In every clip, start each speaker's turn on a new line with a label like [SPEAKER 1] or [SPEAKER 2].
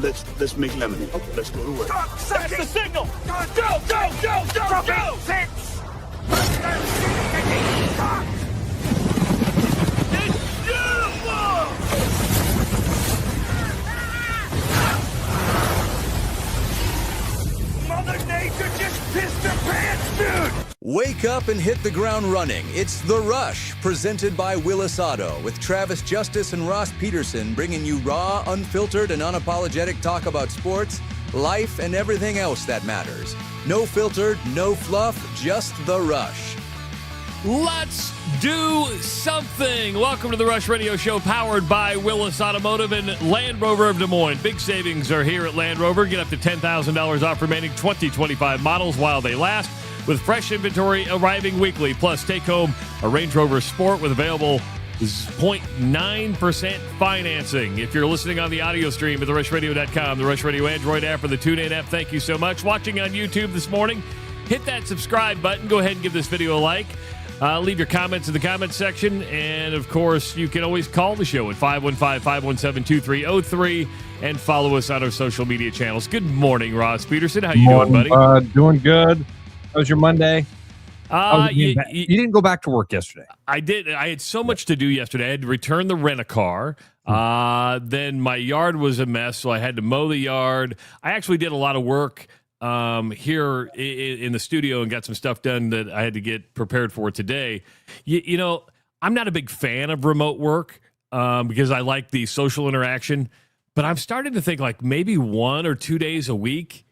[SPEAKER 1] let's make lemonade. Okay. Let's go to work.
[SPEAKER 2] That's the signal. Go.
[SPEAKER 3] Six.
[SPEAKER 2] It's beautiful.
[SPEAKER 3] Mother Nature just pissed her pants, dude.
[SPEAKER 4] Wake up and hit the ground running. It's The Rush, presented by Willis Auto, with Travis Justice and Ross Peterson bringing you raw, unfiltered, and unapologetic talk about sports, life, and everything else that matters. No filtered, no fluff, just The Rush.
[SPEAKER 5] Let's do something. Welcome to the Rush Radio Show, powered by Willis Automotive and Land Rover of Des Moines. Big savings are here at Land Rover. Get up to $10,000 off remaining 2025 models while they last, with fresh inventory arriving weekly. Plus, take home a Range Rover Sport with available 0.9% financing. If you're listening on the audio stream at therushladio.com, the Rush Radio Android app, or the TuneIn app, thank you so much. Watching on YouTube this morning, hit that subscribe button. Go ahead and give this video a like. Leave your comments in the comments section. And, of course, you can always call the show at 515-517-2303 and follow us on our social media channels. Good morning, Ross Peterson. How you doing, buddy?
[SPEAKER 6] Doing good. How was your Monday? You didn't go back to work yesterday.
[SPEAKER 5] I did. I had so much to do yesterday. I had to return the rent-a-car. Then my yard was a mess, so I had to mow the yard. I actually did a lot of work here in the studio and got some stuff done that I had to get prepared for today. You know, I'm not a big fan of remote work because I like the social interaction, but I'm starting to think like maybe 1 or 2 days a week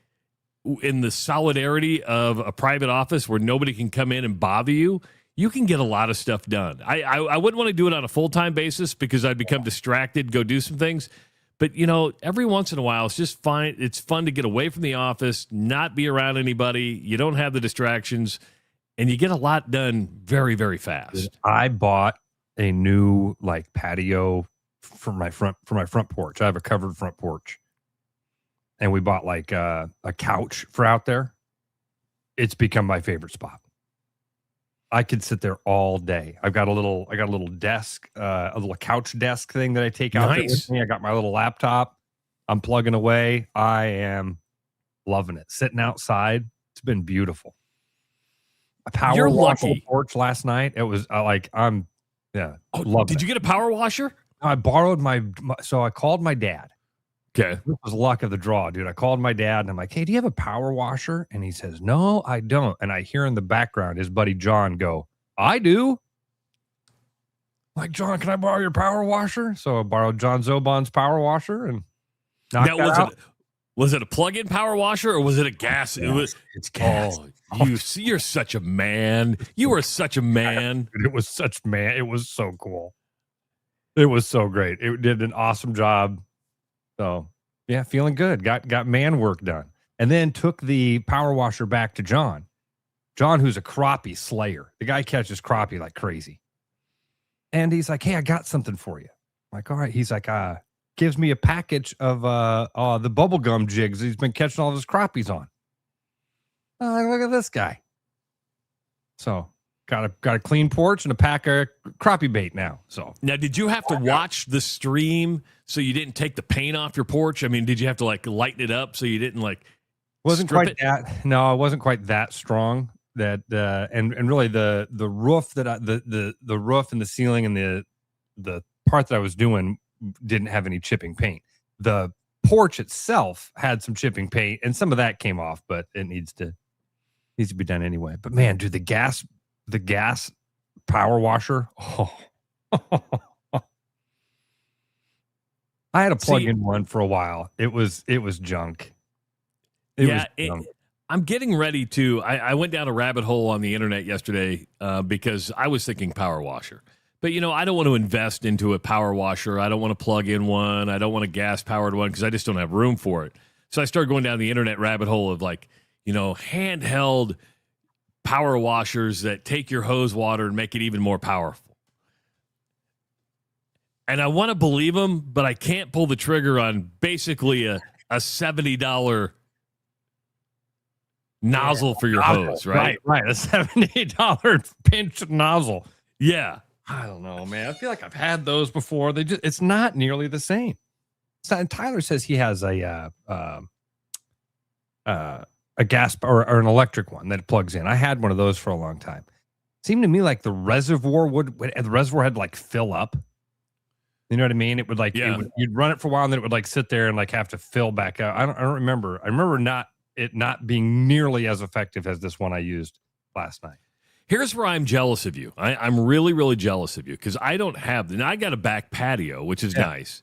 [SPEAKER 5] in the solidarity of a private office where nobody can come in and bother you, you can get a lot of stuff done. I wouldn't want to do it on a full-time basis because I'd become distracted, go do some things. But, you know, every once in a while, it's just fine. It's fun to get away from the office, not be around anybody. You don't have the distractions, and you get a lot done very, very fast.
[SPEAKER 6] I bought a new patio for my front porch. I have a covered front porch. And we bought a couch for out there. It's become my favorite spot. I could sit there all day. I got a little desk, a little couch desk thing that I take out there with me. I got my little laptop. I'm plugging away. I am loving it. Sitting outside, it's been beautiful. A power washer porch last night. It was love it.
[SPEAKER 5] Did you get a power washer?
[SPEAKER 6] I borrowed so I called my dad.
[SPEAKER 5] Okay.
[SPEAKER 6] This was luck of the draw, dude. I called my dad and I'm like, hey, do you have a power washer? And he says, no, I don't. And I hear in the background his buddy John go, I do. I'm like, John, can I borrow your power washer? So I borrowed John Zobon's power washer and knocked that out.
[SPEAKER 5] Was it a plug-in power washer or was it a gas?
[SPEAKER 6] Yes, it's gas.
[SPEAKER 5] Oh, you're such a man. You are such a man.
[SPEAKER 6] It was so cool. It was so great. It did an awesome job. So, yeah, feeling good. Got man work done. And then took the power washer back to John. John, who's a crappie slayer. The guy catches crappie like crazy. And he's like, hey, I got something for you. I'm like, all right. He's like, gives me a package of the bubblegum jigs he's been catching all of his crappies on. Look at this guy. So, got a clean porch and a pack of crappie bait now. So
[SPEAKER 5] now, did you have to watch the stream so you didn't take the paint off your porch? I mean, did you have to lighten it up so you didn't
[SPEAKER 6] wasn't quite that? No, it wasn't quite that strong. That and really the roof the roof and the ceiling and the part that I was doing didn't have any chipping paint. The porch itself had some chipping paint and some of that came off, but it needs to be done anyway. But man, dude, the gas power washer. Oh. I had a plug-in one for a while. It was junk.
[SPEAKER 5] I'm getting ready to. I went down a rabbit hole on the internet yesterday because I was thinking power washer. But, you know, I don't want to invest into a power washer. I don't want to plug in one. I don't want a gas-powered one because I just don't have room for it. So I started going down the internet rabbit hole of handheld power washers that take your hose water and make it even more powerful. And I want to believe them, but I can't pull the trigger on basically a $70 nozzle for your hose, right?
[SPEAKER 6] Right. A $70 pinch nozzle.
[SPEAKER 5] Yeah.
[SPEAKER 6] I don't know, man. I feel like I've had those before. It's not nearly the same. Tyler says he has a gas or an electric one that it plugs in. I had one of those for a long time. Seemed to me like the reservoir had to like fill up. You know what I mean? It would like you'd run it for a while and then it would like sit there and like have to fill back up. I don't remember. I remember not being nearly as effective as this one I used last night.
[SPEAKER 5] Here's where I'm jealous of you. I'm really, really jealous of you because I don't have. And I got a back patio, which is nice,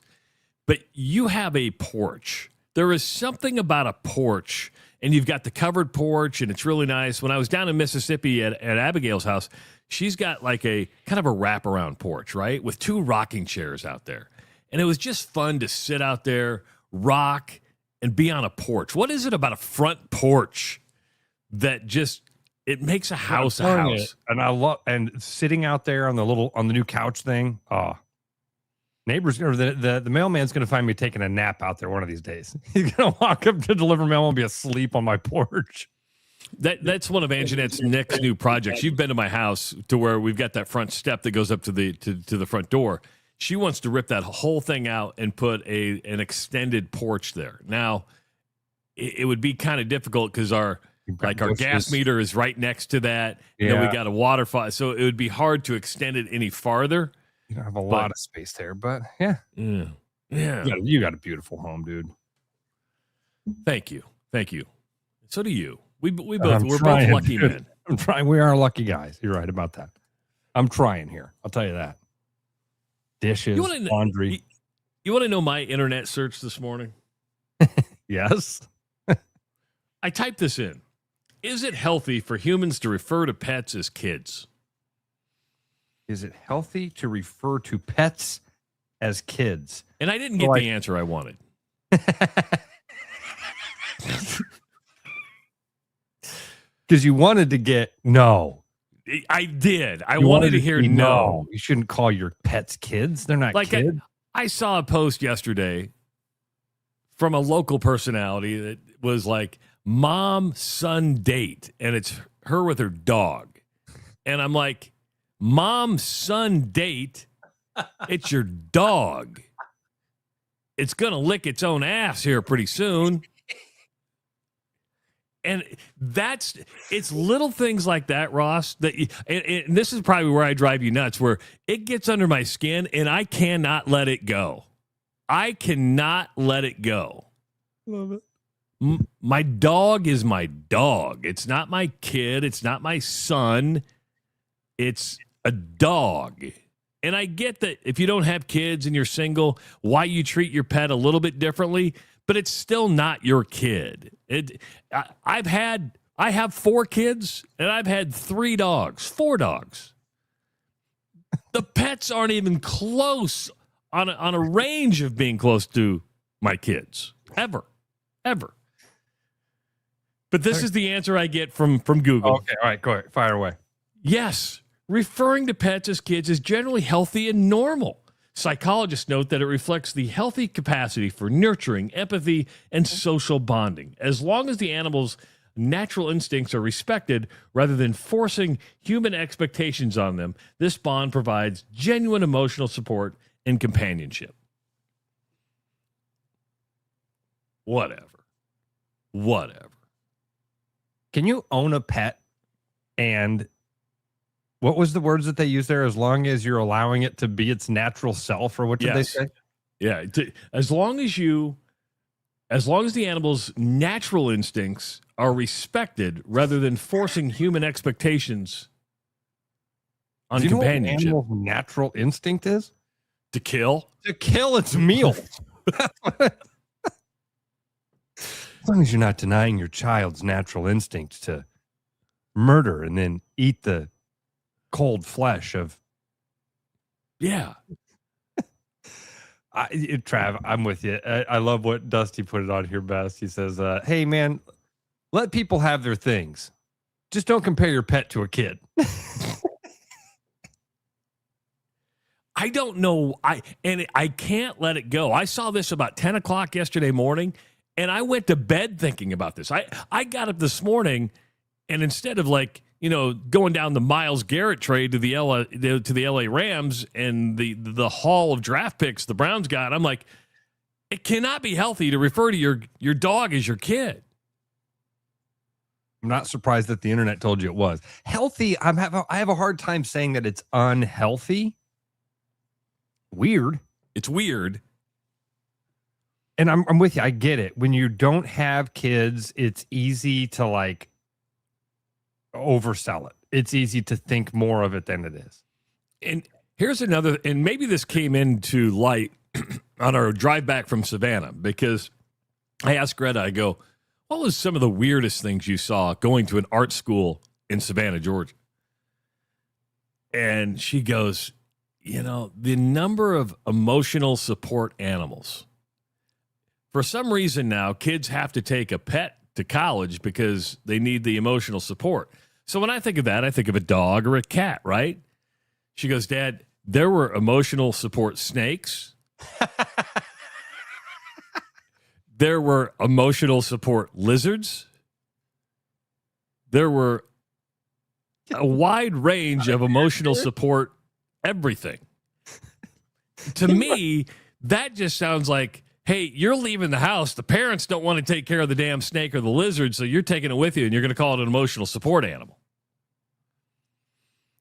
[SPEAKER 5] but you have a porch. There is something about a porch, and you've got the covered porch, and it's really nice. When I was down in Mississippi at Abigail's house, she's got like a kind of a wraparound porch, right, with 2 rocking chairs out there, and it was just fun to sit out there, rock, and be on a porch. What is it about a front porch that just it makes a house a house?
[SPEAKER 6] And I love sitting out there on the new couch thing. Oh, neighbors or the mailman's gonna find me taking a nap out there one of these days. He's gonna walk up to deliver mail and be asleep on my porch.
[SPEAKER 5] That's one of Anjanette's next new projects. You've been to my house to where we've got that front step that goes up to the front door. She wants to rip that whole thing out and put an extended porch there. Now, it would be kind of difficult because our gas meter is right next to that. Yeah. And then we got a water faucet, so it would be hard to extend it any farther.
[SPEAKER 6] You don't have a lot of space there, but yeah. You got a beautiful home, dude.
[SPEAKER 5] Thank you. So do you. We're both lucky men.
[SPEAKER 6] I'm trying. We are lucky guys. You're right about that. I'm trying here. I'll tell you that. Dishes, laundry.
[SPEAKER 5] You want to know my internet search this morning?
[SPEAKER 6] Yes.
[SPEAKER 5] I typed this in. Is it healthy for humans to refer to pets as kids?
[SPEAKER 6] Is it healthy to refer to pets as kids?
[SPEAKER 5] And I didn't get the answer I wanted.
[SPEAKER 6] Because you wanted to get no.
[SPEAKER 5] I did. I wanted to hear no.
[SPEAKER 6] You shouldn't call your pets kids. They're not kids.
[SPEAKER 5] I saw a post yesterday from a local personality that was like, mom-son date, and it's her with her dog. And I'm like, mom-son date? It's your dog. It's going to lick its own ass here pretty soon. And it's little things like that, Ross, that and this is probably where I drive you nuts, where it gets under my skin and I cannot let it go. I cannot let it go.
[SPEAKER 6] Love it.
[SPEAKER 5] My dog is my dog. It's not my kid. It's not my son. It's a dog. And I get that if you don't have kids and you're single, why you treat your pet a little bit differently, but it's still not your kid. I have 4 kids and I've had 4 dogs. The pets aren't even close on a range of being close to my kids ever. But this is the answer I get from Google.
[SPEAKER 6] Okay, all right, go ahead. Fire away.
[SPEAKER 5] Yes, referring to pets as kids is generally healthy and normal. Psychologists note that it reflects the healthy capacity for nurturing, empathy, and social bonding. As long as the animal's natural instincts are respected rather than forcing human expectations on them, this bond provides genuine emotional support and companionship. Whatever.
[SPEAKER 6] Can you own a pet and what was the words that they used there? As long as you're allowing it to be its natural self, or what did they say?
[SPEAKER 5] Yeah. As long as the animal's natural instincts are respected rather than forcing human expectations on companionship.
[SPEAKER 6] Do you know what an animal's natural instinct is?
[SPEAKER 5] To kill?
[SPEAKER 6] To kill its meal. As long as you're not denying your child's natural instinct to murder and then eat the cold flesh of.
[SPEAKER 5] Yeah.
[SPEAKER 6] Trav, I'm with you. I love what Dusty put it on here best. He says, hey, man, let people have their things. Just don't compare your pet to a kid.
[SPEAKER 5] I don't know. I can't let it go. I saw this about 10 o'clock yesterday morning, and I went to bed thinking about this. I got up this morning, and instead of going down the Myles Garrett trade to the LA Rams and the haul of draft picks the Browns got, I'm like, It cannot be healthy to refer to your dog as your kid.
[SPEAKER 6] I'm not surprised that the internet told you it was healthy. I have a hard time saying that it's unhealthy. Weird.
[SPEAKER 5] It's weird.
[SPEAKER 6] And I'm with you. I get it. When you don't have kids, it's easy to like oversell it. It's easy to think more of it than it is.
[SPEAKER 5] And here's another, and maybe this came into light on our drive back from Savannah, because I asked Greta, I go, what was some of the weirdest things you saw going to an art school in Savannah, Georgia? And she goes, the number of emotional support animals. For some reason now, kids have to take a pet to college because they need the emotional support. So when I think of that, I think of a dog or a cat, right? She goes, Dad, there were emotional support snakes. There were emotional support lizards. There were a wide range of emotional support everything. To me, that just sounds like, hey, you're leaving the house. The parents don't want to take care of the damn snake or the lizard, so you're taking it with you, and you're going to call it an emotional support animal.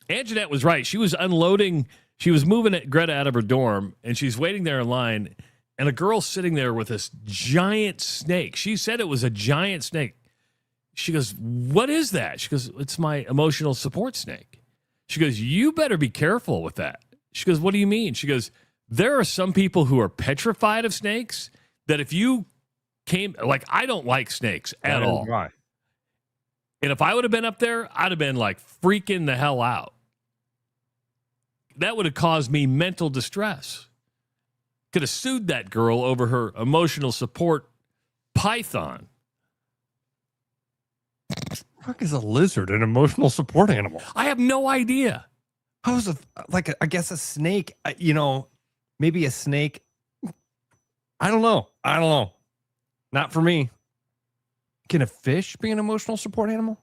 [SPEAKER 5] Anjanette was right. She was unloading. She was moving Greta out of her dorm, and she's waiting there in line, and a girl's sitting there with this giant snake. She said it was a giant snake. She goes, what is that? She goes, it's my emotional support snake. She goes, you better be careful with that. She goes, what do you mean? She goes, there are some people who are petrified of snakes that if you came, like, I don't like snakes at all.
[SPEAKER 6] Why?
[SPEAKER 5] And if I would have been up there, I'd have been like freaking the hell out. That would have caused me mental distress. Could have sued that girl over her emotional support python.
[SPEAKER 6] What the fuck is a lizard, an emotional support animal?
[SPEAKER 5] I have no idea.
[SPEAKER 6] How is I guess a snake, maybe a snake. I don't know. Not for me. Can a fish be an emotional support animal?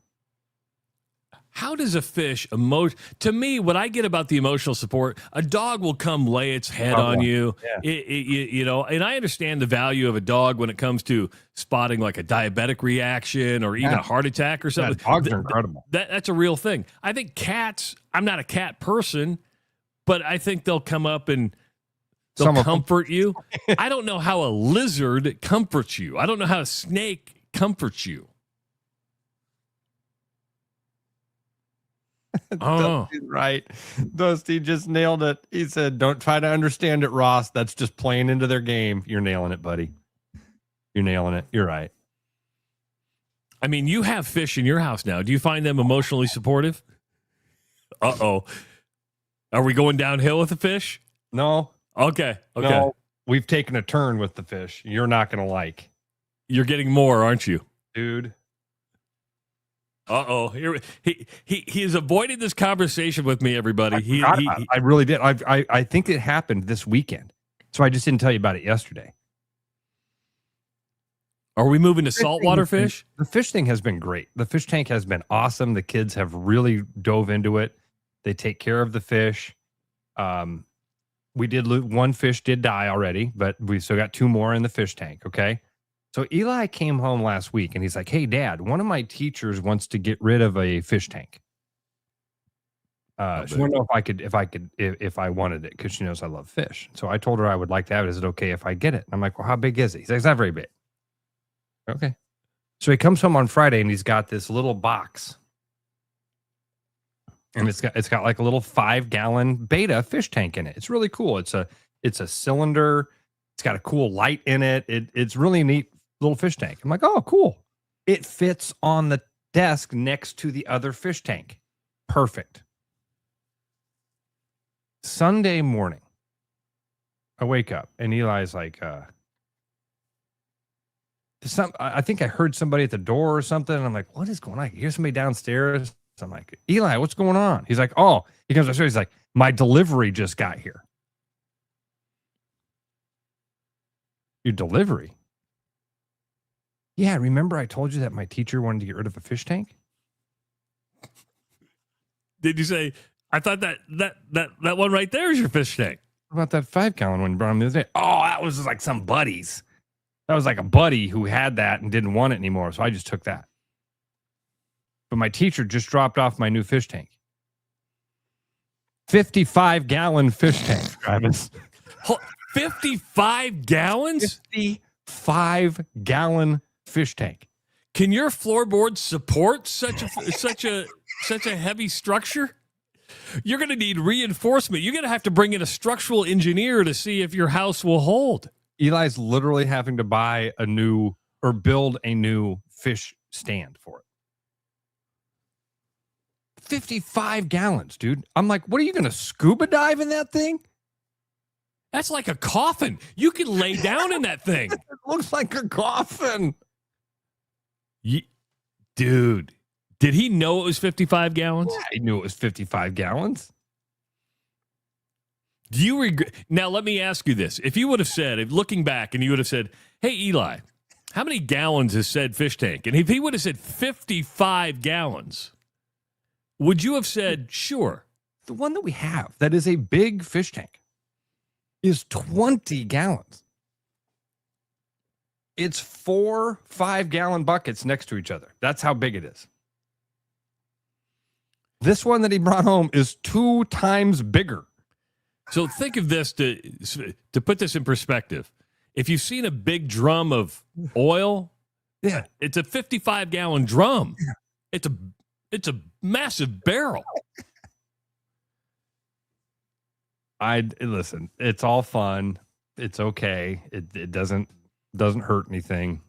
[SPEAKER 5] How does a fish to me, what I get about the emotional support, a dog will come lay its head on you. Yeah. And I understand the value of a dog when it comes to spotting like a diabetic reaction or even a heart attack or something.
[SPEAKER 6] Yeah, dogs are incredible.
[SPEAKER 5] That's a real thing. I think cats, I'm not a cat person, but I think they'll come up and they'll comfort you. I don't know how a lizard comforts you. I don't know how a snake comforts you.
[SPEAKER 6] Dusty's right. Dusty just nailed it. He said, don't try to understand it, Ross. That's just playing into their game. You're nailing it, buddy. You're nailing it. You're right.
[SPEAKER 5] I mean, you have fish in your house now. Do you find them emotionally supportive? Uh-oh. Are we going downhill with the fish?
[SPEAKER 6] No.
[SPEAKER 5] Okay.
[SPEAKER 6] No, we've taken a turn with the fish. You're not going to like.
[SPEAKER 5] You're getting more, aren't you?
[SPEAKER 6] Dude.
[SPEAKER 5] Uh-oh. Here he is avoiding this conversation with me, everybody.
[SPEAKER 6] I really did. I think it happened this weekend. So I just didn't tell you about it yesterday.
[SPEAKER 5] Are we moving to saltwater fish?
[SPEAKER 6] The fish thing has been great. The fish tank has been awesome. The kids have really dove into it. They take care of the fish. We did one fish did die already, but we still got 2 more in the fish tank. Okay. So Eli came home last week and he's like, hey, Dad, one of my teachers wants to get rid of a fish tank. She wanted to know if I wanted it because she knows I love fish. So I told her I would like to have it. Is it okay if I get it? And I'm like, well, how big is it? He's like, it's not very big. Okay. So he comes home on Friday and he's got this little box. And it's got like a little 5-gallon beta fish tank in it. It's really cool. It's a cylinder. It's got a cool light in it. It's really neat little fish tank. I'm like, oh, cool. It fits on the desk next to the other fish tank. Perfect. Sunday morning, I wake up and Eli's like, I think I heard somebody at the door or something. And I'm like, what is going on? I hear somebody downstairs. So I'm like, Eli, what's going on? He's like, oh, he comes upstairs. He's like, my delivery just got here. Your delivery? Yeah, remember I told you that my teacher wanted to get rid of a fish tank?
[SPEAKER 5] Did you say, I thought that one right there is your fish tank?
[SPEAKER 6] What about that 5-gallon one you brought him the other day? Oh, that was like some buddies. That was like a buddy who had that and didn't want it anymore. So I just took that. But my teacher just dropped off my new fish tank. 55-gallon fish tank, Travis.
[SPEAKER 5] 55 gallons?
[SPEAKER 6] 55-gallon fish tank.
[SPEAKER 5] Can your floorboard support such a heavy structure? You're going to need reinforcement. You're going to have to bring in a structural engineer to see if your house will hold.
[SPEAKER 6] Eli's literally having to buy a new or build a new fish stand for it. 55 gallons, dude. I'm like, what are you going to scuba dive in that thing?
[SPEAKER 5] That's like a coffin. You can lay down in that thing.
[SPEAKER 6] It looks like a coffin.
[SPEAKER 5] Dude, did he know it was 55 gallons?
[SPEAKER 6] Yeah, he knew it was 55 gallons.
[SPEAKER 5] Do you regret? Now, let me ask you this. If you would have said, if looking back, and you would have said, hey, Eli, how many gallons is said fish tank? And if he would have said 55 gallons, would you have said, sure?
[SPEAKER 6] The one that we have that is a big fish tank is 20 gallons. It's 4 5-gallon buckets next to each other. That's how big it is. This one that he brought home is 2 times bigger.
[SPEAKER 5] So think of this to put this in perspective. If you've seen a big drum of oil,
[SPEAKER 6] Yeah.
[SPEAKER 5] it's a 55-gallon drum.
[SPEAKER 6] Yeah.
[SPEAKER 5] It's a massive barrel.
[SPEAKER 6] Listen, it's all fun. It's okay. It doesn't hurt anything.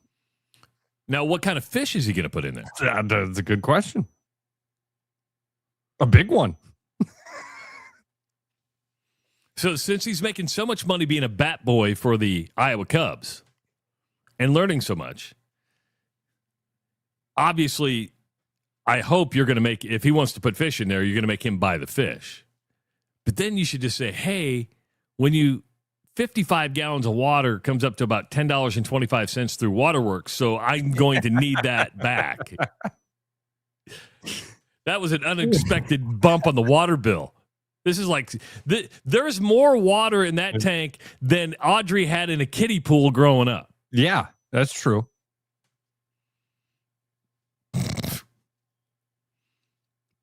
[SPEAKER 5] Now, what kind of fish is he going to put in there?
[SPEAKER 6] That's a good question. A big one.
[SPEAKER 5] So since he's making so much money being a bat boy for the Iowa Cubs and learning so much, obviously, I hope you're going to make, if he wants to put fish in there, you're going to make him buy the fish. But then you should just say, hey, when 55 gallons of water comes up to about $10.25 through Waterworks, so I'm going to need that back. That was an unexpected bump on the water bill. This is like, there's more water in that tank than Audrey had in a kiddie pool growing up.
[SPEAKER 6] Yeah, that's true.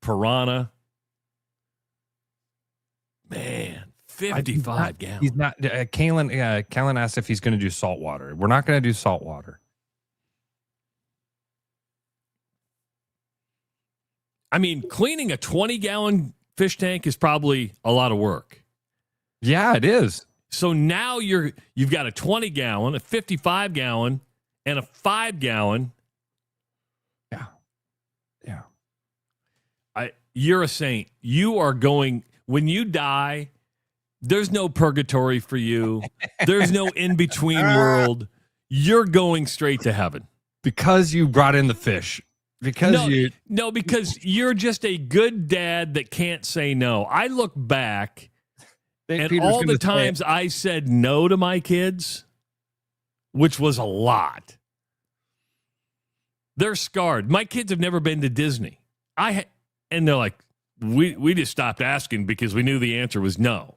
[SPEAKER 5] Piranha. Man, 55 gallons.
[SPEAKER 6] He's not. Kalen asked if he's going to do salt water. We're not going to do salt water.
[SPEAKER 5] I mean, cleaning a 20-gallon fish tank is probably a lot of work.
[SPEAKER 6] Yeah, it is.
[SPEAKER 5] So now you've got a 20-gallon, a 55-gallon, and a 5-gallon.
[SPEAKER 6] Yeah. Yeah.
[SPEAKER 5] You're a saint. You are going, when you die, there's no purgatory for you. There's no in-between world. You're going straight to heaven.
[SPEAKER 6] Because you brought in the fish. Because
[SPEAKER 5] because you're just a good dad that can't say no. I look back and all the times I said no to my kids, which was a lot. They're scarred. My kids have never been to Disney. And they're like, we just stopped asking because we knew the answer was no.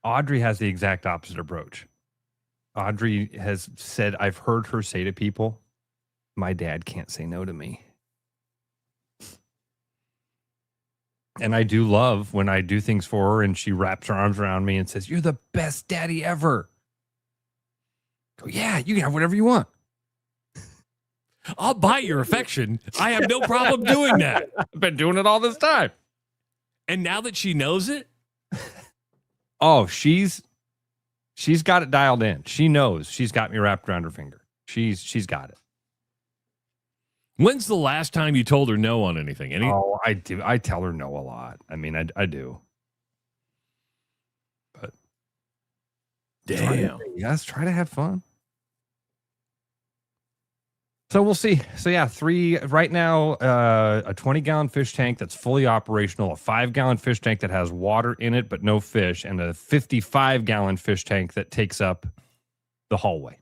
[SPEAKER 6] Audrey has the exact opposite approach. Audrey has said, I've heard her say to people, my dad can't say no to me. And I do love when I do things for her and she wraps her arms around me and says, you're the best daddy ever. Go, yeah, you can have whatever you want.
[SPEAKER 5] I'll buy your affection. I have no problem doing that.
[SPEAKER 6] I've been doing it all this time.
[SPEAKER 5] And now that she knows it?
[SPEAKER 6] Oh, she's got it dialed in. She knows she's got me wrapped around her finger. She's got it.
[SPEAKER 5] When's the last time you told her no on anything?
[SPEAKER 6] Oh, I do. I tell her no a lot. I mean, I do. But
[SPEAKER 5] damn.
[SPEAKER 6] Try to have fun. So we'll see. So yeah, 3 right now, a 20-gallon fish tank that's fully operational, a 5-gallon fish tank that has water in it but no fish, and a 55-gallon fish tank that takes up the hallway.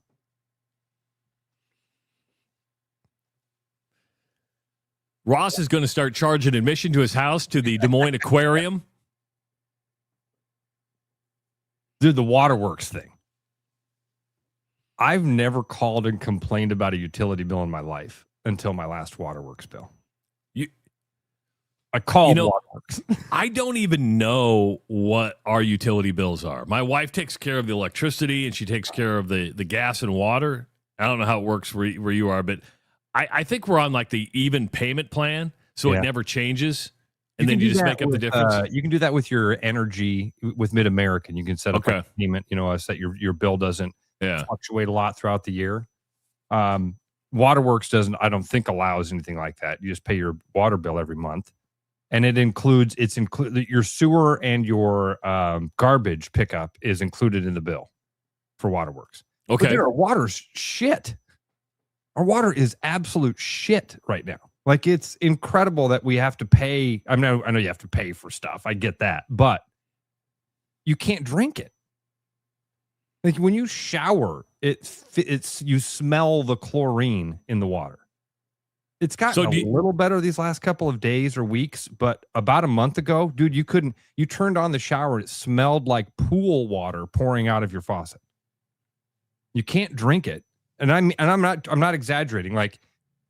[SPEAKER 5] Ross is going to start charging admission to his house to the Des Moines Aquarium.
[SPEAKER 6] Dude, the waterworks thing. I've never called and complained about a utility bill in my life until my last waterworks bill. I called waterworks.
[SPEAKER 5] I don't even know what our utility bills are. My wife takes care of the electricity and she takes care of the gas and water. I don't know how it works where you are, but I think we're on like the even payment plan, so it never changes. And then you just make up the difference.
[SPEAKER 6] You can do that with your energy with Mid-American. You can set up a payment, so that your bill doesn't fluctuate a lot throughout the year. Waterworks I don't think allows anything like that. You just pay your water bill every month. And it includes your sewer and your garbage pickup is included in the bill for waterworks.
[SPEAKER 5] Okay.
[SPEAKER 6] But our water's shit. Our water is absolute shit right now. Like, it's incredible that we have to pay. I know you have to pay for stuff. I get that. But you can't drink it. Like, when you shower, you smell the chlorine in the water. It's gotten a little better these last couple of days or weeks, but about a month ago, dude, you turned on the shower and it smelled like pool water pouring out of your faucet. You can't drink it. And I'm not exaggerating. Like,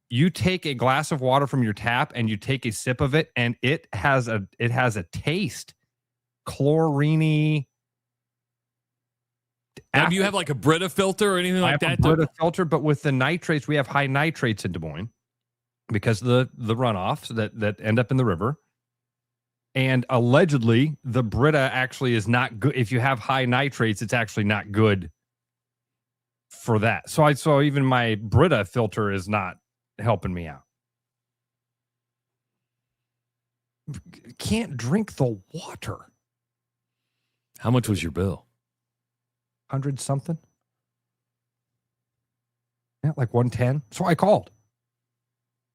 [SPEAKER 6] you take a glass of water from your tap and you take a sip of it and it has a taste. Chlorine-y.
[SPEAKER 5] Do you have like a Brita filter or anything like that?
[SPEAKER 6] A Brita filter, but with the nitrates, we have high nitrates in Des Moines. Because of the runoffs that end up in the river. And allegedly, the Brita actually is not good. If you have high nitrates, it's actually not good for that. So even my Brita filter is not helping me out. Can't drink the water.
[SPEAKER 5] How much was your bill?
[SPEAKER 6] 100 something. Yeah, like 110. So I called.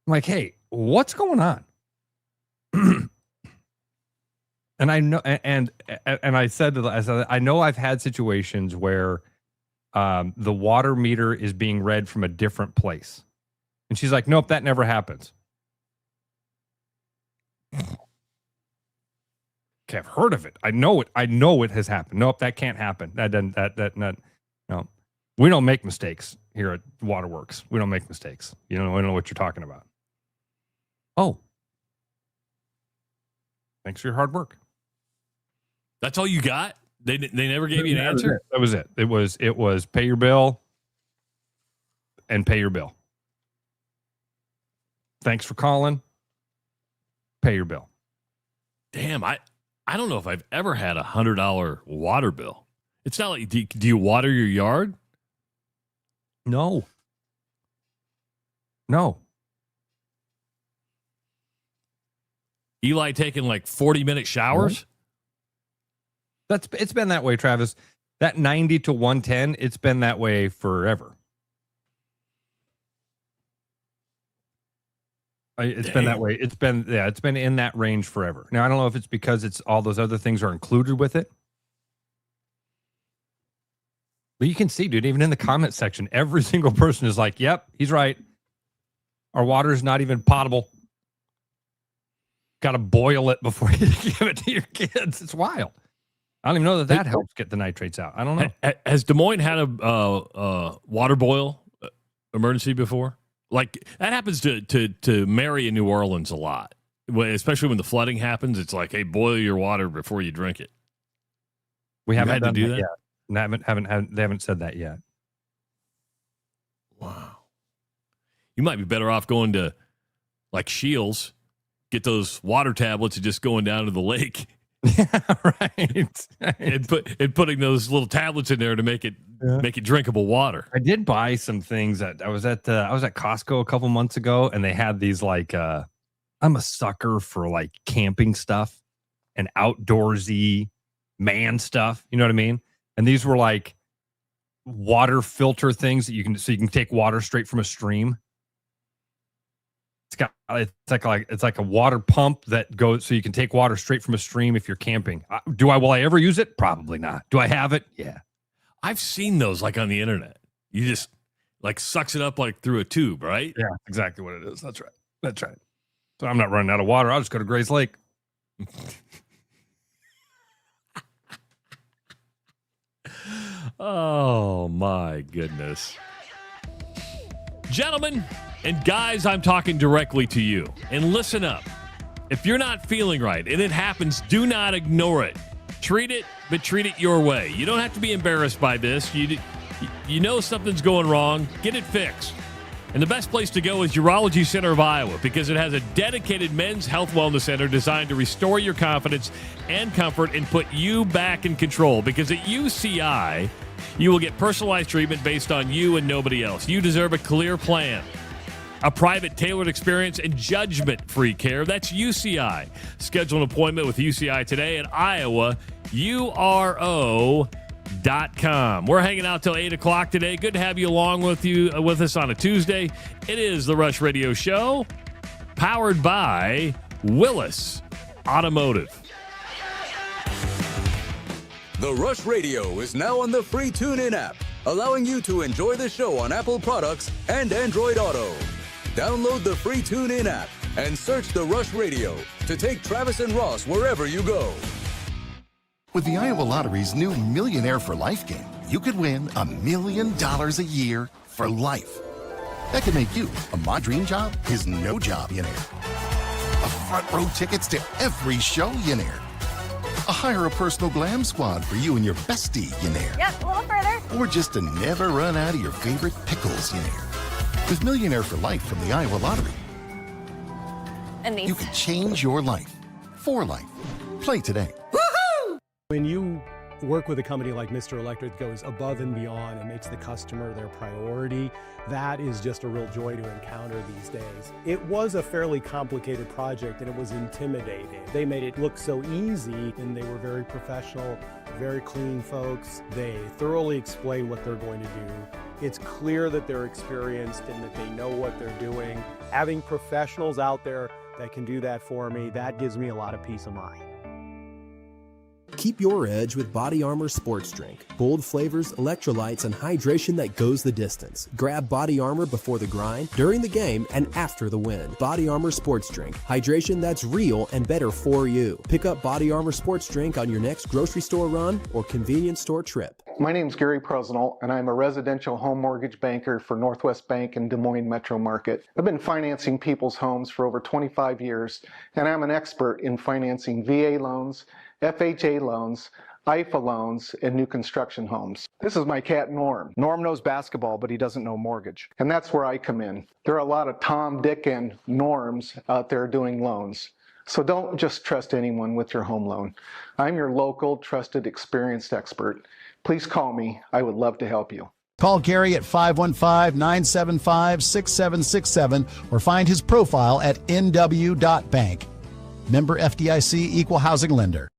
[SPEAKER 6] I'm like, hey, what's going on? And I know, and I said I know I've had situations where the water meter is being read from a different place, and she's like, nope, that never happens. Okay, I've heard of it. I know it has happened. Nope, that can't happen. No. We don't make mistakes here at Waterworks. We don't make mistakes. We don't know what you're talking about. Oh, thanks for your hard work.
[SPEAKER 5] That's all you got? They never gave you an answer?
[SPEAKER 6] That was it. It was pay your bill and pay your bill. Thanks for calling. Pay your bill.
[SPEAKER 5] Damn, I don't know if I've ever had $100 water bill. It's not like, do you water your yard?
[SPEAKER 6] No.
[SPEAKER 5] Eli taking like 40-minute showers?
[SPEAKER 6] It's been that way, Travis. That 90 to 110, it's been that way forever. It's been that way. It's been in that range forever. Now, I don't know if it's because it's all those other things are included with it. But you can see, dude, even in the comment section, every single person is like, yep, he's right. Our water is not even potable. Got to boil it before you give it to your kids. It's wild. I don't even know that helps get the nitrates out. I don't know.
[SPEAKER 5] Has Des Moines had a water boil emergency before? Like, that happens to Mary in New Orleans a lot, especially when the flooding happens. It's like, hey, boil your water before you drink it.
[SPEAKER 6] We haven't had to do that yet. They haven't said that yet.
[SPEAKER 5] Wow. You might be better off going to like Shields, get those water tablets and just going down to the lake.
[SPEAKER 6] Yeah, right.
[SPEAKER 5] and putting those little tablets in there to make it drinkable water.
[SPEAKER 6] I did buy some things I was at Costco a couple months ago, and they had these like I'm a sucker for like camping stuff and outdoorsy man stuff. You know what I mean? And these were like water filter things that you can take water straight from a stream. It's like a water pump that goes so you can take water straight from a stream if you're camping. Will I ever use it? Probably not. Do I have it? Yeah.
[SPEAKER 5] I've seen those like on the internet. You just like sucks it up like through a tube, right?
[SPEAKER 6] Yeah, exactly what it is. That's right. So I'm not running out of water. I'll just go to Gray's Lake.
[SPEAKER 5] Oh, my goodness. Gentlemen and guys, I'm talking directly to you. And listen up. If you're not feeling right and it happens, do not ignore it. Treat it, but treat it your way. You don't have to be embarrassed by this. You know something's going wrong. Get it fixed. And the best place to go is Urology Center of Iowa because it has a dedicated men's health wellness center designed to restore your confidence and comfort and put you back in control. Because at UCI, you will get personalized treatment based on you and nobody else. You deserve a clear plan, a private tailored experience, and judgment-free care. That's UCI. Schedule an appointment with UCI today at IowaURO.com. We're hanging out till 8 o'clock today. Good to have you along with us on a Tuesday. It is the Rush Radio Show, powered by Willis Automotive.
[SPEAKER 4] The Rush Radio is now on the free TuneIn app, allowing you to enjoy the show on Apple products and Android Auto. Download the free TuneIn app and search The Rush Radio to take Travis and Ross wherever you go.
[SPEAKER 7] With the Iowa Lottery's new Millionaire for Life game, you could win $1 million a year for life. That could make you a My Dream Job is No Job millionaire, a front row tickets to every show millionaire, a hire a personal glam squad for you and your bestie millionaire.
[SPEAKER 8] Yep, a little further.
[SPEAKER 7] Or just to never run out of your favorite pickles millionaire. With Millionaire for Life from the Iowa Lottery,
[SPEAKER 8] And these.
[SPEAKER 7] you could change your life for life. Play today.
[SPEAKER 9] When you work with a company like Mr. Electric that goes above and beyond and makes the customer their priority, that is just a real joy to encounter these days. It was a fairly complicated project and it was intimidating. They made it look so easy and they were very professional, very clean folks. They thoroughly explain what they're going to do. It's clear that they're experienced and that they know what they're doing. Having professionals out there that can do that for me, that gives me a lot of peace of mind.
[SPEAKER 10] Keep your edge with Body Armor Sports Drink. Bold flavors, electrolytes, and hydration that goes the distance. Grab Body Armor before the grind, during the game, and after the win. Body Armor Sports Drink. Hydration that's real and better for you. Pick up Body Armor Sports Drink on your next grocery store run or convenience store trip.
[SPEAKER 11] My name's Gary Prosnell, and I'm a residential home mortgage banker for Northwest Bank in Des Moines Metro Market. I've been financing people's homes for over 25 years, and I'm an expert in financing VA loans, FHA loans, IFA loans, and new construction homes. This is my cat, Norm. Norm knows basketball, but he doesn't know mortgage. And that's where I come in. There are a lot of Tom, Dick, and Norms out there doing loans. So don't just trust anyone with your home loan. I'm your local, trusted, experienced expert. Please call me. I would love to help you.
[SPEAKER 12] Call Gary at 515-975-6767 or find his profile at nw.bank. Member FDIC, Equal Housing Lender.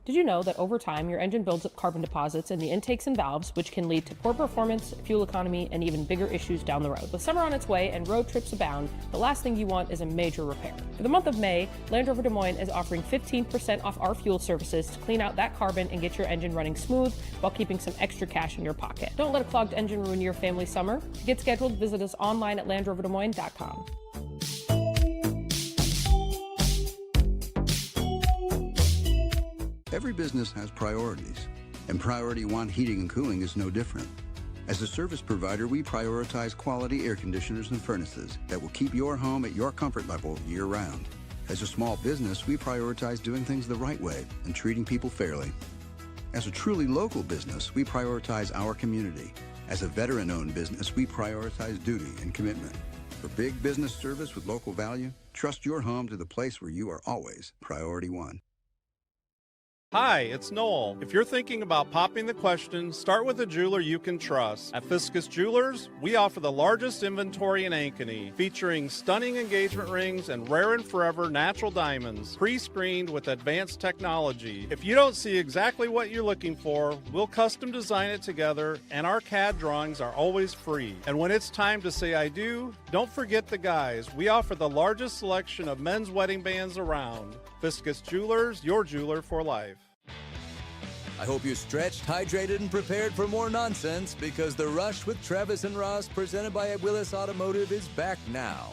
[SPEAKER 13] Did you know that over time, your engine builds up carbon deposits in the intakes and valves, which can lead to poor performance, fuel economy, and even bigger issues down the road? With summer on its way and road trips abound, the last thing you want is a major repair. For the month of May, Land Rover Des Moines is offering 15% off our fuel services to clean out that carbon and get your engine running smooth while keeping some extra cash in your pocket. Don't let a clogged engine ruin your family summer. To get scheduled, visit us online at LandRoverDesMoines.com.
[SPEAKER 14] Every business has priorities, and Priority One Heating and Cooling is no different. As a service provider, we prioritize quality air conditioners and furnaces that will keep your home at your comfort level year-round. As a small business, we prioritize doing things the right way and treating people fairly. As a truly local business, we prioritize our community. As a veteran-owned business, we prioritize duty and commitment. For big business service with local value, trust your home to the place where you are always Priority One.
[SPEAKER 15] Hi, it's Noel. If you're thinking about popping the question, start with a jeweler you can trust. At Fiscus Jewelers, we offer the largest inventory in Ankeny, featuring stunning engagement rings and rare and forever natural diamonds, pre-screened with advanced technology. If you don't see exactly what you're looking for, we'll custom design it together, and our CAD drawings are always free. And when it's time to say I do, don't forget the guys. We offer the largest selection of men's wedding bands around. Fiscus Jewelers, your jeweler for life.
[SPEAKER 4] I hope you're stretched, hydrated, and prepared for more nonsense because The Rush with Travis and Ross, presented by Willis Automotive, is back now.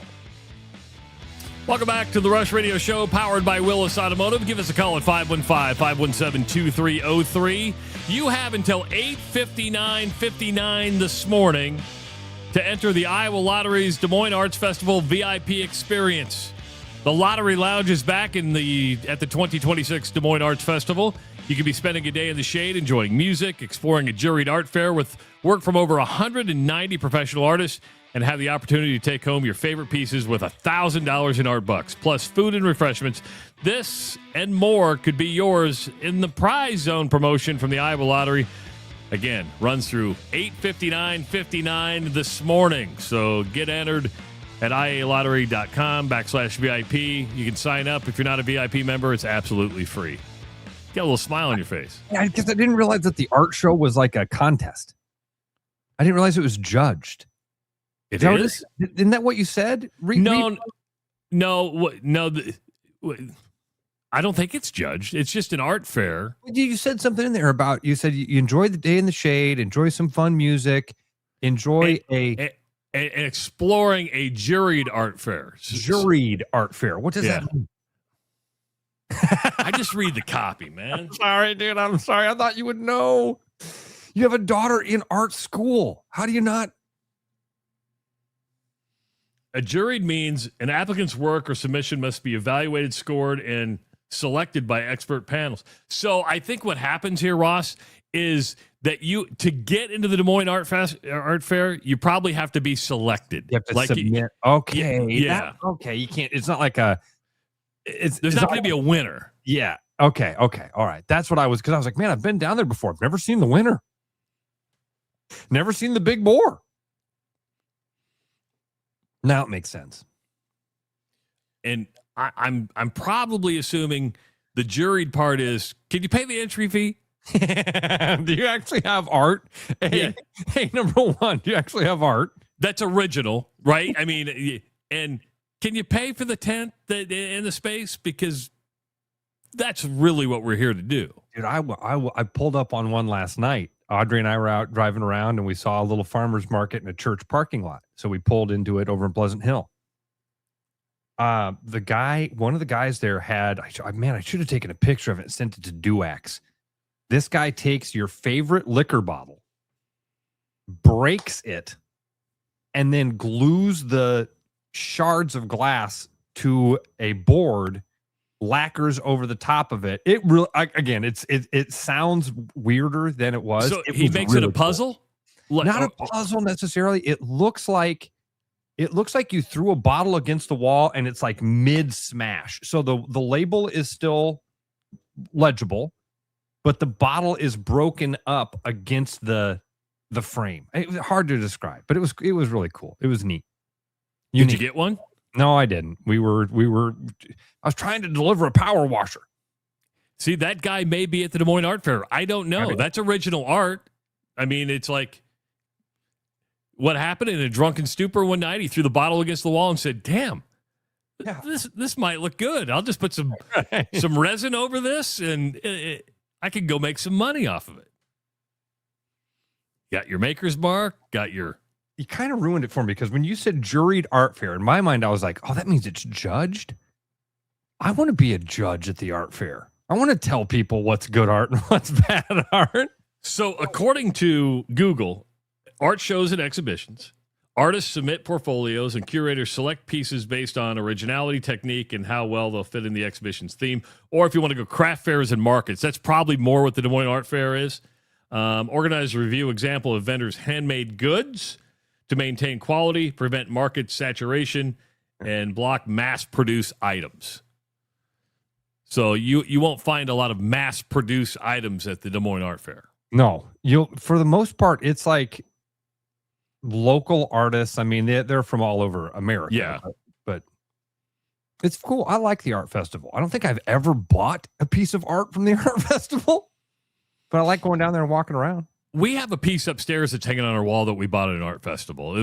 [SPEAKER 5] Welcome back to the Rush Radio Show, powered by Willis Automotive. Give us a call at 515-517-2303. You have until 8:59 this morning to enter the Iowa Lottery's Des Moines Arts Festival VIP experience. The Lottery Lounge is back at the 2026 Des Moines Arts Festival. You can be spending a day in the shade, enjoying music, exploring a juried art fair with work from over 190 professional artists, and have the opportunity to take home your favorite pieces with $1,000 in art bucks, plus food and refreshments. This and more could be yours in the Prize Zone promotion from the Iowa Lottery. Again, runs through 8:59 this morning. So get entered at ialottery.com/VIP. You can sign up. If you're not a VIP member, it's absolutely free. Got a little smile on your face.
[SPEAKER 6] Yeah, because I didn't realize that the art show was like a contest. I didn't realize it was judged.
[SPEAKER 5] It is?
[SPEAKER 6] Isn't that what you said?
[SPEAKER 5] No. I don't think it's judged. It's just an art fair.
[SPEAKER 6] You said something in there about, you said you enjoy the day in the shade, enjoy some fun music, enjoy
[SPEAKER 5] exploring a juried art fair.
[SPEAKER 6] Juried art fair. What does that mean?
[SPEAKER 5] I just read the copy, man.
[SPEAKER 6] I'm sorry, dude. I'm sorry. I thought you would know. You have a daughter in art school. How do you not?
[SPEAKER 5] A juried means an applicant's work or submission must be evaluated, scored, and selected by expert panels. So I think what happens here, Ross, is that to get into the Des Moines Art Fair, you probably have to be selected.
[SPEAKER 6] You have to submit. Okay.
[SPEAKER 5] Yeah.
[SPEAKER 6] Okay. You can't. It's not like there's
[SPEAKER 5] not going to be a winner.
[SPEAKER 6] Yeah. Okay. All right. That's what because I was like, man, I've been down there before. I've never seen the winner. Never seen the big boar. Now it makes sense.
[SPEAKER 5] And I'm probably assuming the juried part is, can you pay the entry fee?
[SPEAKER 6] Do you actually have art? Hey, number one, do you actually have art?
[SPEAKER 5] That's original, right? I mean, and can you pay for the tent and the space? Because that's really what we're here to do.
[SPEAKER 6] Dude, I pulled up on one last night. Audrey and I were out driving around and we saw a little farmer's market in a church parking lot. So we pulled into it over in Pleasant Hill. One of the guys there had, I should have taken a picture of it and sent it to Duax. This guy takes your favorite liquor bottle, breaks it, and then glues the shards of glass to a board, lacquers over the top of it. It really, again, it sounds weirder than it was.
[SPEAKER 5] So he makes it a puzzle?
[SPEAKER 6] Cool. Not a puzzle necessarily. It looks like you threw a bottle against the wall and it's like mid smash. So the label is still legible, but the bottle is broken up against the frame. It was hard to describe, but it was really cool. It was neat.
[SPEAKER 5] Did you get one?
[SPEAKER 6] No, I didn't. I was trying to deliver a power washer.
[SPEAKER 5] See, that guy may be at the Des Moines Art Fair. I don't know. That's original art. I mean, it's like what happened in a drunken stupor one night. He threw the bottle against the wall and said, damn, this might look good. I'll just put some resin over this and I could go make some money off of it. Got your maker's mark,
[SPEAKER 6] You kind of ruined it for me because when you said juried art fair, in my mind, I was like, oh, that means it's judged? I want to be a judge at the art fair. I want to tell people what's good art and what's bad art.
[SPEAKER 5] So according to Google, art shows and exhibitions, artists submit portfolios and curators select pieces based on originality, technique, and how well they'll fit in the exhibition's theme. Or if you want to go craft fairs and markets, that's probably more what the Des Moines Art Fair is. Organize a review example of vendors' handmade goods to maintain quality, prevent market saturation, and block mass-produced items. So you won't find a lot of mass-produced items at the Des Moines Art Fair.
[SPEAKER 6] No, for the most part, it's like local artists. I mean, they're from all over America.
[SPEAKER 5] Yeah,
[SPEAKER 6] but it's cool. I like the art festival. I don't think I've ever bought a piece of art from the art festival, but I like going down there and walking around.
[SPEAKER 5] We have a piece upstairs that's hanging on our wall that we bought at an art festival.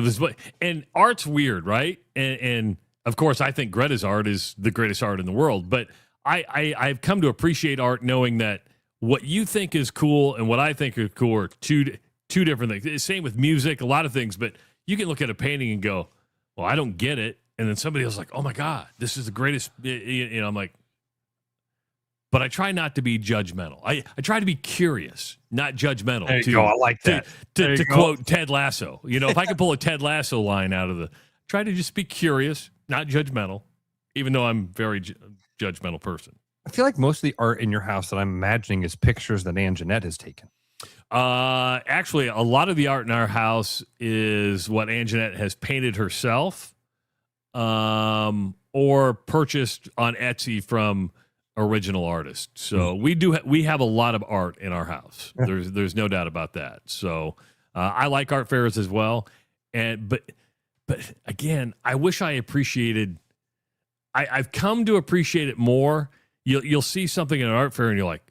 [SPEAKER 5] And art's weird, right? And of course, I think Greta's art is the greatest art in the world. But I've come to appreciate art knowing that what you think is cool and what I think is cool are two different things. Same with music, a lot of things. But you can look at a painting and go, well, I don't get it. And then somebody else like, oh my God, this is the greatest. You know, I'm like, but I try not to be judgmental. I try to be curious, not judgmental.
[SPEAKER 6] There you go. I like that.
[SPEAKER 5] To quote Ted Lasso, you know, if I could pull a Ted Lasso line out of try to just be curious, not judgmental, even though I'm a very judgmental person.
[SPEAKER 6] I feel like most of the art in your house that I'm imagining is pictures that Ann Jeanette has taken.
[SPEAKER 5] Actually, a lot of the art in our house is what Ann Jeanette has painted herself, or purchased on Etsy from original artists. So we have a lot of art in our house. There's no doubt about that. So I like art fairs as well. But again, I wish I appreciated. I've come to appreciate it more. You'll see something in an art fair and you're like,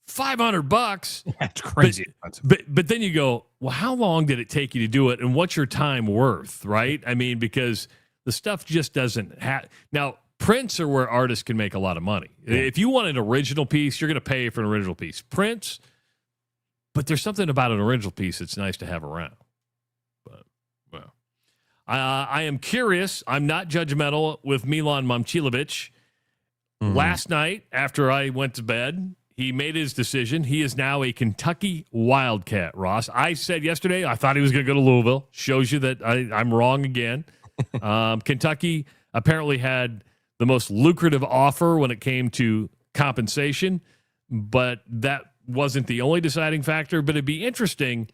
[SPEAKER 5] $500.
[SPEAKER 6] That's crazy.
[SPEAKER 5] But then you go, well, how long did it take you to do it, and what's your time worth, right? I mean, because the stuff just doesn't have. Now, prints are where artists can make a lot of money. Yeah. If you want an original piece, you're going to pay for an original piece. Prints, but there's something about an original piece that's nice to have around. But well, I am curious. I'm not judgmental with Milan Momcilovic. Last night, after I went to bed, he made his decision. He is now a Kentucky Wildcat, Ross. I said yesterday I thought he was going to go to Louisville. Shows you that I'm wrong again. Kentucky apparently had the most lucrative offer when it came to compensation, but that wasn't the only deciding factor. But it'd be interesting.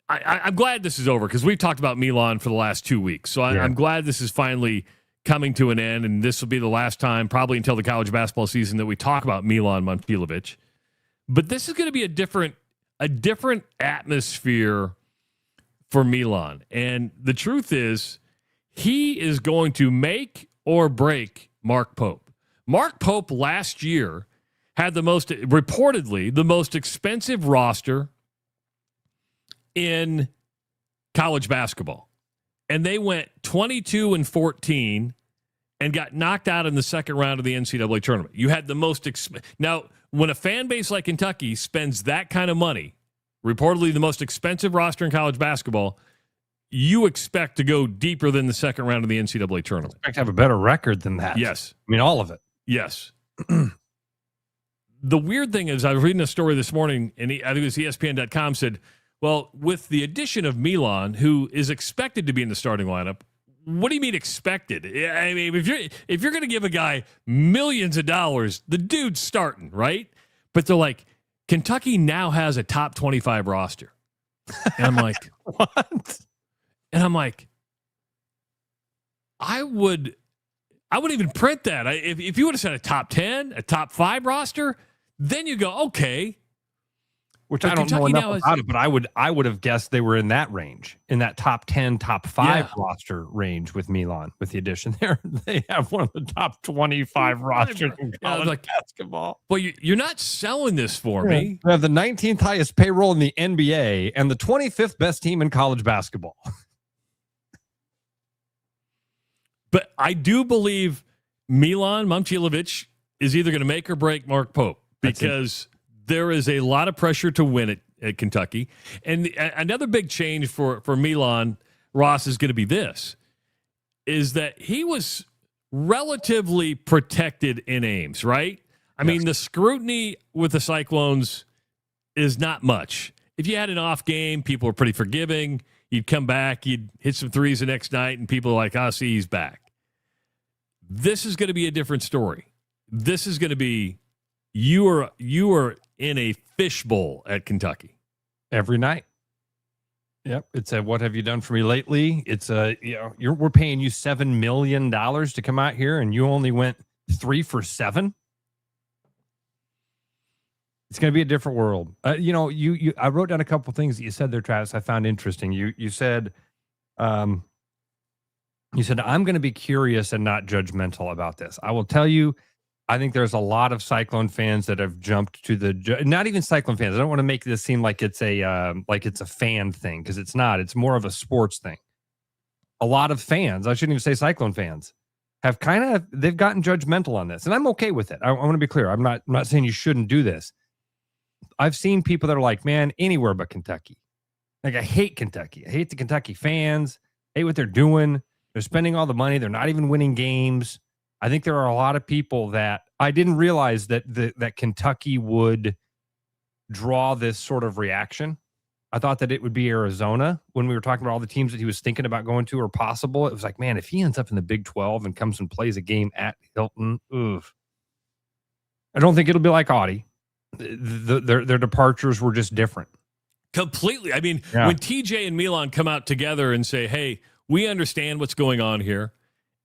[SPEAKER 5] I'm glad this is over because we've talked about Milan for the last 2 weeks. So I'm glad this is finally coming to an end, and this will be the last time, probably until the college basketball season, that we talk about Milan Momcilovic. But this is going to be a different atmosphere for Milan. And the truth is, he is going to make or break Mark Pope. Mark Pope last year had reportedly the most expensive roster in college basketball. And they went 22-14 and got knocked out in the second round of the NCAA tournament. You had the most now, when a fan base like Kentucky spends that kind of money, reportedly the most expensive roster in college basketball, you expect to go deeper than the second round of the NCAA tournament.
[SPEAKER 6] Expect to have a better record than that.
[SPEAKER 5] Yes.
[SPEAKER 6] I mean, all of it.
[SPEAKER 5] Yes. The weird thing is, I was reading a story this morning, and I think it was ESPN.com, said, well, with the addition of Milan, who is expected to be in the starting lineup, what do you mean expected? I mean, if you're going to give a guy millions of dollars, the dude's starting, right? But they're like, Kentucky now has a top 25 roster. And I'm like,
[SPEAKER 6] what?
[SPEAKER 5] And I'm like, I wouldn't even print that. If you would have said a top 10, a top 5 roster, then you go, okay.
[SPEAKER 6] Which I don't know enough about it, but I would have guessed they were in that range, in that top 10, top 5 roster range with Milan. With the addition there, they have one of the top 25 rosters in college basketball.
[SPEAKER 5] Well, you're not selling this for me.
[SPEAKER 6] They have the 19th highest payroll in the NBA and the 25th best team in college basketball.
[SPEAKER 5] But I do believe Milan Momcilovic is either going to make or break Mark Pope, because there is a lot of pressure to win at Kentucky. And another big change for Milan, Ross, is going to be this, is that he was relatively protected in Ames, right? I mean, the scrutiny with the Cyclones is not much. If you had an off game, people were pretty forgiving. You'd come back, you'd hit some threes the next night, and people are like, oh, see, he's back. This is going to be a different story. This is going to be, you are in a fishbowl at Kentucky
[SPEAKER 6] every night. Yep. It's a, what have you done for me lately? It's a, we're paying you $7 million to come out here, and you only went 3 for 7. It's going to be a different world. I wrote down a couple of things that you said there, Travis, I found interesting. You said, I'm going to be curious and not judgmental about this. I will tell you, I think there's a lot of Cyclone fans that have jumped to not even Cyclone fans. I don't want to make this seem like it's a fan thing, because it's not. It's more of a sports thing. A lot of fans, I shouldn't even say Cyclone fans, have they've gotten judgmental on this, and I'm okay with it. I want to be clear. I'm not saying you shouldn't do this. I've seen people that are like, man, anywhere but Kentucky. Like, I hate Kentucky. I hate the Kentucky fans. I hate what they're doing. They're spending all the money. They're not even winning games. I think there are a lot of people that I didn't realize that that Kentucky would draw this sort of reaction. I thought that it would be Arizona when we were talking about all the teams that he was thinking about going to or possible. It was like, man, if he ends up in the Big 12 and comes and plays a game at Hilton, oof. I don't think it'll be like Audi. Their departures were just different.
[SPEAKER 5] Completely. I mean, when TJ and Milan come out together and say, hey, we understand what's going on here.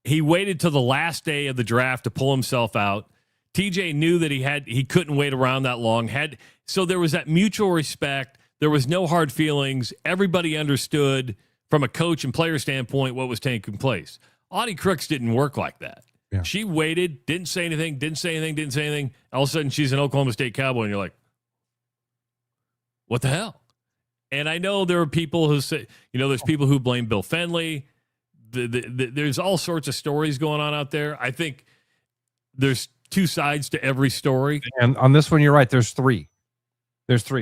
[SPEAKER 5] He waited till the last day of the draft to pull himself out. TJ knew that he couldn't wait around that long. So there was that mutual respect. There was no hard feelings. Everybody understood from a coach and player standpoint what was taking place. Audie Crooks didn't work like that.
[SPEAKER 6] Yeah.
[SPEAKER 5] She waited, didn't say anything. All of a sudden, she's an Oklahoma State Cowboy, and you're like, what the hell? And I know there are people who say, there's people who blame Bill Fenley. There's all sorts of stories going on out there. I think there's two sides to every story.
[SPEAKER 6] And on this one, you're right. There's three.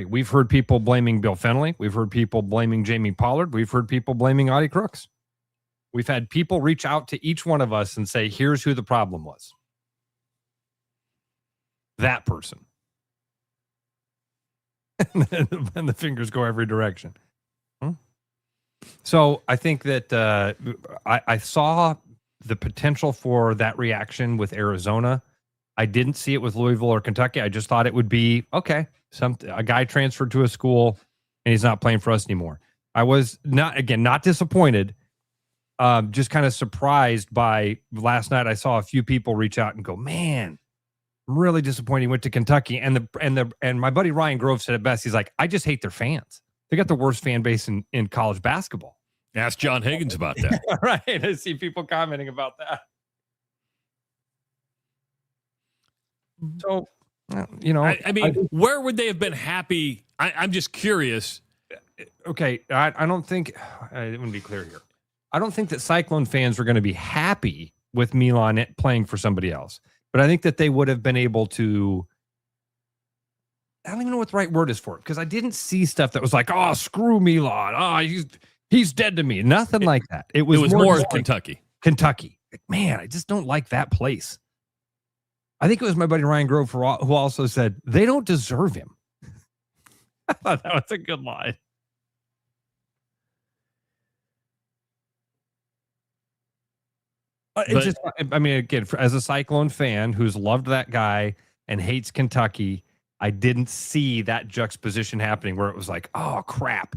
[SPEAKER 6] We've heard people blaming Bill Fenley. We've heard people blaming Jamie Pollard. We've heard people blaming Audie Crooks. We've had people reach out to each one of us and say, here's who the problem was. That person. And the fingers go every direction. So I think that I saw the potential for that reaction with Arizona. I didn't see it with Louisville or Kentucky. I just thought it would be, okay, a guy transferred to a school and he's not playing for us anymore. I was not disappointed, just kind of surprised by last night. I saw a few people reach out and go, man, I'm really disappointed he went to Kentucky. And my buddy Ryan Grove said it best. He's like, I just hate their fans. They got the worst fan base in college basketball.
[SPEAKER 5] Ask John Higgins about that.
[SPEAKER 6] Right. I see people commenting about that. So,
[SPEAKER 5] I mean, where would they have been happy? I'm just curious.
[SPEAKER 6] Okay. I don't think, I wouldn't be clear here. I don't think that Cyclone fans are going to be happy with Milan playing for somebody else. But I think that they would have been able to, I don't even know what the right word is for it, because I didn't see stuff that was like, oh, screw Milan. Oh, he's dead to me. Nothing like that. It was more
[SPEAKER 5] Kentucky.
[SPEAKER 6] Kentucky. Man, I just don't like that place. I think it was my buddy Ryan Grove who also said, they don't deserve him. I thought that was a good line. Again, as a Cyclone fan who's loved that guy and hates Kentucky, I didn't see that juxtaposition happening where it was like, oh, crap.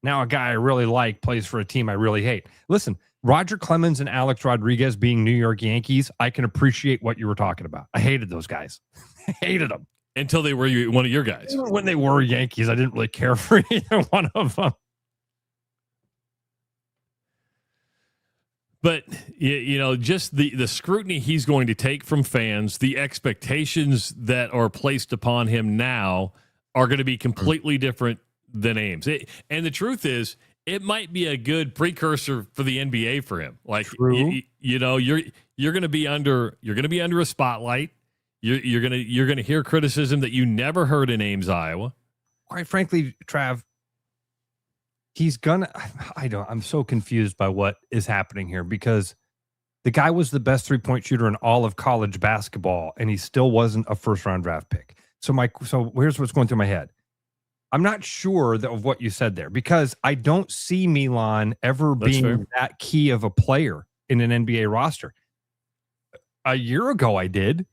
[SPEAKER 6] Now a guy I really like plays for a team I really hate. Listen, Roger Clemens and Alex Rodriguez being New York Yankees, I can appreciate what you were talking about. I hated those guys. I hated them.
[SPEAKER 5] Until they were one of your guys.
[SPEAKER 6] Even when they were Yankees, I didn't really care for either one of them.
[SPEAKER 5] But, just the scrutiny he's going to take from fans, the expectations that are placed upon him now are going to be completely different than Ames. And the truth is, it might be a good precursor for the NBA for him. Like, you're going to be under a spotlight. You're going to hear criticism that you never heard in Ames, Iowa.
[SPEAKER 6] Quite frankly, Trav, I'm so confused by what is happening here, because the guy was the best 3-point shooter in all of college basketball, and he still wasn't a first-round draft pick. So here's what's going through my head. I'm not sure of what you said there, because I don't see Milan ever being that key of a player in an NBA roster. A year ago, I did.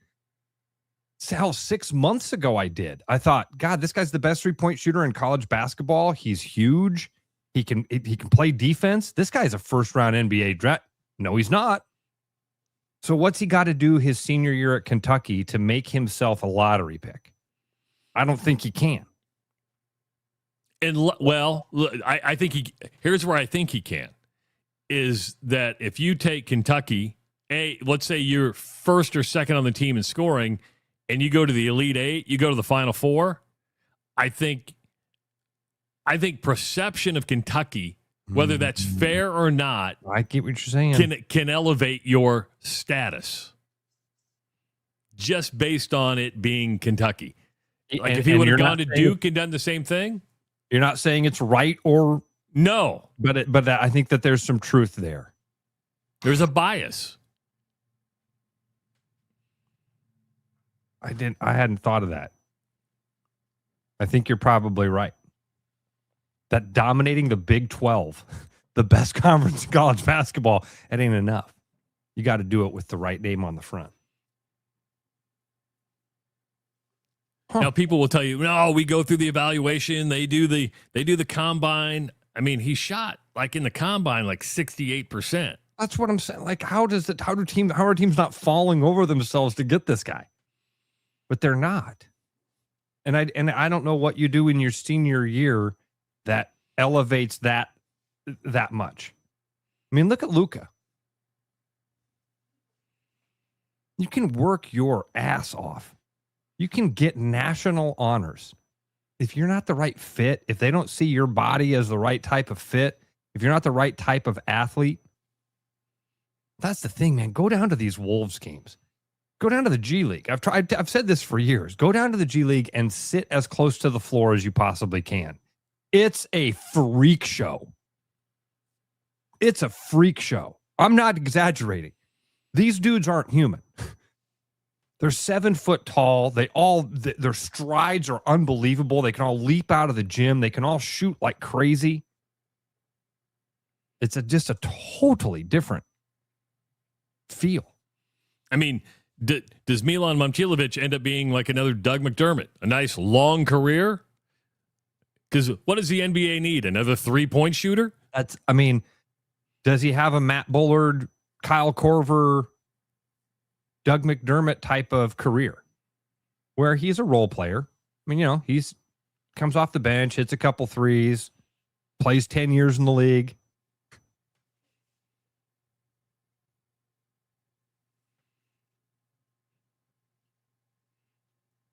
[SPEAKER 6] Hell, 6 months ago, I did. I thought, God, this guy's the best 3-point shooter in college basketball. He's huge. He can play defense. This guy's a first-round NBA draft. No, he's not. So what's he got to do his senior year at Kentucky to make himself a lottery pick? I don't think he can.
[SPEAKER 5] And I think here's where I think he can, is that if you take Kentucky, let's say you're first or second on the team in scoring, and you go to the Elite Eight, you go to the Final Four, I think perception of Kentucky, whether that's fair or not,
[SPEAKER 6] I get what you're saying,
[SPEAKER 5] can elevate your status just based on it being Kentucky. Like if he would have gone to Duke and done the same thing.
[SPEAKER 6] You're not saying it's right or
[SPEAKER 5] no,
[SPEAKER 6] but I think that there's some truth there.
[SPEAKER 5] There's a bias.
[SPEAKER 6] I hadn't thought of that. I think you're probably right. That dominating the Big 12, the best conference in college basketball, it ain't enough. You got to do it with the right name on the front.
[SPEAKER 5] Now people will tell you, no, we go through the evaluation. They do the combine. I mean, he shot like in the combine, like 68%.
[SPEAKER 6] That's what I'm saying. Like, how are teams not falling over themselves to get this guy? But they're not. And I don't know what you do in your senior year that elevates that much. I mean, look at Luka. You can work your ass off. You can get national honors. If you're not the right fit, if they don't see your body as the right type of fit, if you're not the right type of athlete, that's the thing, man. Go down to these Wolves games. Go down to the G League. I've said this for years. Go down to the G League and sit as close to the floor as you possibly can. It's a freak show. It's a freak show. I'm not exaggerating. These dudes aren't human. They're 7 foot tall. Their strides are unbelievable. They can all leap out of the gym. They can all shoot like crazy. It's just a totally different feel.
[SPEAKER 5] I mean, does Milan Momcilovic end up being like another Doug McDermott? A nice long career? Because what does the NBA need? Another 3-point shooter?
[SPEAKER 6] Does he have a Matt Bullard, Kyle Korver, Doug McDermott type of career where he's a role player? I mean, he's comes off the bench, hits a couple threes, plays 10 years in the league.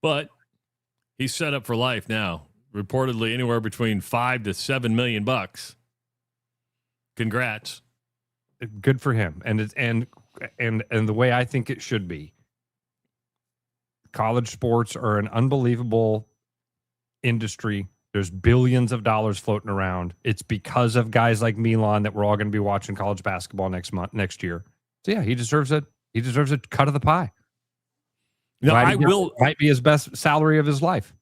[SPEAKER 5] But he's set up for life now. Reportedly anywhere between $5 to $7 million. Congrats.
[SPEAKER 6] Good for him. And the way I think it should be. College sports are an unbelievable industry. There's billions of dollars floating around. It's because of guys like Milan that we're all going to be watching college basketball next year. So yeah, he deserves it. He deserves a cut of the pie.
[SPEAKER 5] No,
[SPEAKER 6] might be his best salary of his life.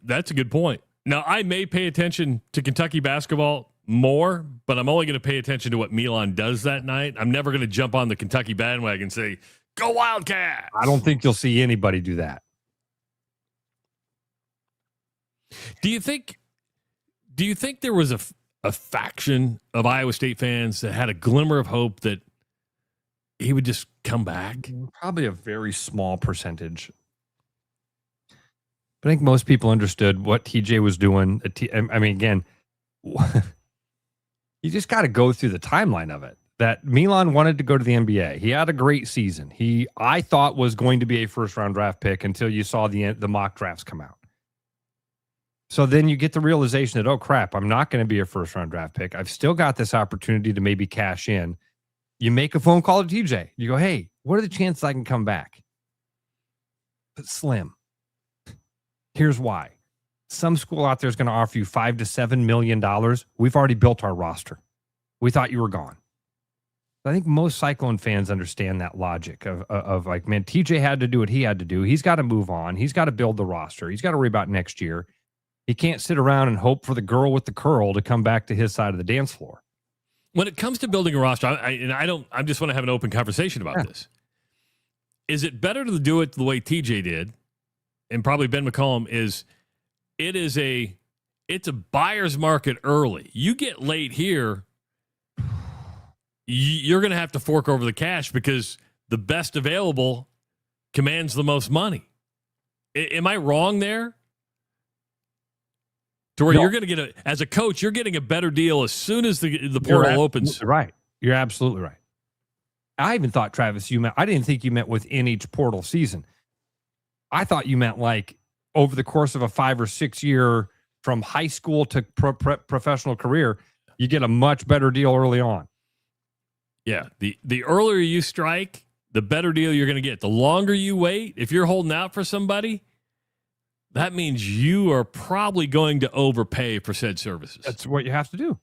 [SPEAKER 5] That's a good point. Now, I may pay attention to Kentucky basketball more, but I'm only going to pay attention to what Milan does that night. I'm never going to jump on the Kentucky bandwagon and say, go Wildcats.
[SPEAKER 6] I don't think you'll see anybody do that.
[SPEAKER 5] Do you think there was a faction of Iowa State fans that had a glimmer of hope that he would just come back?
[SPEAKER 6] Probably a very small percentage. But I think most people understood what TJ was doing. I mean, again, you just got to go through the timeline of it. That Milan wanted to go to the NBA. He had a great season. I thought was going to be a first-round draft pick until you saw the mock drafts come out. So then you get the realization that, oh, crap, I'm not going to be a first-round draft pick. I've still got this opportunity to maybe cash in. You make a phone call to TJ. You go, hey, what are the chances I can come back? But slim. Here's why. Some school out there is going to offer you $5 to $7 million. We've already built our roster. We thought you were gone. I think most Cyclone fans understand that logic of like, man, TJ had to do what he had to do. He's got to move on. He's got to build the roster. He's got to worry about next year. He can't sit around and hope for the girl with the curl to come back to his side of the dance floor.
[SPEAKER 5] When it comes to building a roster, I just want to have an open conversation about this. Is it better to do it the way TJ did, and probably Ben McCollum it's a buyer's market early. You get late here, you're going to have to fork over the cash because the best available commands the most money. Am I wrong there? To where you're going to get as a coach, you're getting a better deal as soon as the portal opens.
[SPEAKER 6] Right. You're absolutely right. I even thought, Travis, I didn't think you meant within each portal season. I thought you meant like over the course of a 5 or 6 year from high school to professional career, you get a much better deal early on.
[SPEAKER 5] Yeah. The earlier you strike, the better deal you're going to get. The longer you wait, if you're holding out for somebody, that means you are probably going to overpay for said services.
[SPEAKER 6] That's what you have to do.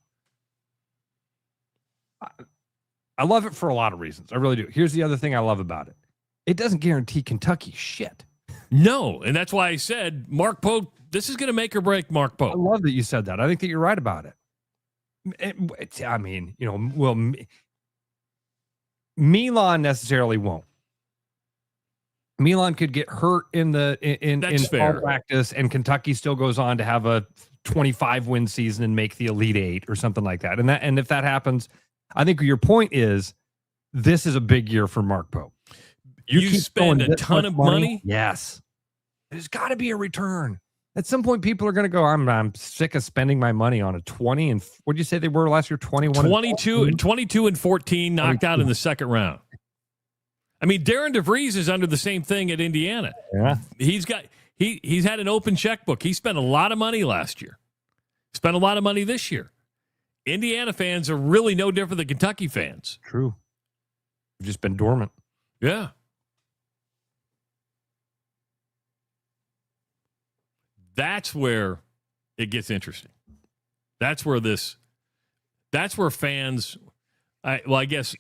[SPEAKER 6] I love it for a lot of reasons. I really do. Here's the other thing I love about it. It doesn't guarantee Kentucky shit.
[SPEAKER 5] No, and that's why I said Mark Pope, this is going to make or break Mark Pope.
[SPEAKER 6] I love that you said that. I think that you're right about it. Milan necessarily won't. Milan could get hurt in fall practice, and Kentucky still goes on to have a 25-win season and make the Elite Eight or something like that. And if that happens, I think your point is this is a big year for Mark Pope.
[SPEAKER 5] You spend a ton of money?
[SPEAKER 6] Yes. There's got to be a return. At some point, people are going to go, I'm sick of spending my money on a 20 and what did you say they were last year? 21
[SPEAKER 5] 22 and 14 knocked out in the second round. I mean, Darren DeVries is under the same thing at Indiana.
[SPEAKER 6] Yeah.
[SPEAKER 5] He's had an open checkbook. He spent a lot of money last year. Spent a lot of money this year. Indiana fans are really no different than Kentucky fans.
[SPEAKER 6] True. They've just been dormant.
[SPEAKER 5] Yeah. That's where it gets interesting. That's where fans, I guess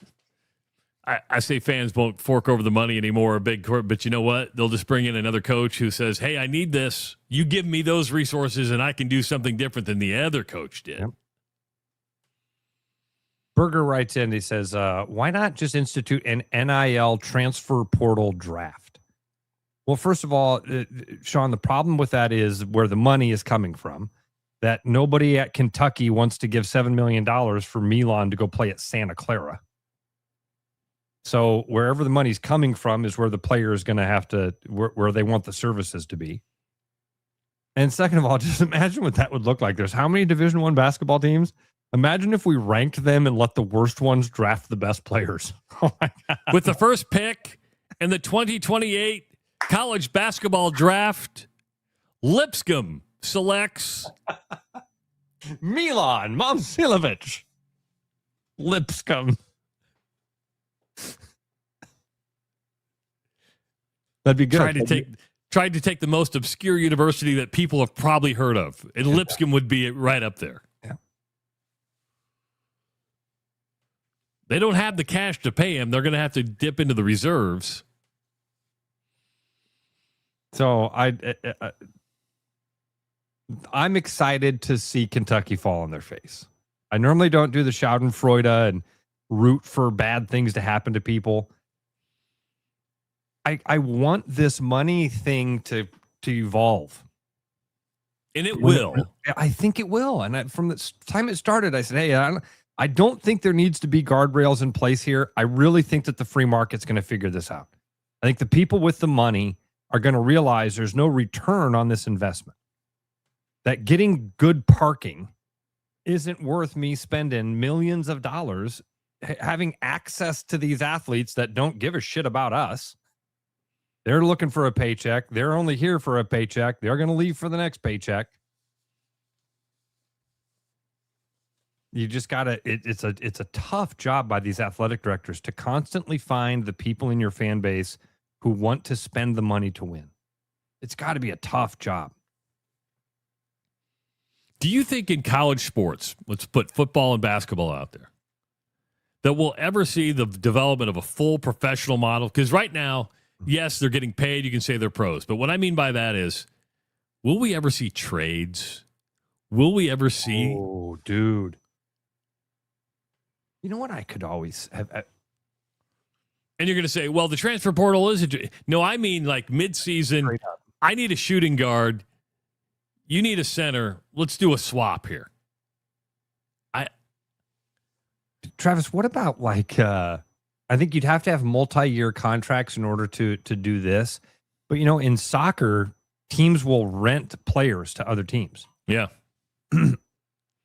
[SPEAKER 5] I say fans won't fork over the money anymore, a big court, but you know what? They'll just bring in another coach who says, hey, I need this. You give me those resources and I can do something different than the other coach did.
[SPEAKER 6] Yep. Berger writes in, he says, why not just institute an NIL transfer portal draft? Well, first of all, Sean, the problem with that is where the money is coming from, that nobody at Kentucky wants to give $7 million for Milan to go play at Santa Clara. So wherever the money's coming from is where the player is going to have to, where they want the services to be. And second of all, just imagine what that would look like. There's how many Division I basketball teams? Imagine if we ranked them and let the worst ones draft the best players. Oh my God.
[SPEAKER 5] With the first pick in the 2028 college basketball draft, Lipscomb selects
[SPEAKER 6] Milan Momcilovic. Lipscomb. That'd be good.
[SPEAKER 5] Tried to take the most obscure university that people have probably heard of, and Lipscomb would be right up there.
[SPEAKER 6] Yeah.
[SPEAKER 5] They don't have the cash to pay him. They're going to have to dip into the reserves.
[SPEAKER 6] So I'm excited to see Kentucky fall on their face. I normally don't do the Schadenfreude and root for bad things to happen to people. I want this money thing to evolve.
[SPEAKER 5] And it will.
[SPEAKER 6] I think it will. And from the time it started, I said, hey, I don't think there needs to be guardrails in place here. I really think that the free market's going to figure this out. I think the people with the money are going to realize there's no return on this investment. That getting good parking isn't worth me spending millions of dollars having access to these athletes that don't give a shit about us. They're looking for a paycheck. They're only here for a paycheck. They're going to leave for the next paycheck. You just got to, it's a tough job by these athletic directors to constantly find the people in your fan base who want to spend the money to win. It's got to be a tough job.
[SPEAKER 5] Do you think in college sports, let's put football and basketball out there, that we'll ever see the development of a full professional model? Because right now, yes, they're getting paid. You can say they're pros. But what I mean by that is, will we ever see trades? Will we ever see?
[SPEAKER 6] Oh, dude. You know what I could always have?
[SPEAKER 5] And you're going to say, well, the transfer portal isn't. No, I mean like midseason. I need a shooting guard. You need a center. Let's do a swap here.
[SPEAKER 6] Travis, what about like, I think you'd have to have multi-year contracts in order to do this. But, you know, in soccer, teams will rent players to other teams.
[SPEAKER 5] Yeah.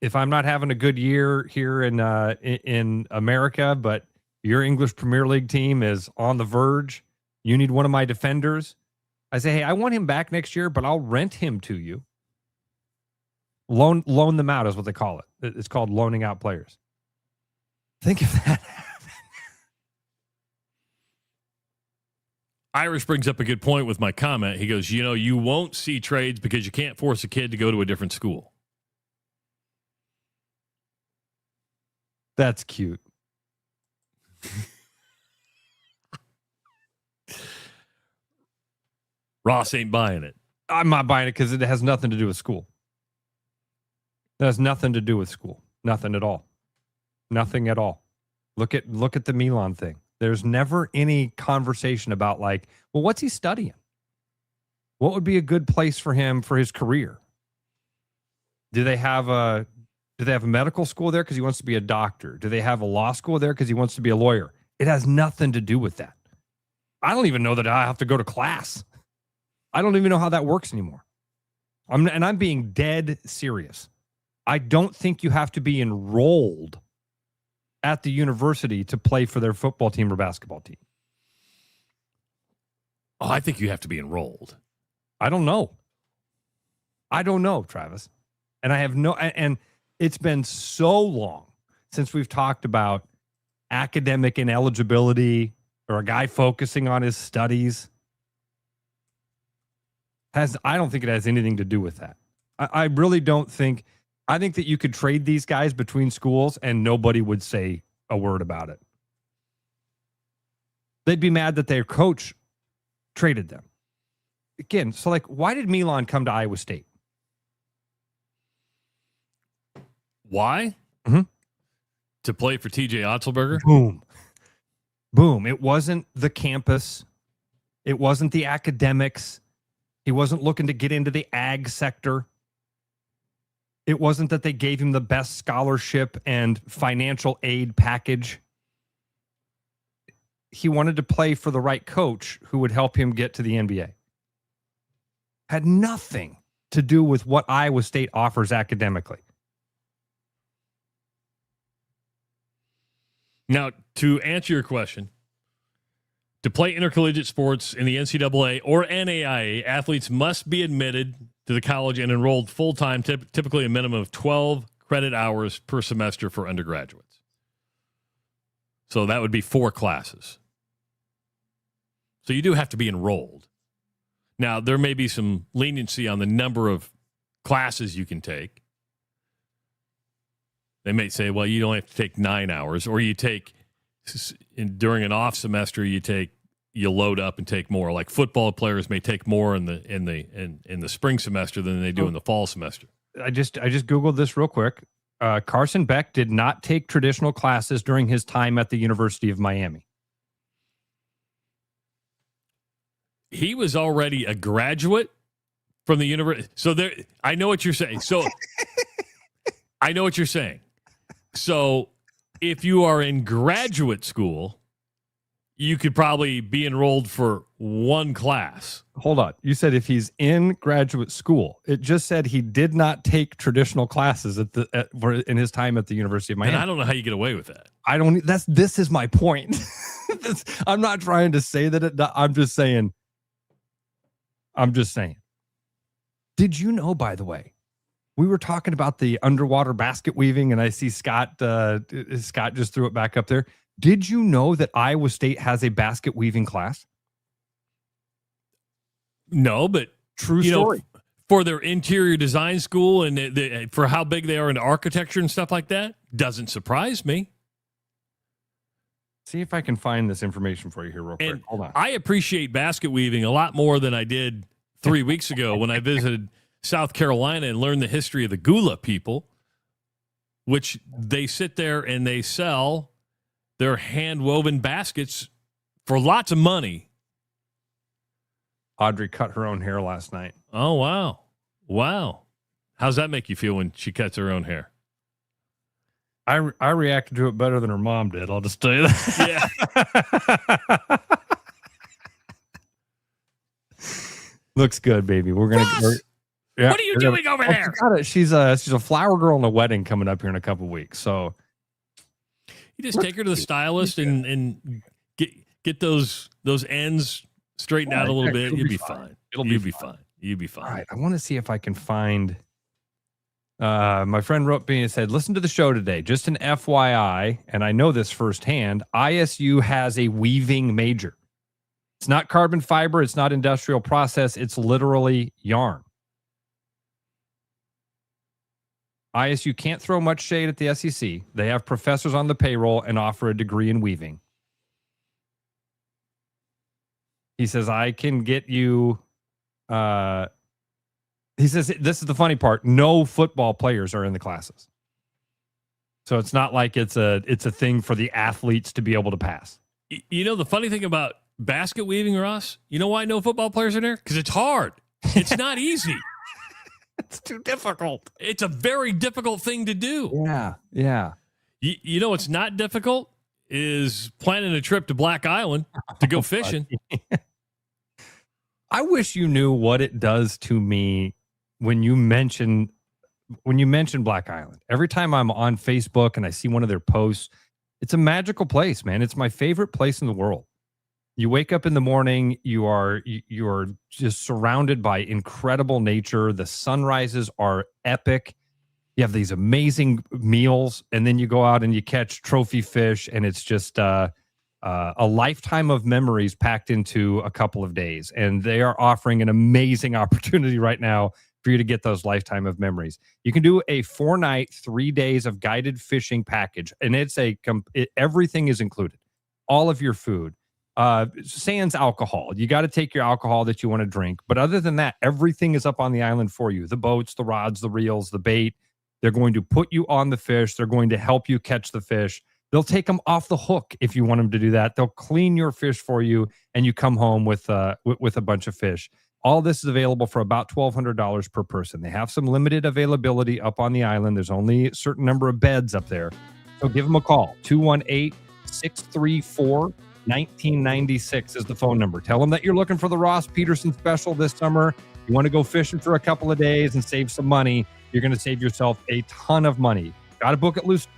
[SPEAKER 6] If I'm not having a good year here in America, but your English Premier League team is on the verge, you need one of my defenders. I say, hey, I want him back next year, but I'll rent him to you. Loan them out is what they call it. It's called loaning out players. Think of that.
[SPEAKER 5] Irish brings up a good point with my comment. He goes, you know, you won't see trades because you can't force a kid to go to a different school.
[SPEAKER 6] That's cute.
[SPEAKER 5] Ross ain't buying it.
[SPEAKER 6] I'm not buying it because it has nothing to do with school. It has nothing to do with school. Nothing at all. Nothing at all. Look at the Milan thing. There's never any conversation about like, well, what's he studying? What would be a good place for him for his career? Do they have a medical school there because he wants to be a doctor? Do they have a law school there because he wants to be a lawyer? It has nothing to do with that. I don't even know that I have to go to class. I don't even know how that works anymore. I'm being dead serious. I don't think you have to be enrolled at the university to play for their football team or basketball team.
[SPEAKER 5] Oh, I think you have to be enrolled.
[SPEAKER 6] I don't know, Travis. And I have and it's been so long since we've talked about academic ineligibility or a guy focusing on his studies. I don't think it has anything to do with that. I really don't think. I think that you could trade these guys between schools and nobody would say a word about it. They'd be mad that their coach traded them. Again, so like, why did Milan come to Iowa State?
[SPEAKER 5] Why?
[SPEAKER 6] Mm-hmm.
[SPEAKER 5] To play for TJ Otzelberger?
[SPEAKER 6] Boom. Boom. It wasn't the campus. It wasn't the academics. He wasn't looking to get into the ag sector. It wasn't that they gave him the best scholarship and financial aid package. He wanted to play for the right coach who would help him get to the NBA. Had nothing to do with what Iowa State offers academically.
[SPEAKER 5] Now, to answer your question, to play intercollegiate sports in the NCAA or NAIA, athletes must be admitted to the college and enrolled full-time, typically a minimum of 12 credit hours per semester for undergraduates. So that would be 4 classes. So you do have to be enrolled. Now, there may be some leniency on the number of classes you can take. They may say, well, you don't have to take 9 hours, or you take during an off semester, you load up and take more. Like football players may take more in the spring semester than they do in the fall semester.
[SPEAKER 6] I just Googled this real quick. Carson Beck did not take traditional classes during his time at the University of Miami.
[SPEAKER 5] He was already a graduate from the university. So there, I know what you're saying. So I know what you're saying. So if you are in graduate school, you could probably be enrolled for 1 class.
[SPEAKER 6] Hold on. You said if he's in graduate school. It just said he did not take traditional classes in his time at the University of Miami.
[SPEAKER 5] And I don't know how you get away with that.
[SPEAKER 6] This is my point. I'm not trying to say that I'm just saying. Did you know, by the way, we were talking about the underwater basket weaving, and I see Scott just threw it back up there. Did you know that Iowa State has a basket weaving class?
[SPEAKER 5] No, but
[SPEAKER 6] true story.
[SPEAKER 5] For their interior design school and for how big they are in architecture and stuff like that, doesn't surprise me.
[SPEAKER 6] See if I can find this information for you here real quick.
[SPEAKER 5] And
[SPEAKER 6] hold on.
[SPEAKER 5] I appreciate basket weaving a lot more than I did 3 weeks ago when I visited South Carolina and learned the history of the Gula people, which they sit there and they sell their hand-woven baskets for lots of money.
[SPEAKER 6] Audrey cut her own hair last night.
[SPEAKER 5] Oh, wow. Wow. How's that make you feel when she cuts her own hair?
[SPEAKER 6] I reacted to it better than her mom did. I'll just tell you that.
[SPEAKER 5] Yeah.
[SPEAKER 6] Looks good, baby. We're gonna.
[SPEAKER 5] Yeah, what are you doing over there?
[SPEAKER 6] She's a flower girl in a wedding coming up here in a couple weeks. So
[SPEAKER 5] you just take her to the stylist and get those ends straightened out a little bit. You'll be fine. You'll be fine. You'll be fine.
[SPEAKER 6] All right. I want to see if I can find. My friend wrote me and said, listen to the show today. Just an FYI, and I know this firsthand, ISU has a weaving major. It's not carbon fiber. It's not industrial process. It's literally yarn. ISU can't throw much shade at the SEC. They have professors on the payroll and offer a degree in weaving. He says, I can get you. He says, this is the funny part. No football players are in the classes. So it's not like it's a thing for the athletes to be able to pass.
[SPEAKER 5] You know, the funny thing about basket weaving, Ross, you know why no football players are there? Because it's hard. It's not easy.
[SPEAKER 6] It's too difficult.
[SPEAKER 5] It's a very difficult thing to do.
[SPEAKER 6] Yeah, yeah.
[SPEAKER 5] You know what's not difficult is planning a trip to Black Island to go fishing.
[SPEAKER 6] I wish you knew what it does to me when you mention Black Island. Every time I'm on Facebook and I see one of their posts, it's a magical place, man. It's my favorite place in the world. You wake up in the morning, you are just surrounded by incredible nature. The sunrises are epic. You have these amazing meals, and then you go out and you catch trophy fish, and it's just a lifetime of memories packed into a couple of days. And they are offering an amazing opportunity right now for you to get those lifetime of memories. You can do a 4-night, 3 days of guided fishing package, and everything is included. All of your food, sans alcohol. You got to take your alcohol that you want to drink. But other than that, everything is up on the island for you. The boats, the rods, the reels, the bait. They're going to put you on the fish. They're going to help you catch the fish. They'll take them off the hook if you want them to do that. They'll clean your fish for you, and you come home with a bunch of fish. All this is available for about $1,200 per person. They have some limited availability up on the island. There's only a certain number of beds up there. So give them a call. 218-634-1996 is the phone number. Tell them that you're looking for the Ross Peterson special this summer. You want to go fishing for a couple of days and save some money. You're going to save yourself a ton of money. Got to book at least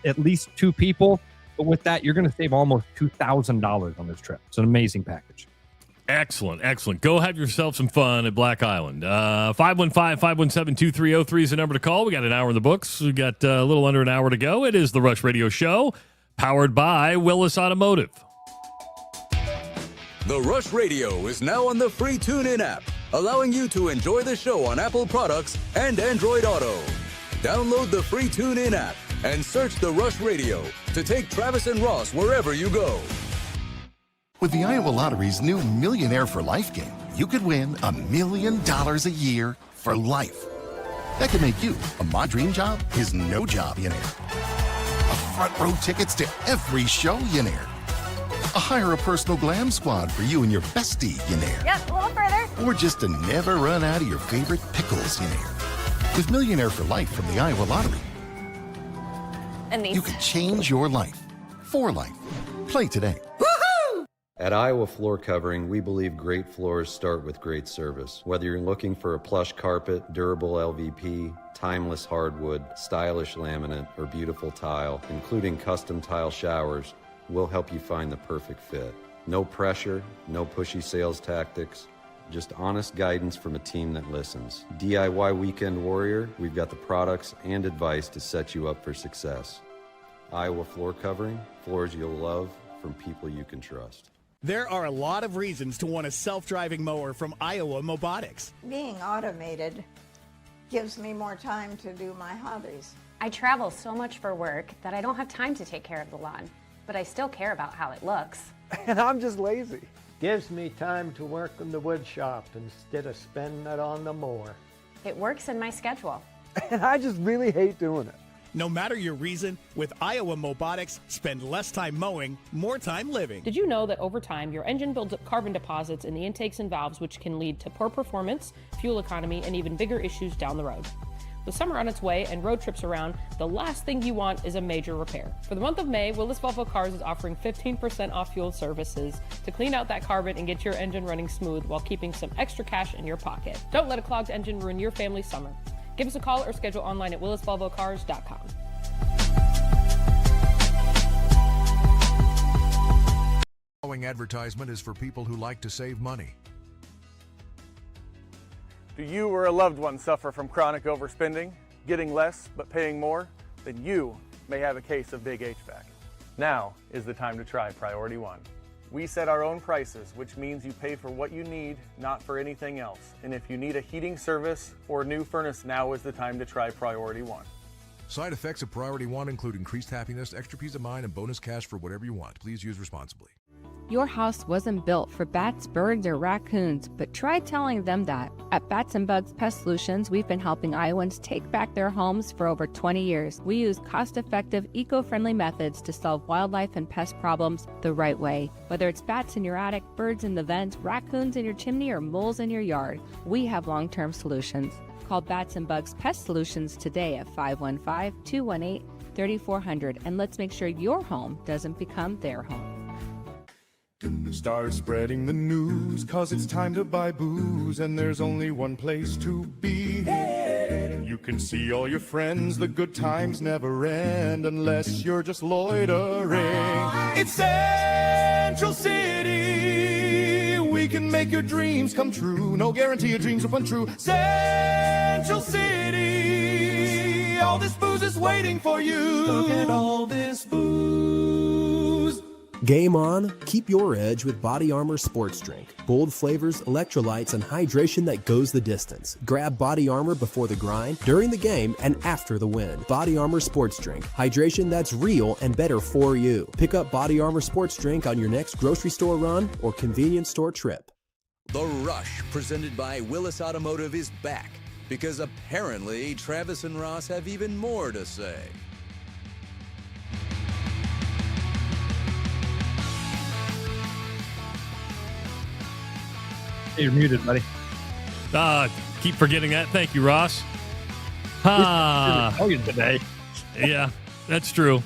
[SPEAKER 6] 2 people. But with that, you're going to save almost $2,000 on this trip. It's an amazing package.
[SPEAKER 5] Excellent, excellent. Go have yourself some fun at Black Island. 515-517-2303 is the number to call. We got an hour in the books. We got a little under an hour to go. It is the Rush Radio Show, powered by Willis Automotive.
[SPEAKER 4] The Rush Radio is now on the free TuneIn app, allowing you to enjoy the show on Apple products and Android Auto. Download the free TuneIn app and search The Rush Radio to take Travis and Ross wherever you go.
[SPEAKER 7] With the Iowa Lottery's new Millionaire for Life game, you could win $1 million a year for life. That could make you my dream job is no job, you know. Front row tickets to every show, you know. Hire a personal glam squad for you and your bestie, you know.
[SPEAKER 8] Yep, a little further.
[SPEAKER 7] Or just to never run out of your favorite pickles, you know. With Millionaire for Life from the Iowa Lottery,
[SPEAKER 8] And these.
[SPEAKER 7] you could change your life for life. Play today.
[SPEAKER 16] At Iowa Floor Covering, we believe great floors start with great service. Whether you're looking for a plush carpet, durable LVP, timeless hardwood, stylish laminate, or beautiful tile, including custom tile showers, we'll help you find the perfect fit. No pressure, no pushy sales tactics, just honest guidance from a team that listens. DIY Weekend Warrior, we've got the products and advice to set you up for success. Iowa Floor Covering, floors you'll love from people you can trust.
[SPEAKER 17] There are a lot of reasons to want a self-driving mower from Iowa Mobotics.
[SPEAKER 18] Being automated gives me more time to do my hobbies.
[SPEAKER 19] I travel so much for work that I don't have time to take care of the lawn, but I still care about how it looks.
[SPEAKER 20] And I'm just lazy. Gives me time to work in the wood shop instead of spending it on the mower.
[SPEAKER 19] It works in my schedule.
[SPEAKER 20] And I just really hate doing it.
[SPEAKER 17] No matter your reason, with Iowa Mobotics, spend less time mowing, more time living.
[SPEAKER 13] Did you know that over time, your engine builds up carbon deposits in the intakes and valves, which can lead to poor performance, fuel economy, and even bigger issues down the road? With summer on its way and road trips around, the last thing you want is a major repair. For the month of May, Willis Volvo Cars is offering 15% off fuel services to clean out that carbon and get your engine running smooth while keeping some extra cash in your pocket. Don't let a clogged engine ruin your family's summer. Give us a call or schedule online at willisvolvocars.com.
[SPEAKER 21] The following advertisement is for people who like to save money.
[SPEAKER 22] Do you or a loved one suffer from chronic overspending, getting less but paying more? Then you may have a case of big HVAC. Now is the time to try Priority One. We set our own prices, which means you pay for what you need, not for anything else. And if you need a heating service or a new furnace, now is the time to try Priority One.
[SPEAKER 21] Side effects of Priority One include increased happiness, extra peace of mind, and bonus cash for whatever you want. Please use responsibly.
[SPEAKER 1] Your house wasn't built for bats, birds, or raccoons, but try telling them that. At Bats and Bugs Pest Solutions, we've been helping Iowans take back their homes for over 20 years. We use cost-effective, eco-friendly methods to solve wildlife and pest problems the right way. Whether it's bats in your attic, birds in the vents, raccoons in your chimney, or moles in your yard, we have long-term solutions. Call Bats and Bugs Pest Solutions today at 515-218-3400, and let's make sure your home doesn't become their home.
[SPEAKER 2] Start spreading the news, 'cause it's time to buy booze, and there's only one place to be. You can see all your friends, the good times never end, unless you're just loitering. It's Central City, we can make your dreams come true. No guarantee your dreams will come true. Central City, all this booze is waiting for you. Look at all this booze.
[SPEAKER 10] Game on, keep your edge with Body Armor Sports Drink. Bold flavors, electrolytes, and hydration that goes the distance. Grab Body Armor before the grind, during the game, and after the win. Body Armor Sports Drink. Hydration that's real and better for you. Pick up Body Armor Sports Drink on your next grocery store run or convenience store trip.
[SPEAKER 4] The Rush, presented by Willis Automotive, is back because apparently Travis and Ross have even more to say.
[SPEAKER 6] You're muted, buddy.
[SPEAKER 5] Keep forgetting that. Thank you, Ross.
[SPEAKER 6] Today.
[SPEAKER 5] Yeah, that's true.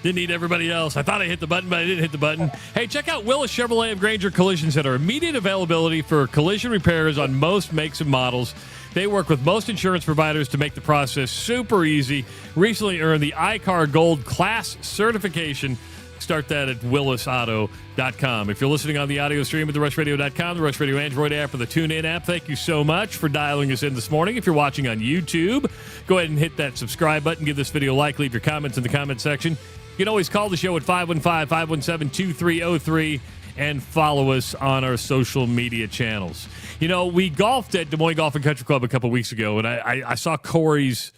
[SPEAKER 5] Didn't need everybody else. I thought I hit the button, but I didn't hit the button. Hey, check out Willis Chevrolet of Granger Collision Center. Immediate availability for collision repairs on most makes and models. They work with most insurance providers to make the process super easy. Recently earned the iCar Gold Class certification. Start that at willisauto.com. If you're listening on the audio stream at therushladio.com, the Rush Radio Android app, or the TuneIn app, thank you so much for dialing us in this morning. If you're watching on YouTube, go ahead and hit that subscribe button. Give this video a like. Leave your comments in the comment section. You can always call the show at 515-517-2303 and follow us on our social media channels. You know, we golfed at Des Moines Golf and Country Club a couple weeks ago, and I saw Corey's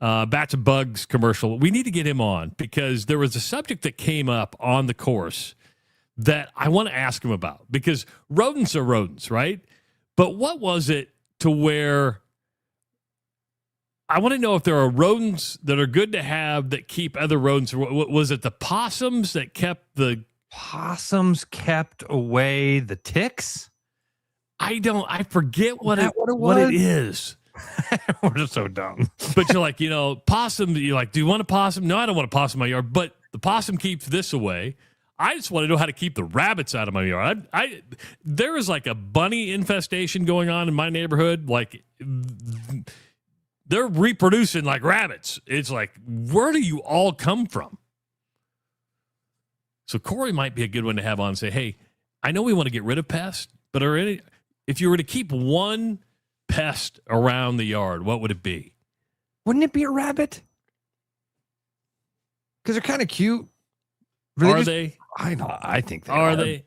[SPEAKER 5] Bats and Bugs commercial. We need to get him on because there was a subject that came up on the course that I want to ask him about, because rodents are rodents, right? But what was it to where I want to know if there are rodents that are good to have that keep other rodents? Was it the possums that kept the
[SPEAKER 6] possums kept away the ticks?
[SPEAKER 5] I forget what it is.
[SPEAKER 6] We're just so dumb.
[SPEAKER 5] But you're like, possum, you're like, do you want a possum? No, I don't want a possum in my yard, but the possum keeps this away. I just want to know how to keep the rabbits out of my yard. There is like a bunny infestation going on in my neighborhood. Like, they're reproducing like rabbits. It's like, where do you all come from? So Corey might be a good one to have on and say, hey, I know we want to get rid of pests, but if you were to keep one pest around the yard, what would it be?
[SPEAKER 6] Wouldn't it be a rabbit? Because they're kind of cute.
[SPEAKER 5] Are they?
[SPEAKER 6] I know. I think they
[SPEAKER 5] are. They?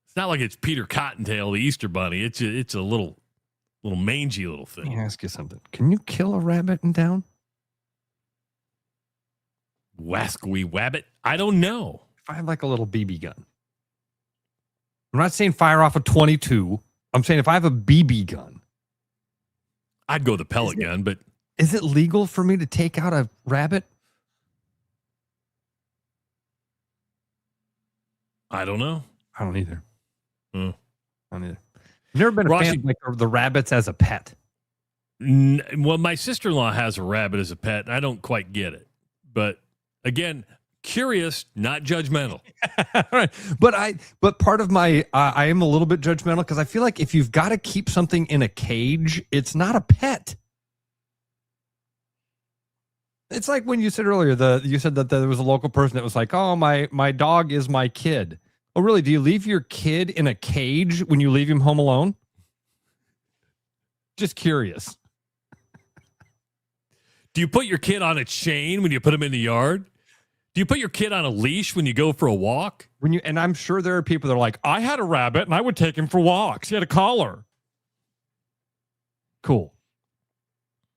[SPEAKER 5] It's not like it's Peter Cottontail, the Easter Bunny. It's a little mangy little thing.
[SPEAKER 6] Let me ask you something. Can you kill a rabbit in town?
[SPEAKER 5] Wasky wabbit? I don't know.
[SPEAKER 6] If I have like a little BB gun. I'm not saying fire off a 22. I'm saying if I have a BB gun.
[SPEAKER 5] I'd go the pellet gun, but.
[SPEAKER 6] Is it legal for me to take out a rabbit?
[SPEAKER 5] I don't know.
[SPEAKER 6] I don't either.
[SPEAKER 5] I
[SPEAKER 6] don't either. I've never been a fan of like the rabbits as a pet.
[SPEAKER 5] Well, my sister-in-law has a rabbit as a pet, and I don't quite get it. But again, curious, not judgmental.
[SPEAKER 6] Right. But part of my, I am a little bit judgmental because I feel like if you've got to keep something in a cage, it's not a pet. It's like when you said earlier, you said that there was a local person that was like, oh, my dog is my kid. Oh, really? Do you leave your kid in a cage when you leave him home alone? Just curious.
[SPEAKER 5] Do you put your kid on a chain when you put him in the yard? Do you put your kid on a leash when you go for a walk?
[SPEAKER 6] And I'm sure there are people that are like, I had a rabbit and I would take him for walks. He had a collar. Cool.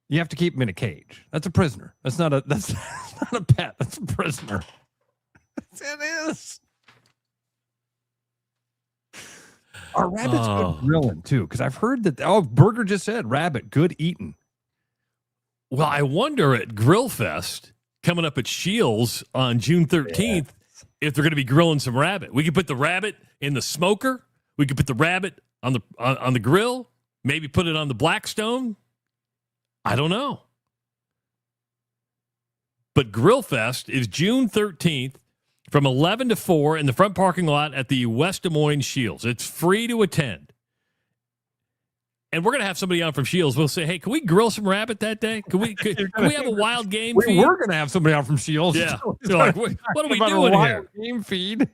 [SPEAKER 6] You have to keep him in a cage. That's a prisoner. That's not a pet. That's a prisoner. It is. Are rabbits good grilling too? Because I've heard that. Oh, Burger just said rabbit good eating.
[SPEAKER 5] Well, I wonder at Grill Fest coming up at Shields on June 13th if they're going to be grilling some rabbit. We could put the rabbit in the smoker. We could put the rabbit on the grill. Maybe put it on the Blackstone. I don't know. But Grill Fest is June 13th from 11 to 4 in the front parking lot at the West Des Moines Shields. It's free to attend. And we're going to have somebody on from Shields. We'll say, hey, can we grill some rabbit that day? Can we have a wild game feed?
[SPEAKER 6] We're going to have somebody on from Shields.
[SPEAKER 5] Yeah. They're like, what are we doing here?
[SPEAKER 6] Game feed.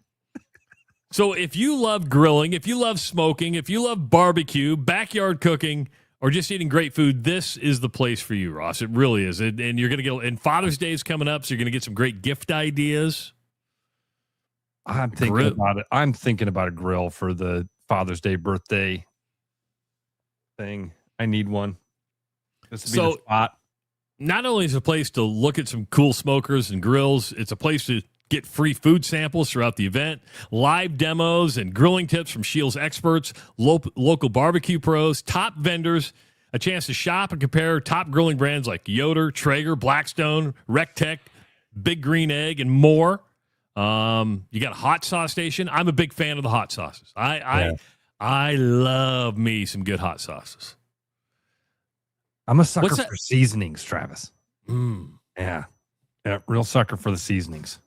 [SPEAKER 5] So if you love grilling, if you love smoking, if you love barbecue, backyard cooking, or just eating great food, this is the place for you, Ross. It really is. And you're going to get, and Father's Day is coming up, so you're going to get some great gift ideas.
[SPEAKER 6] I'm thinking about it. I'm thinking about a grill for the Father's Day birthday thing. I need one. This would be the spot.
[SPEAKER 5] Not only is it a place to look at some cool smokers and grills, it's a place to get free food samples throughout the event, live demos and grilling tips from Shields experts, local barbecue pros, top vendors, a chance to shop and compare top grilling brands like Yoder, Traeger, Blackstone, Rectech, Big Green Egg, and more. You got a hot sauce station. I'm a big fan of the hot sauces. I love me some good hot sauces.
[SPEAKER 6] I'm a sucker for seasonings, Travis. Yeah, real sucker for the seasonings.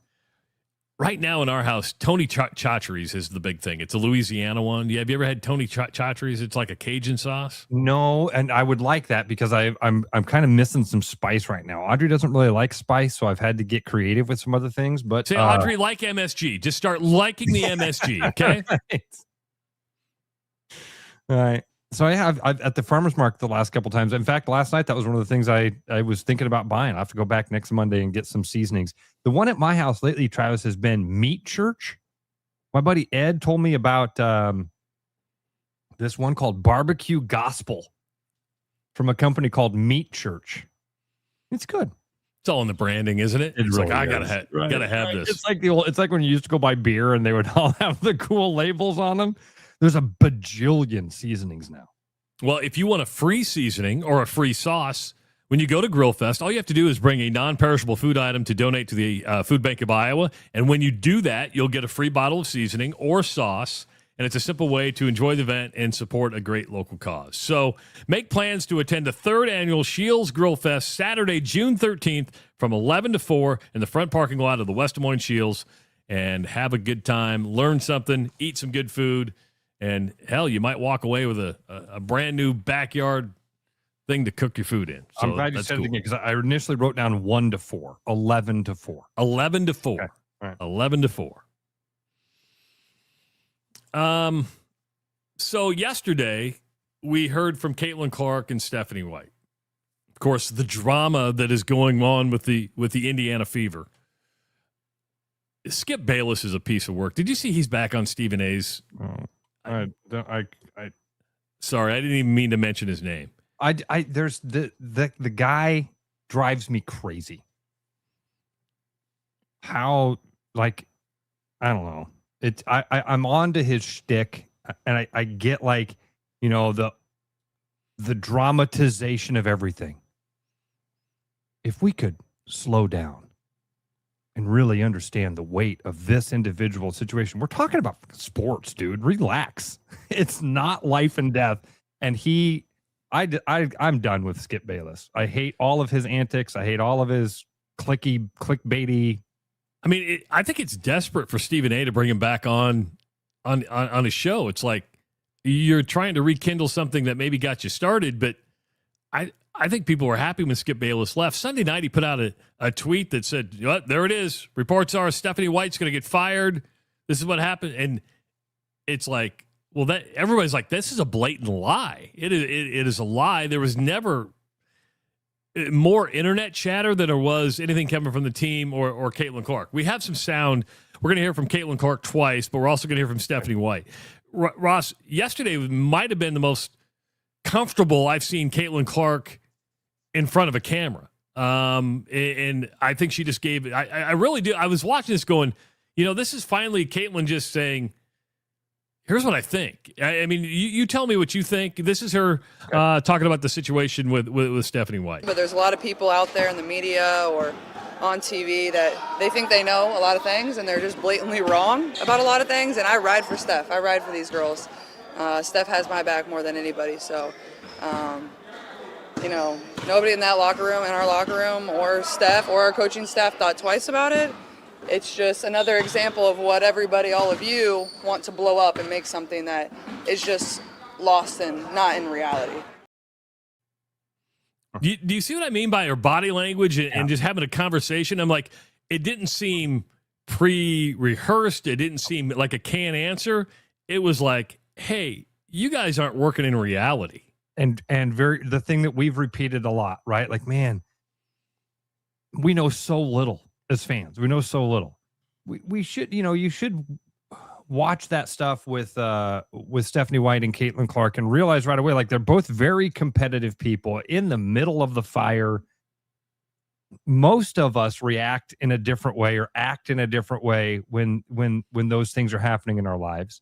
[SPEAKER 5] Right now in our house, Tony Chachere's is the big thing. It's a Louisiana one. Have you ever had Tony Chachere's? It's like a Cajun sauce.
[SPEAKER 6] No, and I would like that because I'm kind of missing some spice right now. Audrey doesn't really like spice, so I've had to get creative with some other things. But
[SPEAKER 5] say, Audrey, like MSG. Just start liking the MSG, okay?
[SPEAKER 6] All right. So I've at the farmer's market the last couple times. In fact, last night, that was one of the things I was thinking about buying. I have to go back next Monday and get some seasonings. The one at my house lately, Travis, has been Meat Church. My buddy Ed told me about this one called Barbecue Gospel from a company called Meat Church. It's good.
[SPEAKER 5] It's all in the branding, isn't it? It's really like I gotta have this.
[SPEAKER 6] It's like when you used to go buy beer and they would all have the cool labels on them. There's a bajillion seasonings now.
[SPEAKER 5] Well, if you want a free seasoning or a free sauce, when you go to Grill Fest, all you have to do is bring a non-perishable food item to donate to the Food Bank of Iowa. And when you do that, you'll get a free bottle of seasoning or sauce. And it's a simple way to enjoy the event and support a great local cause. So make plans to attend the third annual Shields Grill Fest Saturday, June 13th from 11 to 4 in the front parking lot of the West Des Moines Shields. And have a good time, learn something, eat some good food. And hell, you might walk away with a brand new backyard thing to cook your food in. So
[SPEAKER 6] I'm glad you said it again because I initially wrote down 1 to 4, 11 to 4.
[SPEAKER 5] 11 to 4.
[SPEAKER 6] Okay. All right.
[SPEAKER 5] 11 to 4. So yesterday we heard from Caitlin Clark and Stephanie White. Of course, the drama that is going on with the Indiana Fever. Skip Bayless is a piece of work. Did you see he's back on Stephen A's? Sorry, I didn't even mean to mention his name.
[SPEAKER 6] There's the guy drives me crazy. How, like, I don't know. I'm on to his shtick, and I get, like, you know, the dramatization of everything. If we could slow down and really understand the weight of this individual situation. We're talking about sports, dude. Relax. It's not life and death. And I'm done with Skip Bayless. I hate all of his antics. I hate all of his clickbaity.
[SPEAKER 5] I mean, I think it's desperate for Stephen A to bring him back on his show. It's like you're trying to rekindle something that maybe got you started, but I think people were happy when Skip Bayless left. Sunday night, he put out a tweet that said, there it is. Reports are Stephanie White's going to get fired. This is what happened. And it's like, well, that everybody's like, this is a blatant lie. It is a lie. There was never more internet chatter than there was anything coming from the team or Caitlin Clark. We have some sound. We're going to hear from Caitlin Clark twice, but we're also going to hear from Stephanie White. Ross, yesterday might have been the most comfortable I've seen Caitlin Clark in front of a camera. And I think she just gave it. I really do. I was watching this going, this is finally Caitlin just saying, Here's what I think. I mean, you tell me what you think. This is her talking about the situation with Stephanie White.
[SPEAKER 3] But there's a lot of people out there in the media or on TV that they think they know a lot of things, and they're just blatantly wrong about a lot of things. And I ride for Steph. I ride for these girls. Steph has my back more than anybody. So, nobody in our locker room, or Steph or our coaching staff thought twice about it. It's just another example of what all of you want to blow up and make something that is just lost and not in reality.
[SPEAKER 5] Do you see what I mean by her body language and just having a conversation? I'm like, it didn't seem pre-rehearsed. It didn't seem like a canned answer. It was like, hey, you guys aren't working in reality.
[SPEAKER 6] And the thing that we've repeated a lot, right? Like, man, we know so little. As fans, we know so little. We should, you should watch that stuff with Stephanie White and Caitlin Clark and realize right away, like, they're both very competitive people in the middle of the fire. Most of us react in a different way or act in a different way when those things are happening in our lives.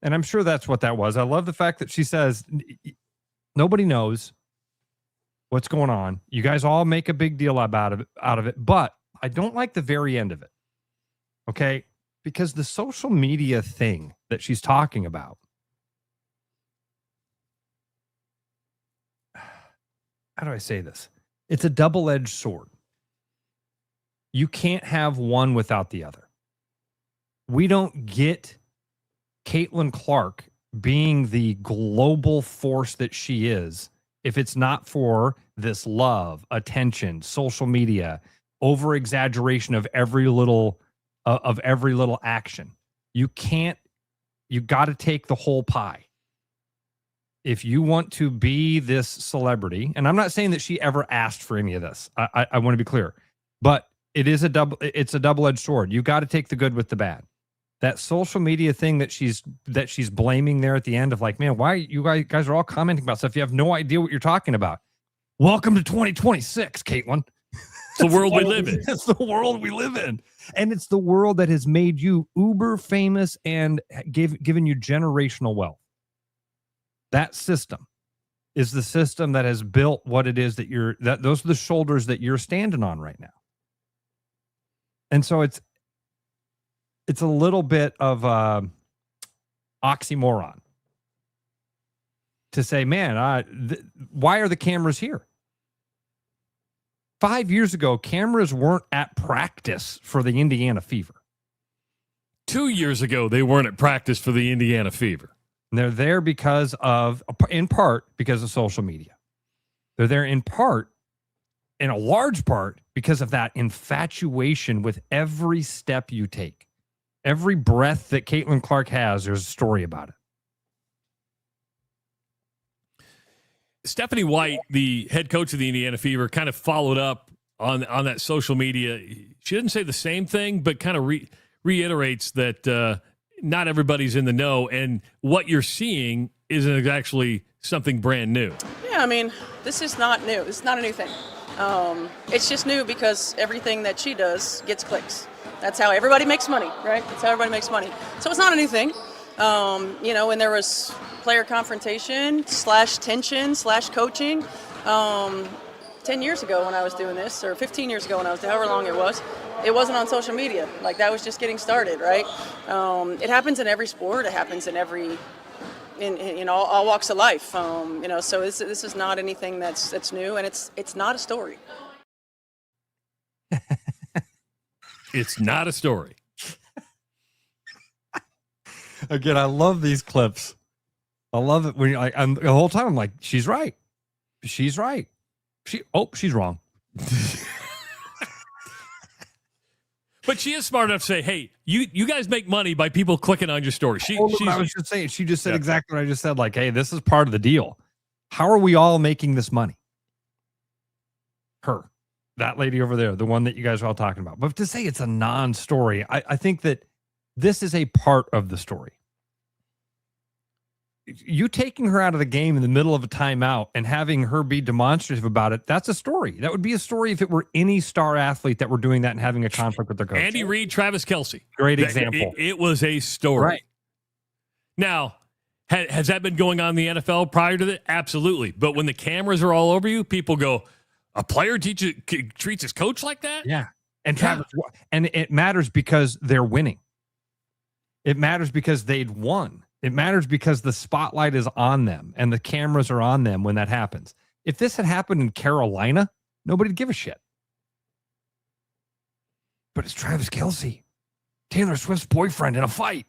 [SPEAKER 6] And I'm sure that's what that was. I love the fact that she says nobody knows what's going on. You guys all make a big deal out of it, but I don't like the very end of it. Okay? Because the social media thing that she's talking about, how do I say this? It's a double-edged sword. You can't have one without the other. We don't get Caitlin Clark being the global force that she is if it's not for this love, attention, social media, over exaggeration of every little action. You got to take the whole pie. If you want to be this celebrity, and I'm not saying that she ever asked for any of this. I want to be clear, but it's a double-edged sword. You got to take the good with the bad. That social media thing that she's blaming there at the end of, like, man, why you guys are all commenting about stuff? You have no idea what you're talking about. Welcome to 2026, Caitlin.
[SPEAKER 5] It's the world we live in.
[SPEAKER 6] It's the world we live in. And it's the world that has made you uber famous and given you generational wealth. That system is the system that has built what it is that those are the shoulders that you're standing on right now. And so it's a little bit of oxymoron to say, man, why are the cameras here? 5 years ago, cameras weren't at practice for the Indiana Fever.
[SPEAKER 5] 2 years ago, they weren't at practice for the Indiana Fever.
[SPEAKER 6] And they're there in part because of social media. They're there in a large part, because of that infatuation with every step you take. Every breath that Caitlin Clark has, there's a story about it.
[SPEAKER 5] Stephanie White, the head coach of the Indiana Fever, kind of followed up on that social media. She didn't say the same thing, but kind of reiterates that not everybody's in the know, and what you're seeing isn't actually something brand new.
[SPEAKER 9] Yeah, I mean, this is not new. It's not a new thing. It's just new because everything that she does gets clicks. That's how everybody makes money, right? That's how everybody makes money. So it's not a new thing. When there was player confrontation / tension / coaching 10 years ago when I was doing this, or 15 years ago when I was, however long it wasn't on social media. Like, that was just getting started, right? It happens in every sport. It happens in all walks of life. So this is not anything that's new, and it's not a story.
[SPEAKER 5] It's not a story.
[SPEAKER 6] Again, I love these clips. I love it when the whole time I'm like, she's right. She's right. She's wrong.
[SPEAKER 5] But she is smart enough to say, hey, you guys make money by people clicking on your story.
[SPEAKER 6] I was just saying, she just said exactly what I just said. Like, hey, this is part of the deal. How are we all making this money? Her. That lady over there, the one that you guys are all talking about. But to say it's a non-story, I think that this is a part of the story. You taking her out of the game in the middle of a timeout and having her be demonstrative about it, that's a story. That would be a story if it were any star athlete that were doing that and having a conflict with their coach.
[SPEAKER 5] Andy Reid, Travis Kelce.
[SPEAKER 6] Great example.
[SPEAKER 5] It was a story.
[SPEAKER 6] Right.
[SPEAKER 5] Now, has that been going on in the NFL prior to that? Absolutely. But when the cameras are all over you, people go, a player treats his coach like that?
[SPEAKER 6] Yeah. And Travis, and it matters because they're winning. It matters because they'd won. It matters because the spotlight is on them and the cameras are on them when that happens. If this had happened in Carolina, nobody'd give a shit. But it's Travis Kelce, Taylor Swift's boyfriend, in a fight.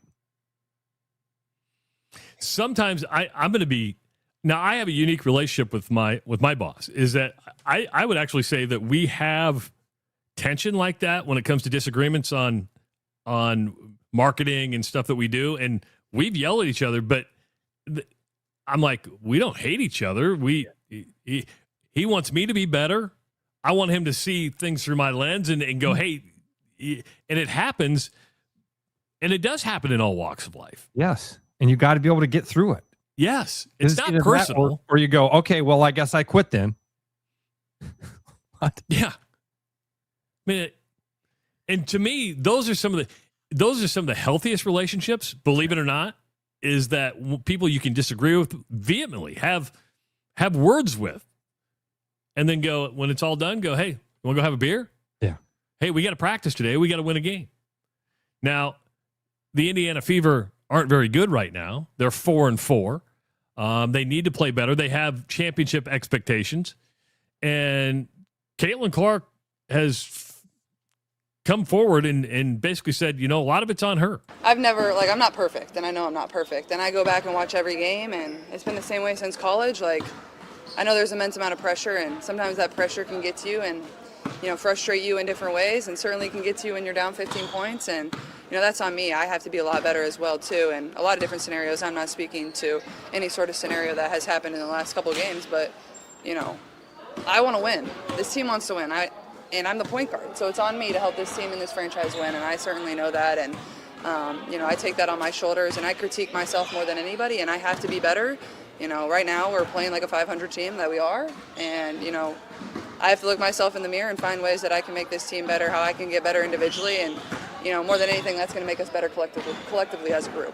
[SPEAKER 5] Sometimes I'm going to be now. I have a unique relationship with my boss. Is that I would actually say that we have tension like that when it comes to disagreements on marketing and stuff that we do, and we've yelled at each other. But I'm like, we don't hate each other. He wants me to be better. I want him to see things through my lens and go, hey, and it happens, and it does happen in all walks of life.
[SPEAKER 6] Yes. And you got to be able to get through it.
[SPEAKER 5] Yes. It's not personal.
[SPEAKER 6] Or you go, okay, well, I guess I quit then. What?
[SPEAKER 5] Yeah. I mean, and to me, those are some of the healthiest relationships, believe it or not, is that people you can disagree with vehemently, have words with, and then go, when it's all done, go, hey, you want to go have a beer?
[SPEAKER 6] Yeah.
[SPEAKER 5] Hey, we got to practice today. We got to win a game. Now, the Indiana Fever aren't very good right now. They're 4-4. They need to play better. They have championship expectations. And Caitlin Clark has come forward and basically said, a lot of it's on her.
[SPEAKER 3] I'm not perfect, and I know I'm not perfect. And I go back and watch every game, and it's been the same way since college. I know there's immense amount of pressure, and sometimes that pressure can get to you and, frustrate you in different ways, and certainly can get to you when you're down 15 points. And, that's on me. I have to be a lot better as well, too. And a lot of different scenarios. I'm not speaking to any sort of scenario that has happened in the last couple of games, but, I want to win. This team wants to win. And I'm the point guard, so it's on me to help this team and this franchise win, and I certainly know that. And, I take that on my shoulders, and I critique myself more than anybody, and I have to be better. Right now we're playing like a 500 team that we are, and, I have to look myself in the mirror and find ways that I can make this team better, how I can get better individually, and, more than anything, that's going to make us better collectively as a group.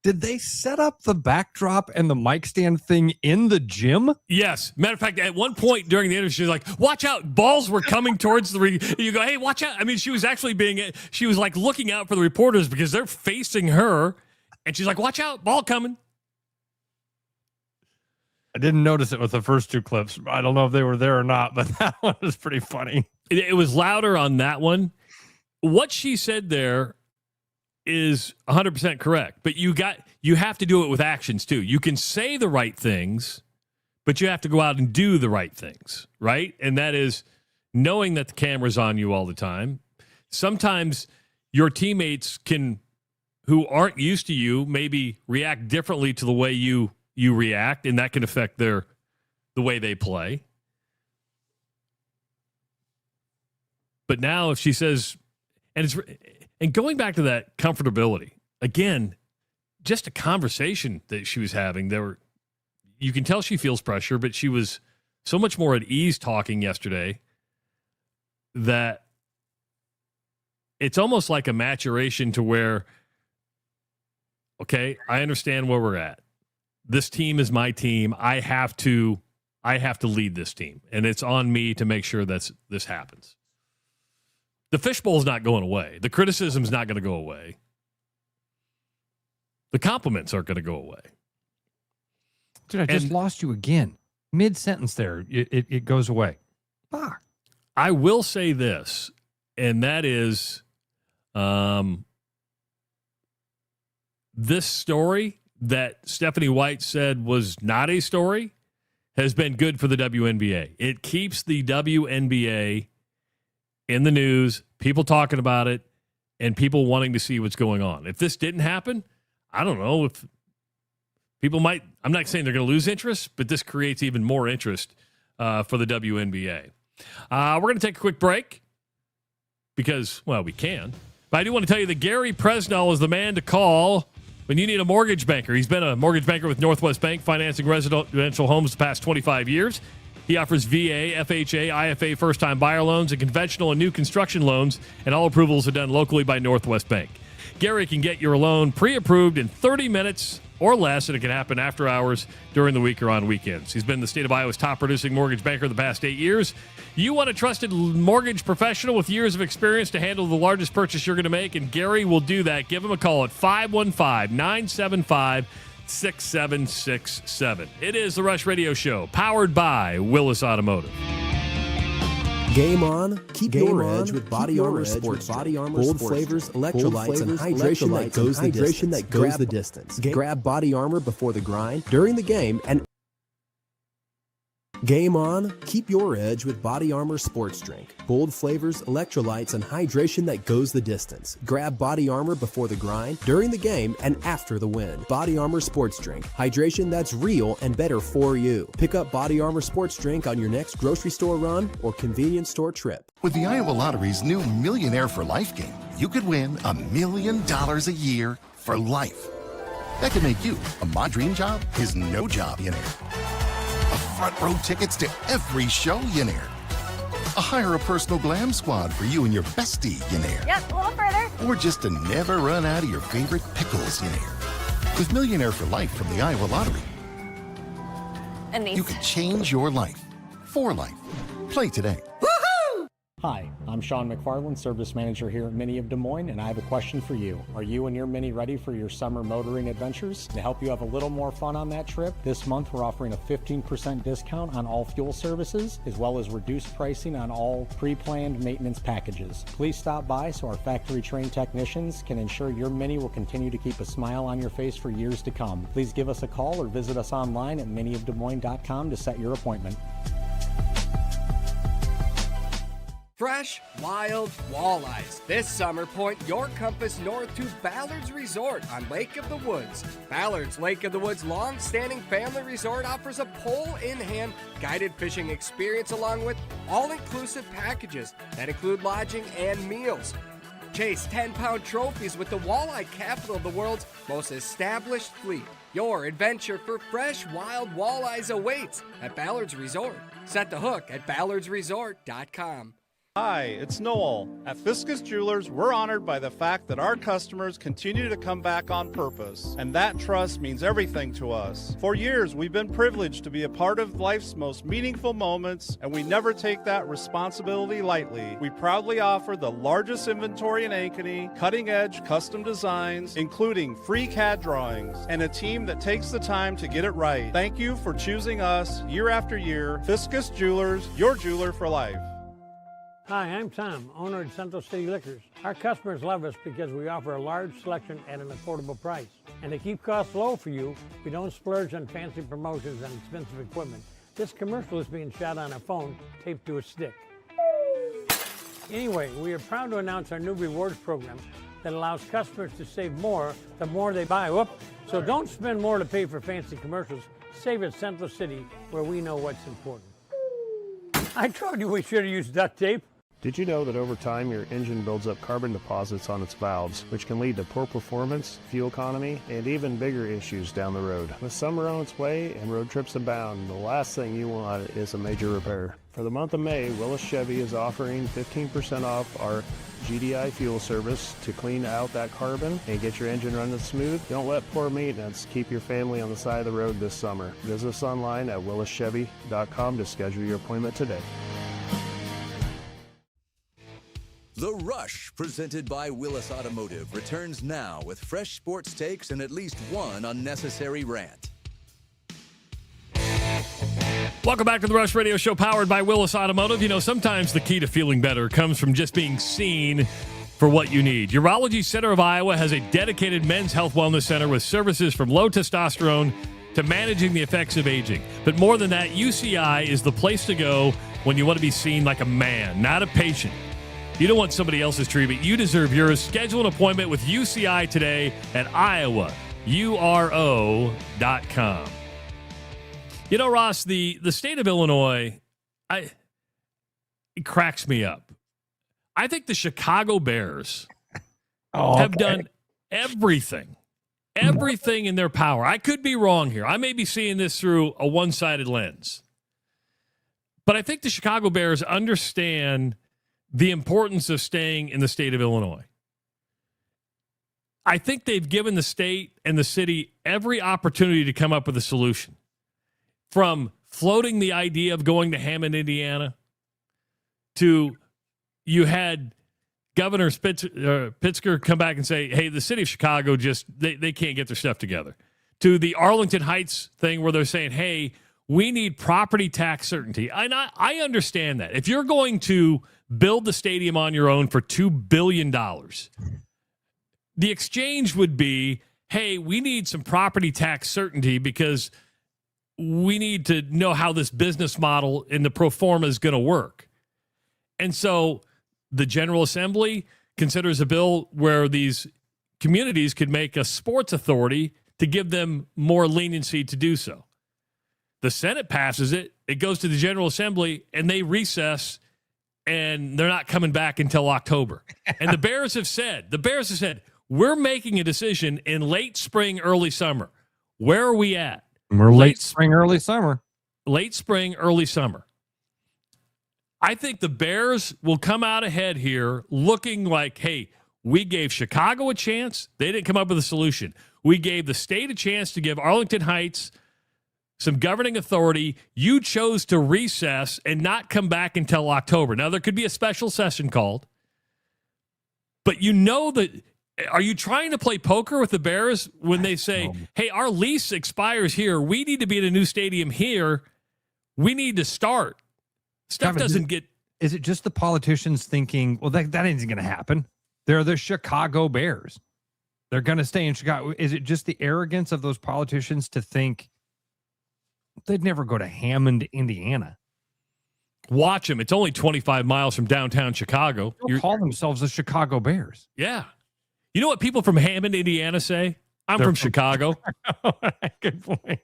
[SPEAKER 6] Did they set up the backdrop and the mic stand thing in the gym?
[SPEAKER 5] Yes. Matter of fact, at one point during the interview, she was like, watch out. Balls were coming towards the ring. You go, hey, watch out. I mean, she was like looking out for the reporters because they're facing her. And she's like, watch out. Ball coming.
[SPEAKER 6] I didn't notice it with the first two clips. I don't know if they were there or not, but that one was pretty funny.
[SPEAKER 5] It was louder on that one. What she said there is 100% correct, but you have to do it with actions too. You can say the right things, but you have to go out and do the right things, right? And that is knowing that the camera's on you all the time. Sometimes your teammates who aren't used to you, maybe react differently to the way you react, and that can affect the way they play. But now if she says, and going back to that comfortability, again, just a conversation that she was having, you can tell she feels pressure, but she was so much more at ease talking yesterday that it's almost like a maturation to where, okay, I understand where we're at. This team is my team. I have to lead this team, and it's on me to make sure that this happens. The fishbowl's not going away. The criticism's not going to go away. The compliments aren't going to go away.
[SPEAKER 6] Dude, I just lost you again. Mid-sentence there, it goes away. Ah.
[SPEAKER 5] I will say this, and that is this story that Stephanie White said was not a story has been good for the WNBA. It keeps the WNBA in the news, people talking about it, and people wanting to see what's going on. If this didn't happen, I don't know if people might, I'm not saying they're going to lose interest, but this creates even more interest for the WNBA. We're going to take a quick break because, well, we can. But I do want to tell you that Gary Presnell is the man to call when you need a mortgage banker. He's been a mortgage banker with Northwest Bank, financing residential homes the past 25 years. He offers VA, FHA, IFA first-time buyer loans and conventional and new construction loans, and all approvals are done locally by Northwest Bank. Gary can get your loan pre-approved in 30 minutes or less, and it can happen after hours during the week or on weekends. He's been the state of Iowa's top producing mortgage banker the past 8 years. You want a trusted mortgage professional with years of experience to handle the largest purchase you're going to make, and Gary will do that. Give him a call at 515-975-6767. It is the Rush Radio Show, powered by Willis Automotive.
[SPEAKER 10] Game on, keep your edge with Body Armor Sports. Bold flavors, electrolytes, and hydration that goes the distance. Grab Body Armor before the grind, during the game, and Game on, keep your edge with Body Armor Sports Drink. Bold flavors, electrolytes, and hydration that goes the distance. Grab Body Armor before the grind, during the game, and after the win. Body Armor Sports Drink. Hydration that's real and better for you. Pick up Body Armor Sports Drink on your next grocery store run or convenience store trip.
[SPEAKER 7] With the Iowa Lottery's new Millionaire for Life game, you could win $1 million a year for life. That could make you a My Dream Job is No Job millionaire. Front row tickets to every show millionaire. Hire a personal glam squad for you and your bestie millionaire.
[SPEAKER 8] Yep, a little further.
[SPEAKER 7] Or just to never run out of your favorite pickles millionaire. With Millionaire for Life from the Iowa Lottery,
[SPEAKER 8] And these.
[SPEAKER 7] you can change your life for life. Play today.
[SPEAKER 11] Hi, I'm Sean McFarland, Service Manager here at Mini of Des Moines, and I have a question for you. Are you and your Mini ready for your summer motoring adventures? To help you have a little more fun on that trip, this month we're offering a 15% discount on all fuel services, as well as reduced pricing on all pre-planned maintenance packages. Please stop by so our factory-trained technicians can ensure your Mini will continue to keep a smile on your face for years to come. Please give us a call or visit us online at miniofdesmoines.com to set your appointment.
[SPEAKER 12] Fresh, wild walleyes. This summer, point your compass north to Ballard's Resort on Lake of the Woods. Ballard's Lake of the Woods long-standing family resort offers a pole-in-hand guided fishing experience along with all-inclusive packages that include lodging and meals. Chase 10-pound trophies with the walleye capital of the world's most established fleet. Your adventure for fresh, wild walleyes awaits at Ballard's Resort. Set the hook at ballardsresort.com.
[SPEAKER 15] Hi, it's Noel. At Fiskus Jewelers, we're honored by the fact that our customers continue to come back on purpose, and that trust means everything to us. For years, we've been privileged to be a part of life's most meaningful moments, and we never take that responsibility lightly. We proudly offer the largest inventory in Ankeny, cutting-edge custom designs, including free CAD drawings, and a team that takes the time to get it right. Thank you for choosing us year after year. Fiskus Jewelers, your jeweler for life.
[SPEAKER 23] Hi, I'm Tom, owner of Central City Liquors. Our customers love us because we offer a large selection at an affordable price. And to keep costs low for you, we don't splurge on fancy promotions and expensive equipment. This commercial is being shot on a phone taped to a stick. Anyway, we are proud to announce our new rewards program that allows customers to save more the more they buy. So don't spend more to pay for fancy commercials. Save at Central City, where we know what's important. I told you we should have used duct tape.
[SPEAKER 24] Did you know that over time your engine builds up carbon deposits on its valves, which can lead to poor performance, fuel economy, and even bigger issues down the road? With summer on its way and road trips abound, the last thing you want is a major repair. For the month of May, Willis Chevy is offering 15% off our GDI fuel service to clean out that carbon and get your engine running smooth. Don't let poor maintenance keep your family on the side of the road this summer. Visit us online at willischevy.com to schedule your appointment today.
[SPEAKER 4] The Rush, presented by Willis Automotive, returns now with fresh sports takes and at least one unnecessary rant.
[SPEAKER 5] Welcome back to the Rush Radio Show, powered by Willis Automotive. You know, sometimes the key to feeling better comes from just being seen for what you need. Urology Center of Iowa has a dedicated men's health wellness center with services from low testosterone to managing the effects of aging. But more than that, UCI is the place to go when you want to be seen like a man, not a patient. You don't want somebody else's treatment. You deserve yours. Schedule an appointment with UCI today at iowauro.com. You know, Ross, the state of Illinois, it cracks me up. I think the Chicago Bears have done everything in their power. I could be wrong here. I may be seeing this through a one-sided lens. But I think the Chicago Bears understand the importance of staying in the state of Illinois. I think they've given the state and the city every opportunity to come up with a solution. From floating the idea of going to Hammond, Indiana, to you had Governor Pritzker come back and say, hey, the city of Chicago they can't get their stuff together. To the Arlington Heights thing where they're saying, hey, we need property tax certainty. And I understand that. If you're going to build the stadium on your own for $2 billion, the exchange would be, hey, we need some property tax certainty because we need to know how this business model in the pro forma is going to work. And so the General Assembly considers a bill where these communities could make a sports authority to give them more leniency to do so. The Senate passes it. It goes to the General Assembly, and they recess, and they're not coming back until October. And the Bears have said, we're making a decision in late spring, early summer. Where are we at?
[SPEAKER 6] We're late spring, early summer.
[SPEAKER 5] Late spring, early summer. I think the Bears will come out ahead here looking like, hey, we gave Chicago a chance. They didn't come up with a solution. We gave the state a chance to give Arlington Heights some governing authority. You chose to recess and not come back until October. Now, there could be a special session called, but you know that. Are you trying to play poker with the Bears when they say, hey, our lease expires here. We need to be at a new stadium here. We need to start. Stuff doesn't get.
[SPEAKER 6] Is it just the politicians thinking, well, that isn't going to happen? They're the Chicago Bears. They're going to stay in Chicago. Is it just the arrogance of those politicians to think they'd never go to Hammond, Indiana?
[SPEAKER 5] Watch them. It's only 25 miles from downtown Chicago.
[SPEAKER 6] They'll call themselves the Chicago Bears.
[SPEAKER 5] Yeah. You know what people from Hammond, Indiana say? I'm from Chicago.
[SPEAKER 6] Good point.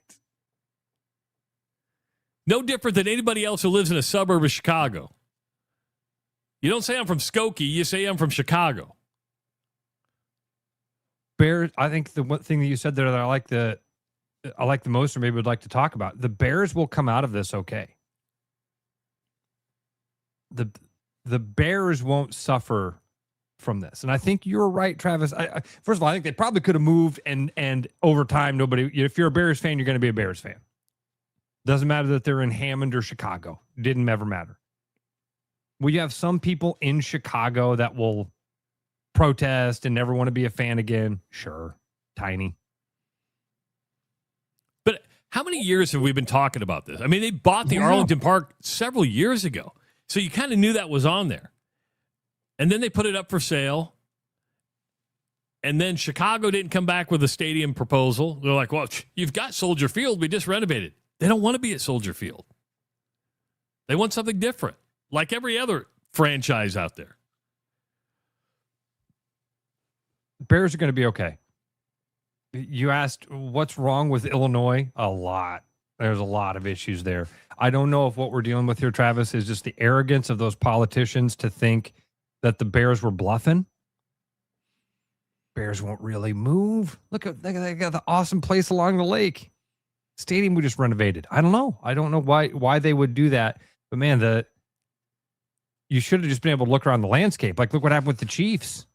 [SPEAKER 5] No different than anybody else who lives in a suburb of Chicago. You don't say I'm from Skokie. You say I'm from Chicago.
[SPEAKER 6] Bears, I think the one thing that you said there that I like the most, or maybe would like to talk about, the Bears will come out of this okay. The Bears won't suffer from this. And I think you're right, Travis. First of all, I think they probably could have moved and over time, if you're a Bears fan, you're going to be a Bears fan. Doesn't matter that they're in Hammond or Chicago. Didn't ever matter. We have some people in Chicago that will protest and never want to be a fan again. Sure. Tiny.
[SPEAKER 5] But how many years have we been talking about this? I mean, they bought the Arlington Park several years ago. So you kind of knew that was on there. And then they put it up for sale. And then Chicago didn't come back with a stadium proposal. They're like, well, you've got Soldier Field. We just renovated. They don't want to be at Soldier Field. They want something different, like every other franchise out there.
[SPEAKER 6] Bears are going to be okay. You asked what's wrong with Illinois? A lot. There's a lot of issues there. I don't know if what we're dealing with here, Travis, is just the arrogance of those politicians to think that the Bears were bluffing. Bears won't really move. Look at they got the awesome place along the lake. Stadium we just renovated. I don't know. I don't know why they would do that. But man, you should have just been able to look around the landscape. Like, look what happened with the Chiefs.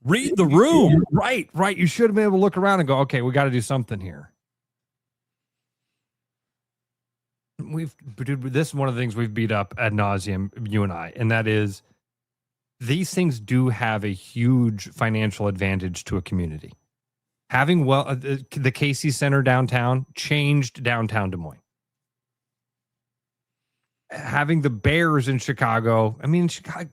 [SPEAKER 5] Read the room.
[SPEAKER 6] Right. You should have been able to look around and go, okay, we got to do something here. This is one of the things we've beat up ad nauseum, you and I, and that is these things do have a huge financial advantage to a community. Having the Casey Center downtown changed downtown Des Moines. Having the Bears in Chicago, I mean, Chicago,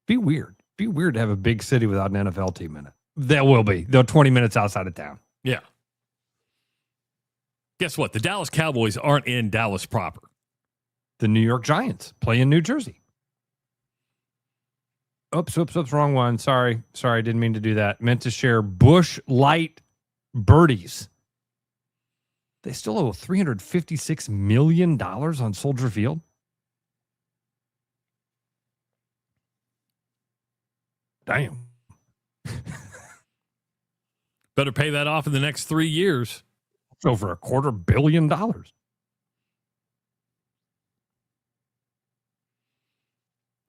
[SPEAKER 6] be weird. Be weird to have a big city without an NFL team in it. There will be. They're 20 minutes outside of town.
[SPEAKER 5] Yeah. Guess what? The Dallas Cowboys aren't in Dallas proper.
[SPEAKER 6] The New York Giants play in New Jersey. Oops, wrong one. Sorry, didn't mean to do that. Meant to share Busch Light birdies. They still owe $356 million on Soldier Field. Damn.
[SPEAKER 5] Better pay that off in the next 3 years.
[SPEAKER 6] It's over $250 million.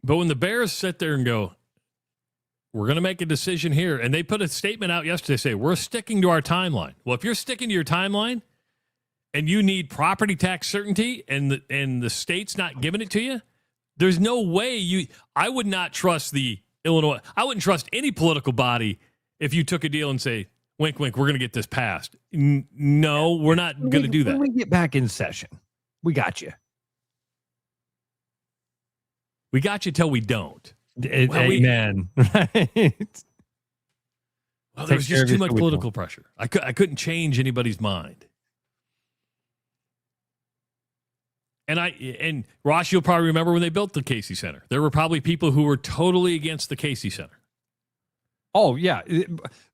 [SPEAKER 5] But when the Bears sit there and go, we're going to make a decision here, and they put a statement out yesterday, say, we're sticking to our timeline. Well, if you're sticking to your timeline and you need property tax certainty and the state's not giving it to you, there's no way I would not trust the Illinois. I wouldn't trust any political body if you took a deal and say, wink, wink, we're going to get this passed. No, we're not going to do that.
[SPEAKER 6] When we get back in session, we got you.
[SPEAKER 5] We got you till we don't.
[SPEAKER 6] Amen. Right.
[SPEAKER 5] Well, there was just too much political pressure. I couldn't change anybody's mind. And Ross, you'll probably remember when they built the Casey Center. There were probably people who were totally against the Casey Center.
[SPEAKER 6] Oh, yeah.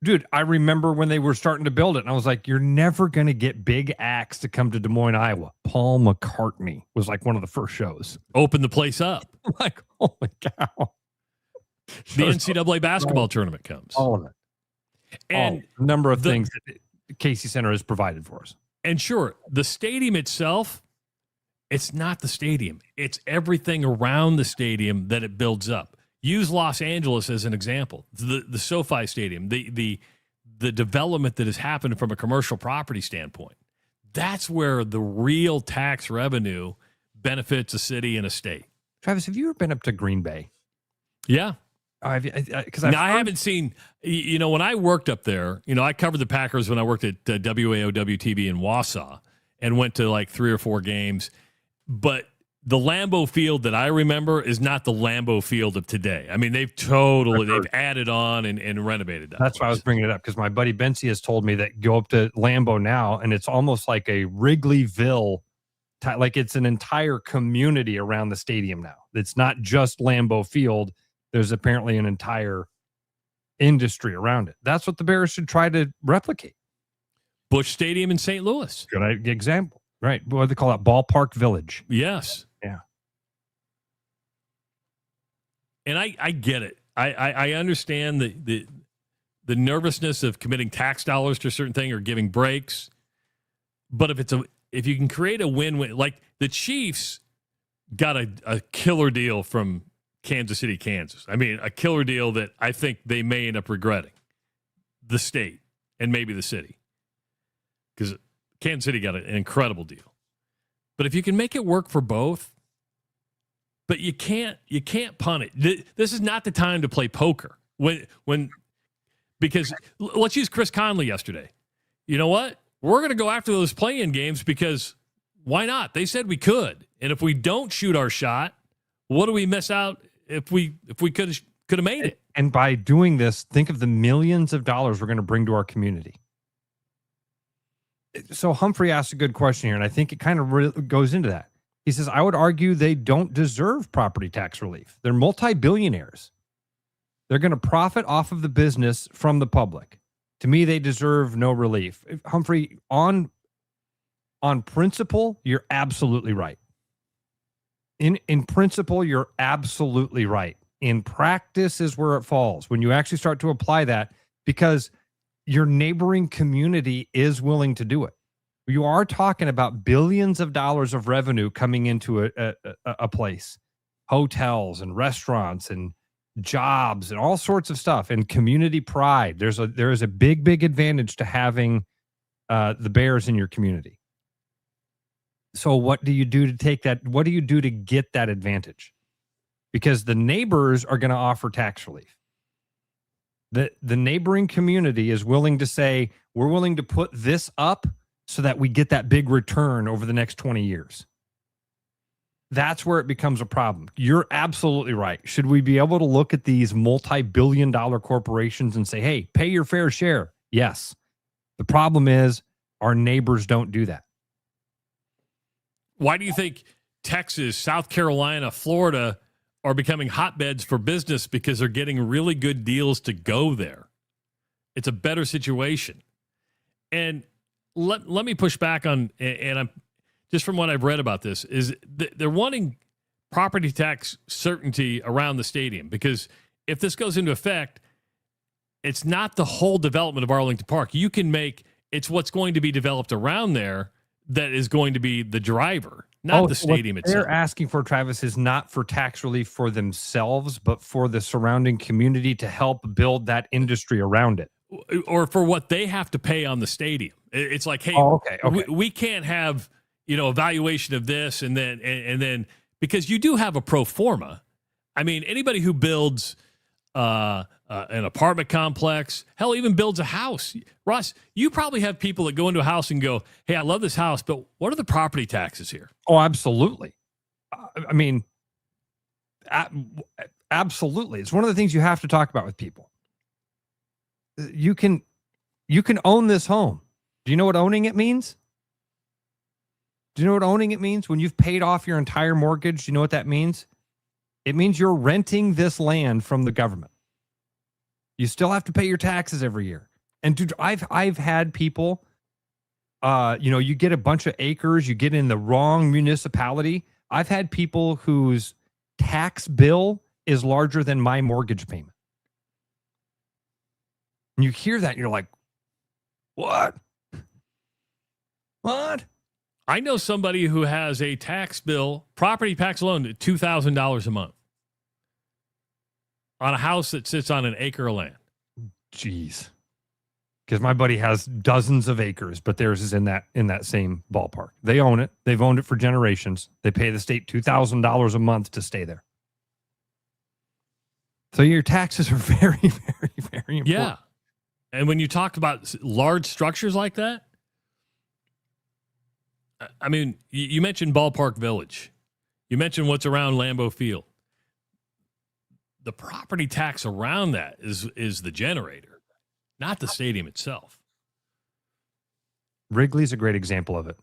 [SPEAKER 6] Dude, I remember when they were starting to build it, and I was like, you're never going to get big acts to come to Des Moines, Iowa. Paul McCartney was like one of the first shows.
[SPEAKER 5] Open the place up.
[SPEAKER 6] Like, oh my cow.
[SPEAKER 5] The NCAA basketball tournament comes.
[SPEAKER 6] All of it.
[SPEAKER 5] And
[SPEAKER 6] a number of things that the Casey Center has provided for us.
[SPEAKER 5] And sure, the stadium itself, it's not the stadium. It's everything around the stadium that it builds up. Use Los Angeles as an example. The SoFi Stadium, the development that has happened from a commercial property standpoint. That's where the real tax revenue benefits a city and a state.
[SPEAKER 6] Travis, have you ever been up to Green Bay?
[SPEAKER 5] Yeah.
[SPEAKER 6] I
[SPEAKER 5] haven't seen, when I worked up there, I covered the Packers when I worked at WAOW-TV in Wausau and went to like 3 or 4 games. But the Lambeau Field that I remember is not the Lambeau Field of today. I mean, they've added on and renovated that.
[SPEAKER 6] That's why I was bringing it up, because my buddy Bency has told me that go up to Lambeau now, and it's almost like a Wrigleyville, like it's an entire community around the stadium now. It's not just Lambeau Field. There's apparently an entire industry around it. That's what the Bears should try to replicate.
[SPEAKER 5] Busch Stadium in St. Louis.
[SPEAKER 6] Good example. Right. What do they call that? Ballpark Village.
[SPEAKER 5] Yes.
[SPEAKER 6] Yeah.
[SPEAKER 5] And I get it. I understand the nervousness of committing tax dollars to a certain thing or giving breaks. But if you can create a win-win, like the Chiefs got a killer deal from Kansas City, Kansas. I mean, a killer deal that I think they may end up regretting, the state and maybe the city. Because Kansas City got an incredible deal. But if you can make it work for both, but you can't punt it. This is not the time to play poker. Because let's use Chris Conley yesterday. You know what? We're going to go after those play-in games because why not? They said we could. And if we don't shoot our shot, what do we miss out if we could have made it?
[SPEAKER 6] And by doing this, think of the millions of dollars we're going to bring to our community. So Humphrey asked a good question here, and I think it kind of goes into that. He says, I would argue they don't deserve property tax relief. They're multi-billionaires. They're going to profit off of the business from the public. To me, they deserve no relief. Humphrey, on principle, you're absolutely right. In principle, you're absolutely right. In practice is where it falls. When you actually start to apply that, because your neighboring community is willing to do it. You are talking about billions of dollars of revenue coming into a place, hotels and restaurants and jobs and all sorts of stuff, and community pride. There is a big advantage to having the Bears in your community. So what do you do to take that? What do you do to get that advantage? Because the neighbors are going to offer tax relief. The neighboring community is willing to say, we're willing to put this up so that we get that big return over the next 20 years. That's where it becomes a problem. You're absolutely right. Should we be able to look at these multi-billion-dollar corporations and say, hey, pay your fair share? Yes. The problem is our neighbors don't do that.
[SPEAKER 5] Why do you think Texas, South Carolina, Florida are becoming hotbeds for business? Because they're getting really good deals to go there. It's a better situation. And let me push back on, and I'm just from what I've read about this, is they're wanting property tax certainty around the stadium, because if this goes into effect, it's not the whole development of Arlington Park. It's what's going to be developed around there that is going to be the driver. not the stadium
[SPEAKER 6] what
[SPEAKER 5] itself.
[SPEAKER 6] they're asking for, Travis, is not for tax relief for themselves, but for the surrounding community to help build that industry around it.
[SPEAKER 5] Or for what they have to pay on the stadium. It's like, hey,
[SPEAKER 6] okay.
[SPEAKER 5] We can't have, a valuation of this and then because you do have a pro forma. I mean, anybody who builds an apartment complex, hell, even builds a house. Ross, you probably have people that go into a house and go, hey, I love this house, but what are the property taxes here?
[SPEAKER 6] Oh, absolutely. I mean, absolutely. It's one of the things you have to talk about with people. You can own this home. Do you know what owning it means? Do you know what owning it means? When you've paid off your entire mortgage, do you know what that means? It means you're renting this land from the government. You still have to pay your taxes every year. And dude, I've had people, you get a bunch of acres, you get in the wrong municipality. I've had people whose tax bill is larger than my mortgage payment. And you hear that and you're like, what? What?
[SPEAKER 5] I know somebody who has a tax bill, property tax alone, $2,000 a month on a house that sits on an acre of land.
[SPEAKER 6] Jeez. Because my buddy has dozens of acres, but theirs is in that same ballpark. They own it. They've owned it for generations. They pay the state $2,000 a month to stay there. So your taxes are very, very, very important.
[SPEAKER 5] Yeah. And when you talk about large structures like that, I mean, you mentioned Ballpark Village. You mentioned what's around Lambeau Field. The property tax around that is the generator, not the stadium itself.
[SPEAKER 6] Wrigley's a great example of it.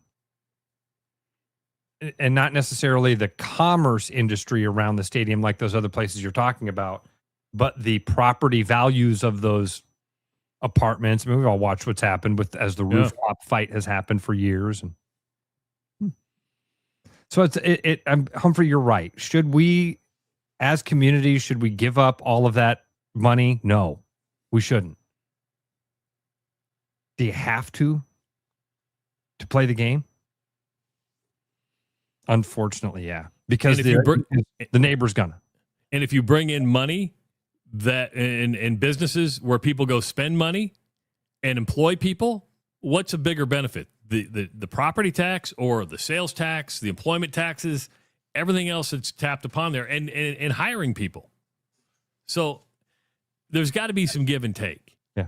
[SPEAKER 6] And not necessarily the commerce industry around the stadium like those other places you're talking about, but the property values of those apartments. I mean, we've all watched what's happened as the rooftop fight has happened for years. And so Humphrey, you're right. Should we, as communities, should we give up all of that money? No, we shouldn't. Do you have to play the game? Unfortunately, yeah. Because the neighbor's gonna.
[SPEAKER 5] And if you bring in money that in businesses where people go spend money and employ people, what's a bigger benefit? The property tax or the sales tax, the employment taxes, everything else that's tapped upon there, and hiring people. So there's got to be some give and take.
[SPEAKER 6] Yeah.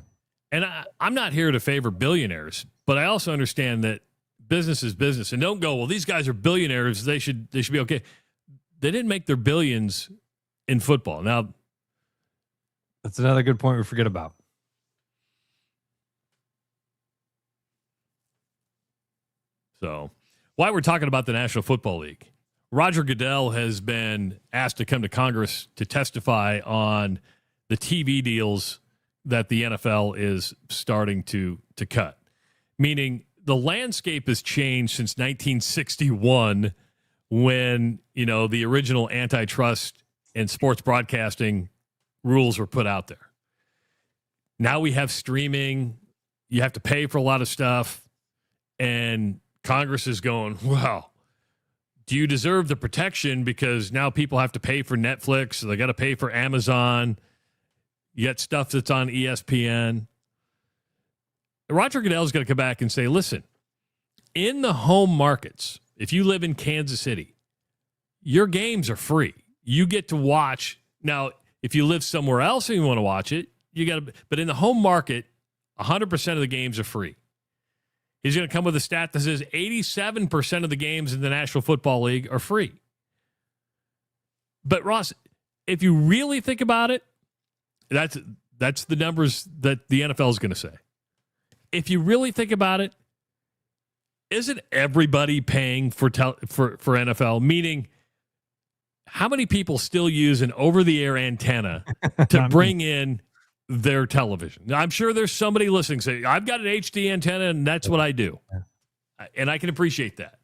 [SPEAKER 5] And I'm not here to favor billionaires, but I also understand that business is business. And don't go, well, these guys are billionaires. They should be okay. They didn't make their billions in football. Now,
[SPEAKER 6] that's another good point we forget about.
[SPEAKER 5] So, while we're talking about the National Football League, Roger Goodell has been asked to come to Congress to testify on the TV deals that the NFL is starting to cut. Meaning, the landscape has changed since 1961 when, the original antitrust and sports broadcasting rules were put out there. Now we have streaming. You have to pay for a lot of stuff. And Congress is going, well, do you deserve the protection? Because now people have to pay for Netflix. So they got to pay for Amazon. You got stuff that's on ESPN. Roger Goodell's going to come back and say, listen, in the home markets, if you live in Kansas City, your games are free. You get to watch. Now, if you live somewhere else and you want to watch it, you got to, but in the home market, 100% of the games are free. He's going to come with a stat that says 87% of the games in the National Football League are free. But Ross, if you really think about it, that's the numbers that the NFL is going to say. If you really think about it, isn't everybody paying for NFL? Meaning, how many people still use an over-the-air antenna to bring in their television? I'm sure there's somebody listening saying, I've got an HD antenna and that's what I do. And I can appreciate that.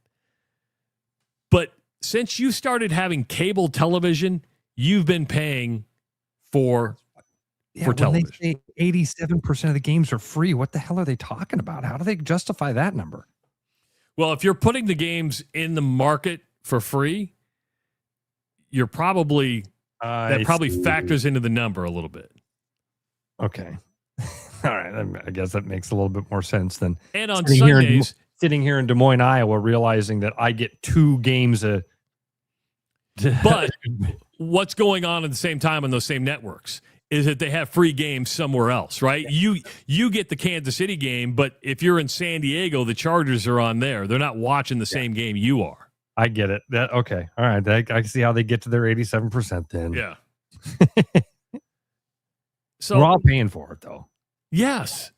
[SPEAKER 5] But since you started having cable television, you've been paying for television.
[SPEAKER 6] They say 87% of the games are free. What the hell are they talking about? How do they justify that number?
[SPEAKER 5] Well, if you're putting the games in the market for free, you're probably that probably factors into the number a little bit.
[SPEAKER 6] Okay. All right. I guess that makes a little bit more sense than
[SPEAKER 5] And on Sundays,
[SPEAKER 6] sitting here in Des Moines, Iowa, realizing that I get 2 games a.
[SPEAKER 5] But what's going on at the same time on those same networks is that they have free games somewhere else, right? You get the Kansas City game, but if you're in San Diego, the Chargers are on there. They're not watching the same game you are.
[SPEAKER 6] I get it. Okay. All right. I can see how they get to their 87% then.
[SPEAKER 5] Yeah. So
[SPEAKER 6] we're all paying for it, though.
[SPEAKER 5] Yes.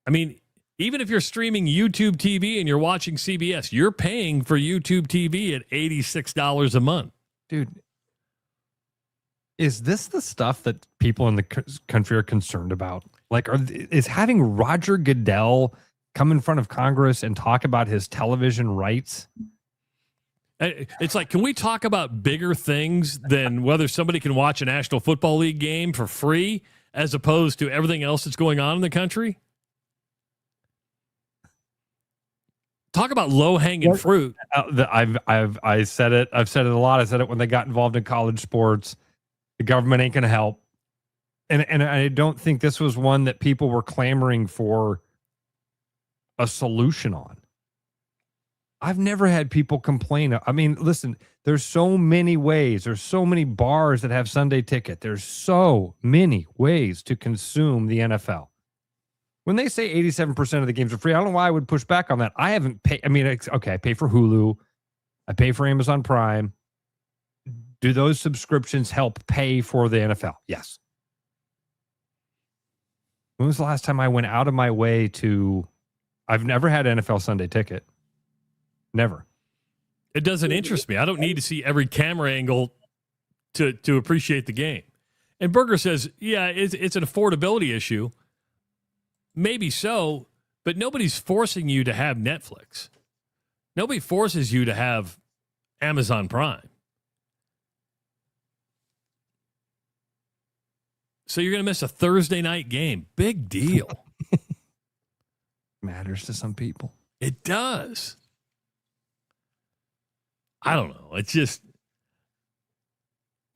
[SPEAKER 5] I mean, even if you're streaming YouTube TV and you're watching CBS, you're paying for YouTube TV at $86 a month.
[SPEAKER 6] Dude, is this the stuff that people in the country are concerned about? Like, is having Roger Goodell come in front of Congress and talk about his television rights?
[SPEAKER 5] It's like, can we talk about bigger things than whether somebody can watch a National Football League game for free as opposed to everything else that's going on in the country? Talk about low-hanging fruit.
[SPEAKER 6] I said it. I've said it a lot. I said it when they got involved in college sports. The government ain't going to help. And I don't think this was one that people were clamoring for a solution on. I've never had people complain. I mean, listen, there's so many ways. There's so many bars that have Sunday ticket. There's so many ways to consume the NFL. When they say 87% of the games are free, I don't know why I would push back on that. I haven't paid. I mean, okay, I pay for Hulu. I pay for Amazon Prime. Do those subscriptions help pay for the NFL? Yes. When was the last time I went out of my way to... I've never had an NFL Sunday ticket. Never.
[SPEAKER 5] It doesn't interest me. I don't need to see every camera angle to appreciate the game. And Berger says, yeah, it's an affordability issue. Maybe so, but nobody's forcing you to have Netflix. Nobody forces you to have Amazon Prime. So you're going to miss a Thursday night game. Big deal.
[SPEAKER 6] Matters to some people.
[SPEAKER 5] It does. I don't know. It's just,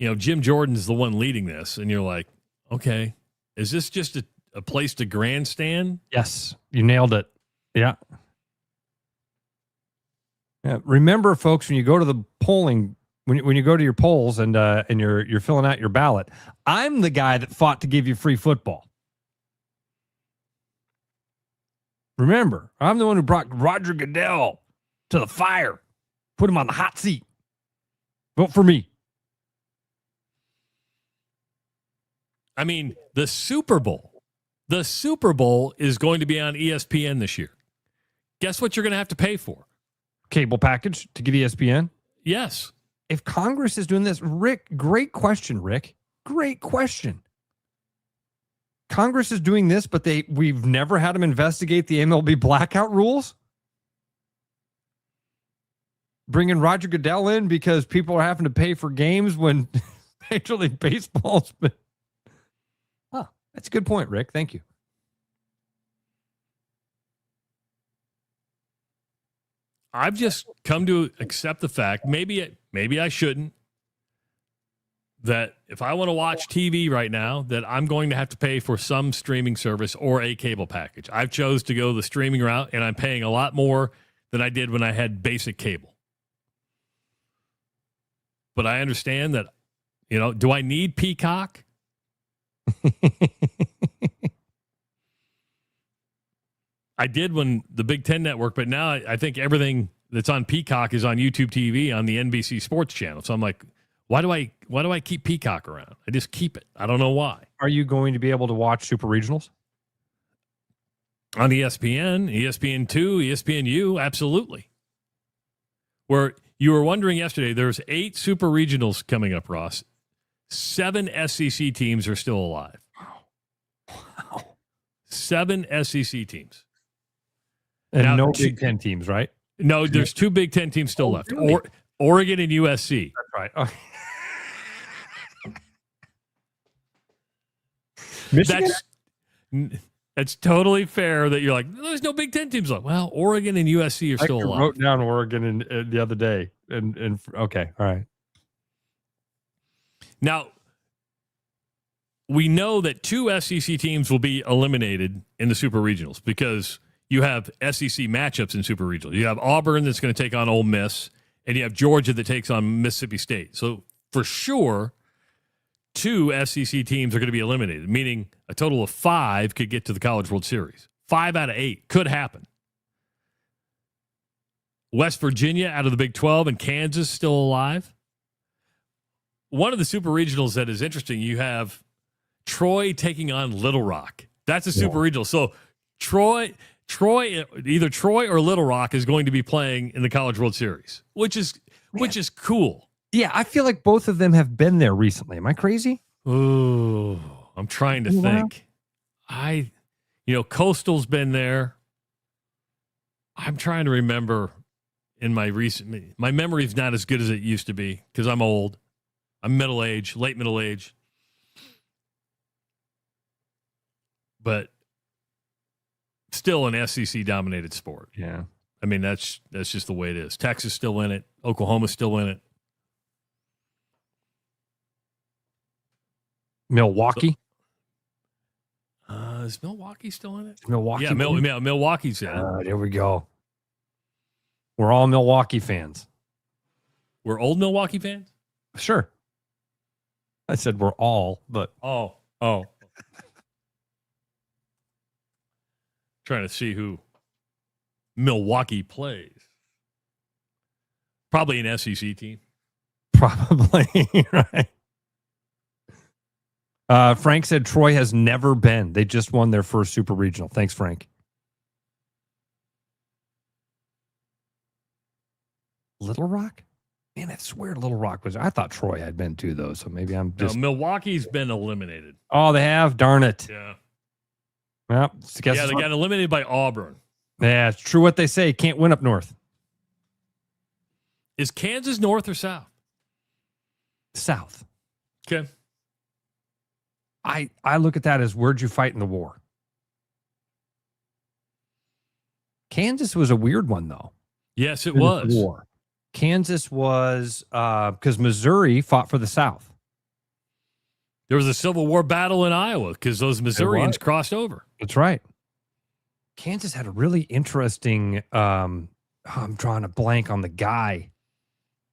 [SPEAKER 5] Jim Jordan's the one leading this, and you're like, okay, is this just a place to grandstand?
[SPEAKER 6] Yes, you nailed it. Yeah. Yeah. Remember, folks, when you go to the polling, when you go to your polls and you're filling out your ballot, I'm the guy that fought to give you free football. Remember, I'm the one who brought Roger Goodell to the fire, put him on the hot seat. Vote for me.
[SPEAKER 5] I mean, the Super Bowl is going to be on ESPN this year. Guess what you're going to have to pay for?
[SPEAKER 6] Cable package to get ESPN?
[SPEAKER 5] Yes.
[SPEAKER 6] If Congress is doing this, Rick, great question, Rick. Great question. Congress is doing this, but we've never had them investigate the MLB blackout rules? Bringing Roger Goodell in because people are having to pay for games when Major League Baseball's been... Oh, that's a good point, Rick. Thank you.
[SPEAKER 5] I've just come to accept the fact, maybe I shouldn't, that if I want to watch TV right now, that I'm going to have to pay for some streaming service or a cable package. I've chose to go the streaming route, and I'm paying a lot more than I did when I had basic cable. But I understand that, do I need Peacock? I did when the Big Ten Network, but now I think everything that's on Peacock is on YouTube TV on the NBC Sports channel. So I'm like, why do I keep Peacock around? I just keep it. I don't know why.
[SPEAKER 6] Are you going to be able to watch Super Regionals?
[SPEAKER 5] On ESPN, ESPN2, ESPNU, absolutely. Where you were wondering yesterday, there's 8 Super Regionals coming up, Ross. 7 SEC teams are still alive. Wow. 7 SEC teams.
[SPEAKER 6] And
[SPEAKER 5] now,
[SPEAKER 6] no Big Ten teams, right?
[SPEAKER 5] No, there's 2 Big Ten teams still left. Really? Oregon and USC.
[SPEAKER 6] That's right. Okay. Michigan?
[SPEAKER 5] It's totally fair that you're like, there's no Big Ten teams. Like, well, Oregon and USC are still alive.
[SPEAKER 6] I wrote down Oregon the other day. And okay, all right.
[SPEAKER 5] Now, we know that 2 SEC teams will be eliminated in the Super Regionals because you have SEC matchups in Super Regionals. You have Auburn that's going to take on Ole Miss, and you have Georgia that takes on Mississippi State. So, for sure, 2 SEC teams are going to be eliminated, meaning a total of 5 could get to the College World Series. 5 out of 8 could happen. West Virginia out of the Big 12 and Kansas still alive. One of the Super Regionals that is interesting, you have Troy taking on Little Rock. That's a Super Regional. So either Troy or Little Rock is going to be playing in the College World Series, which is cool.
[SPEAKER 6] Yeah, I feel like both of them have been there recently. Am I crazy?
[SPEAKER 5] Ooh, I'm trying to think. Coastal's been there. I'm trying to remember in my memory's not as good as it used to be because I'm old. I'm late middle age. But still an SEC-dominated sport.
[SPEAKER 6] Yeah.
[SPEAKER 5] I mean, that's just the way it is. Texas still in it. Oklahoma's still in it.
[SPEAKER 6] Milwaukee?
[SPEAKER 5] Is Milwaukee still in it?
[SPEAKER 6] Milwaukee?
[SPEAKER 5] Yeah, Milwaukee's in it.
[SPEAKER 6] There we go. We're all Milwaukee fans.
[SPEAKER 5] We're old Milwaukee fans?
[SPEAKER 6] Sure. I said we're all, but...
[SPEAKER 5] Oh. Trying to see who Milwaukee plays. Probably an SEC team.
[SPEAKER 6] Probably, right. Frank said Troy has never been. They just won their first Super Regional. Thanks, Frank. Little Rock? Man, I swear Little Rock was. I thought Troy had been too, though. So maybe I'm just.
[SPEAKER 5] No, Milwaukee's been eliminated.
[SPEAKER 6] Oh, they have? Darn it.
[SPEAKER 5] Yeah.
[SPEAKER 6] Well,
[SPEAKER 5] They got eliminated by Auburn.
[SPEAKER 6] Yeah, it's true what they say. Can't win up north.
[SPEAKER 5] Is Kansas north or south?
[SPEAKER 6] South.
[SPEAKER 5] Okay.
[SPEAKER 6] I look at that as where'd you fight in the war? Kansas was a weird one, though.
[SPEAKER 5] Yes, it was.
[SPEAKER 6] War. Kansas was because Missouri fought for the South.
[SPEAKER 5] There was a Civil War battle in Iowa because those Missourians crossed over.
[SPEAKER 6] That's right. Kansas had a really interesting. I'm drawing a blank on the guy.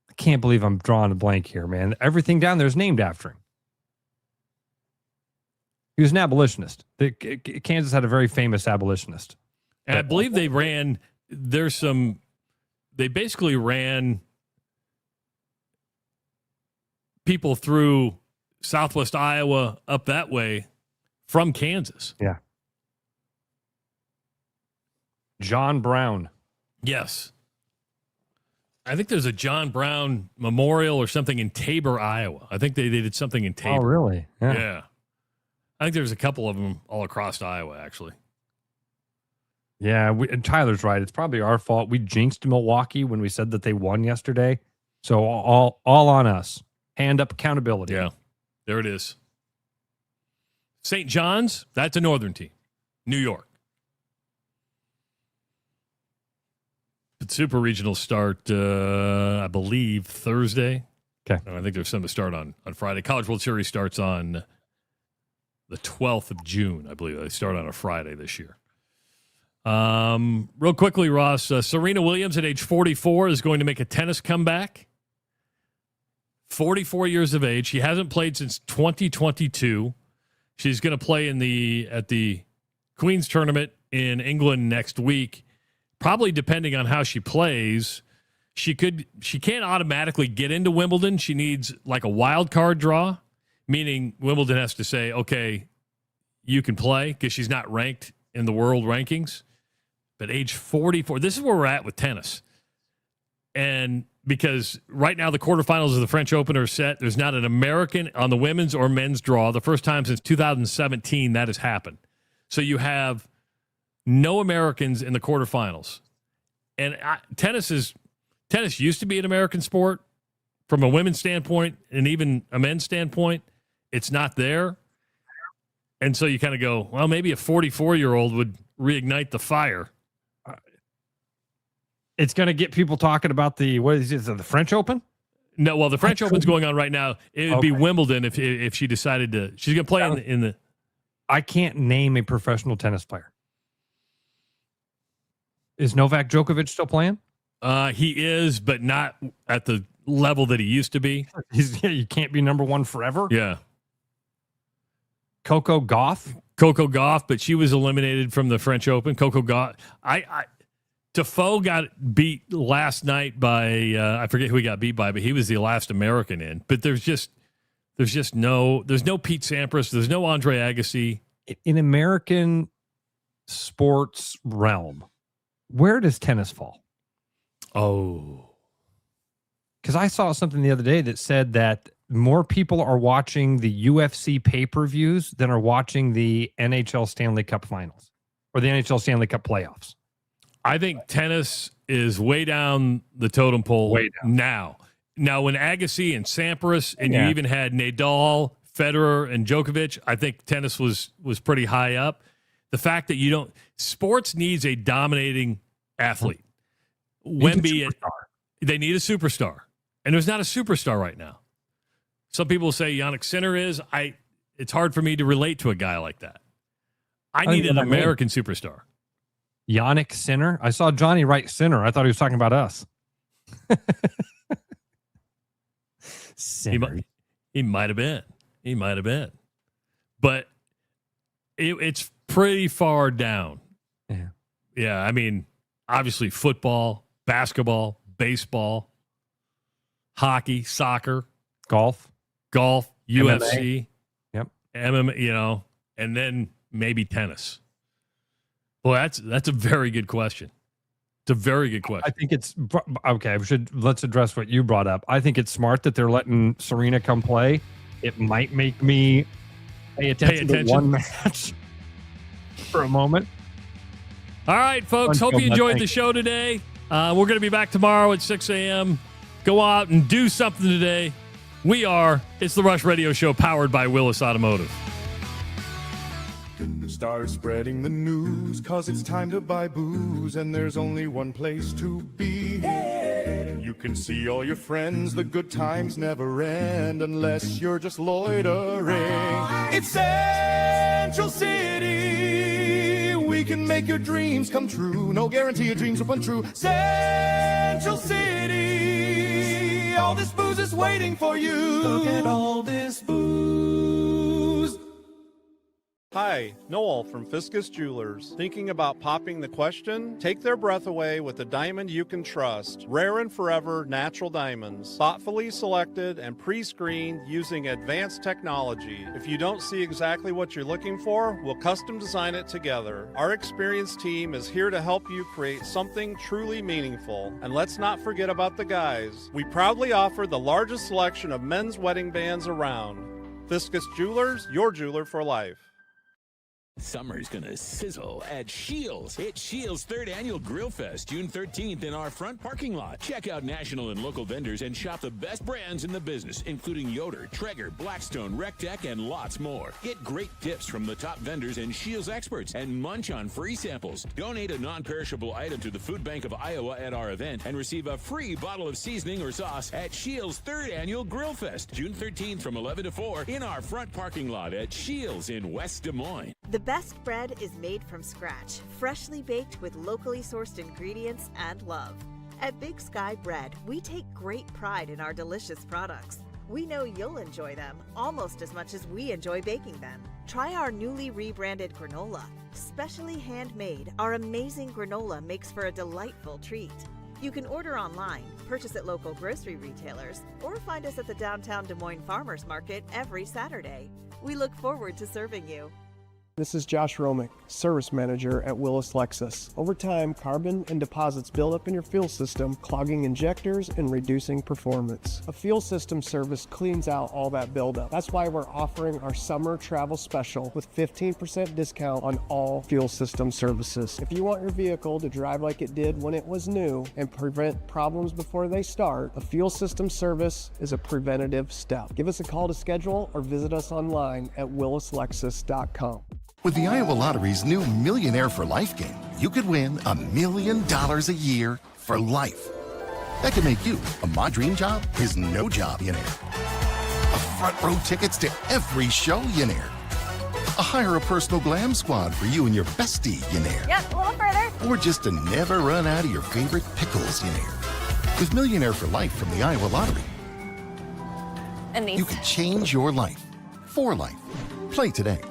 [SPEAKER 6] I can't believe I'm drawing a blank here, man. Everything down there is named after him. He was an abolitionist. Kansas had a very famous abolitionist.
[SPEAKER 5] And I believe they ran. They basically ran people through Southwest Iowa up that way from Kansas.
[SPEAKER 6] Yeah. John Brown.
[SPEAKER 5] Yes. I think there's a John Brown Memorial or something in Tabor, Iowa. I think they did something in Tabor.
[SPEAKER 6] Oh, really?
[SPEAKER 5] Yeah. I think there's a couple of them all across Iowa, actually.
[SPEAKER 6] Yeah, and Tyler's right. It's probably our fault. We jinxed Milwaukee when we said that they won yesterday. So all on us. Hand up accountability.
[SPEAKER 5] Yeah, there it is. St. John's, that's a northern team. New York. But Super Regionals start, I believe, Thursday.
[SPEAKER 6] Okay.
[SPEAKER 5] I think there's some to start on Friday. College World Series starts on the 12th of June, I believe. They start on a Friday this year. Real quickly, Ross, Serena Williams at age 44 is going to make a tennis comeback. 44 years of age. She hasn't played since 2022. She's going to play at the Queen's Tournament in England next week. Probably depending on how she plays, she can't automatically get into Wimbledon. She needs like a wild card draw, meaning Wimbledon has to say, okay, you can play because she's not ranked in the world rankings. But age 44, this is where we're at with tennis. And because right now the quarterfinals of the French Open are set, there's not an American on the women's or men's draw. The first time since 2017 that has happened. So you have no Americans in the quarterfinals. And tennis used to be an American sport from a women's standpoint and even a men's standpoint. It's not there. And so you kind of go, well, maybe a 44-year-old would reignite the fire.
[SPEAKER 6] It's going to get people talking about the French Open?
[SPEAKER 5] No, well, the French Open's going on right now. It would be Wimbledon if she decided to. She's going to play in the.
[SPEAKER 6] I can't name a professional tennis player. Is Novak Djokovic still playing?
[SPEAKER 5] He is, but not at the level that he used to be.
[SPEAKER 6] You can't be number one forever.
[SPEAKER 5] Yeah.
[SPEAKER 6] Coco Gauff, but she was eliminated from the French Open. Coco Gauff. Defoe got beat last night by I forget who he got beat by, but he was the last American in. But there's no Pete Sampras, there's no Andre Agassi. In American sports realm, where does tennis fall?
[SPEAKER 5] Oh.
[SPEAKER 6] Because I saw something the other day that said that more people are watching the UFC pay-per-views than are watching the NHL Stanley Cup finals or the NHL Stanley Cup playoffs.
[SPEAKER 5] I think tennis is way down the totem pole now. Now, when Agassi and Sampras, and you even had Nadal, Federer, and Djokovic, I think tennis was pretty high up. The fact that sports needs a dominating athlete. Wemby, they need a superstar. And there's not a superstar right now. Some people say Yannick Sinner is. It's hard for me to relate to a guy like that. I need an American superstar.
[SPEAKER 6] Yannick Sinner? I saw Johnny write Sinner. I thought he was talking about us.
[SPEAKER 5] He might have been. He might have been. But it's pretty far down.
[SPEAKER 6] Yeah.
[SPEAKER 5] Yeah, I mean, obviously football, basketball, baseball, hockey, soccer,
[SPEAKER 6] golf,
[SPEAKER 5] UFC,
[SPEAKER 6] yep,
[SPEAKER 5] MMA, and then maybe tennis. Well, that's a very good question. It's a very good question.
[SPEAKER 6] I think it's okay. Let's address what you brought up. I think it's smart that they're letting Serena come play. It might make me pay attention to one match for a moment.
[SPEAKER 5] All right, folks. Hope you enjoyed the show today. We're going to be back tomorrow at 6 a.m. Go out and do something today. It's the Rush Radio Show powered by Willis Automotive.
[SPEAKER 2] Start spreading the news, 'cause it's time to buy booze, and there's only one place to be. You can see all your friends, the good times never end, unless you're just loitering. It's Central City. We can make your dreams come true. No guarantee your dreams will come true. Central City. All this booze is waiting for you. Look at all this booze.
[SPEAKER 15] Hi, Noel from Fiscus Jewelers. Thinking about popping the question? Take their breath away with the diamond you can trust. Rare and forever natural diamonds. Thoughtfully selected and pre-screened using advanced technology. If you don't see exactly what you're looking for, we'll custom design it together. Our experienced team is here to help you create something truly meaningful. And let's not forget about the guys. We proudly offer the largest selection of men's wedding bands around. Fiscus Jewelers, your jeweler for life.
[SPEAKER 14] Summer's gonna sizzle at Shields. It's Shields' 3rd annual Grill Fest, June 13th in our front parking lot. Check out national and local vendors and shop the best brands in the business, including Yoder, Traeger, Blackstone, Rectech, and lots more. Get great tips from the top vendors and Shields experts and munch on free samples. Donate a non-perishable item to the Food Bank of Iowa at our event and receive a free bottle of seasoning or sauce at Shields' 3rd annual Grill Fest, June 13th from 11 to 4 in our front parking lot at Shields in West Des Moines.
[SPEAKER 16] The best bread is made from scratch, freshly baked with locally sourced ingredients and love. At Big Sky Bread, we take great pride in our delicious products. We know you'll enjoy them almost as much as we enjoy baking them. Try our newly rebranded granola. Specially handmade, our amazing granola makes for a delightful treat. You can order online, purchase at local grocery retailers, or find us at the downtown Des Moines Farmers Market every Saturday. We look forward to serving you.
[SPEAKER 24] This is Josh Romick, Service Manager at Willis Lexus. Over time, carbon and deposits build up in your fuel system, clogging injectors and reducing performance. A fuel system service cleans out all that buildup. That's why we're offering our summer travel special with 15% discount on all fuel system services. If you want your vehicle to drive like it did when it was new and prevent problems before they start, a fuel system service is a preventative step. Give us a call to schedule or visit us online at willislexus.com.
[SPEAKER 7] With the Iowa Lottery's new Millionaire for Life game, you could win $1 million a year for life. That could make you a My Dream Job is No Job-ionaire, a front row tickets to every show-yonaire, a hire a personal glam squad for you and your bestie-yonaire.
[SPEAKER 8] Yep, a little further.
[SPEAKER 7] Or just to never run out of your favorite pickles-yonaire. With Millionaire for Life from the Iowa Lottery,
[SPEAKER 8] And these.
[SPEAKER 7] you could change your life for life. Play today.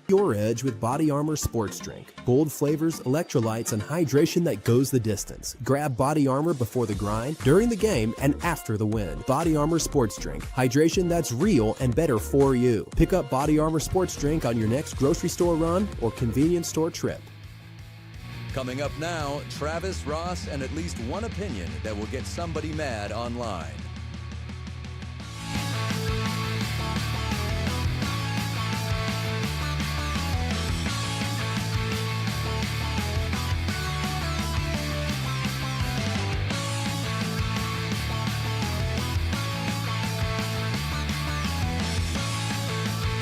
[SPEAKER 10] Your edge with Body Armor Sports Drink. Bold flavors, electrolytes, and hydration that goes the distance. Grab Body Armor before the grind, during the game, and after the win. Body Armor Sports Drink. Hydration that's real and better for you. Pick up Body Armor Sports Drink on your next grocery store run or convenience store trip.
[SPEAKER 4] Coming up now, Travis, Ross, and at least one opinion that will get somebody mad online.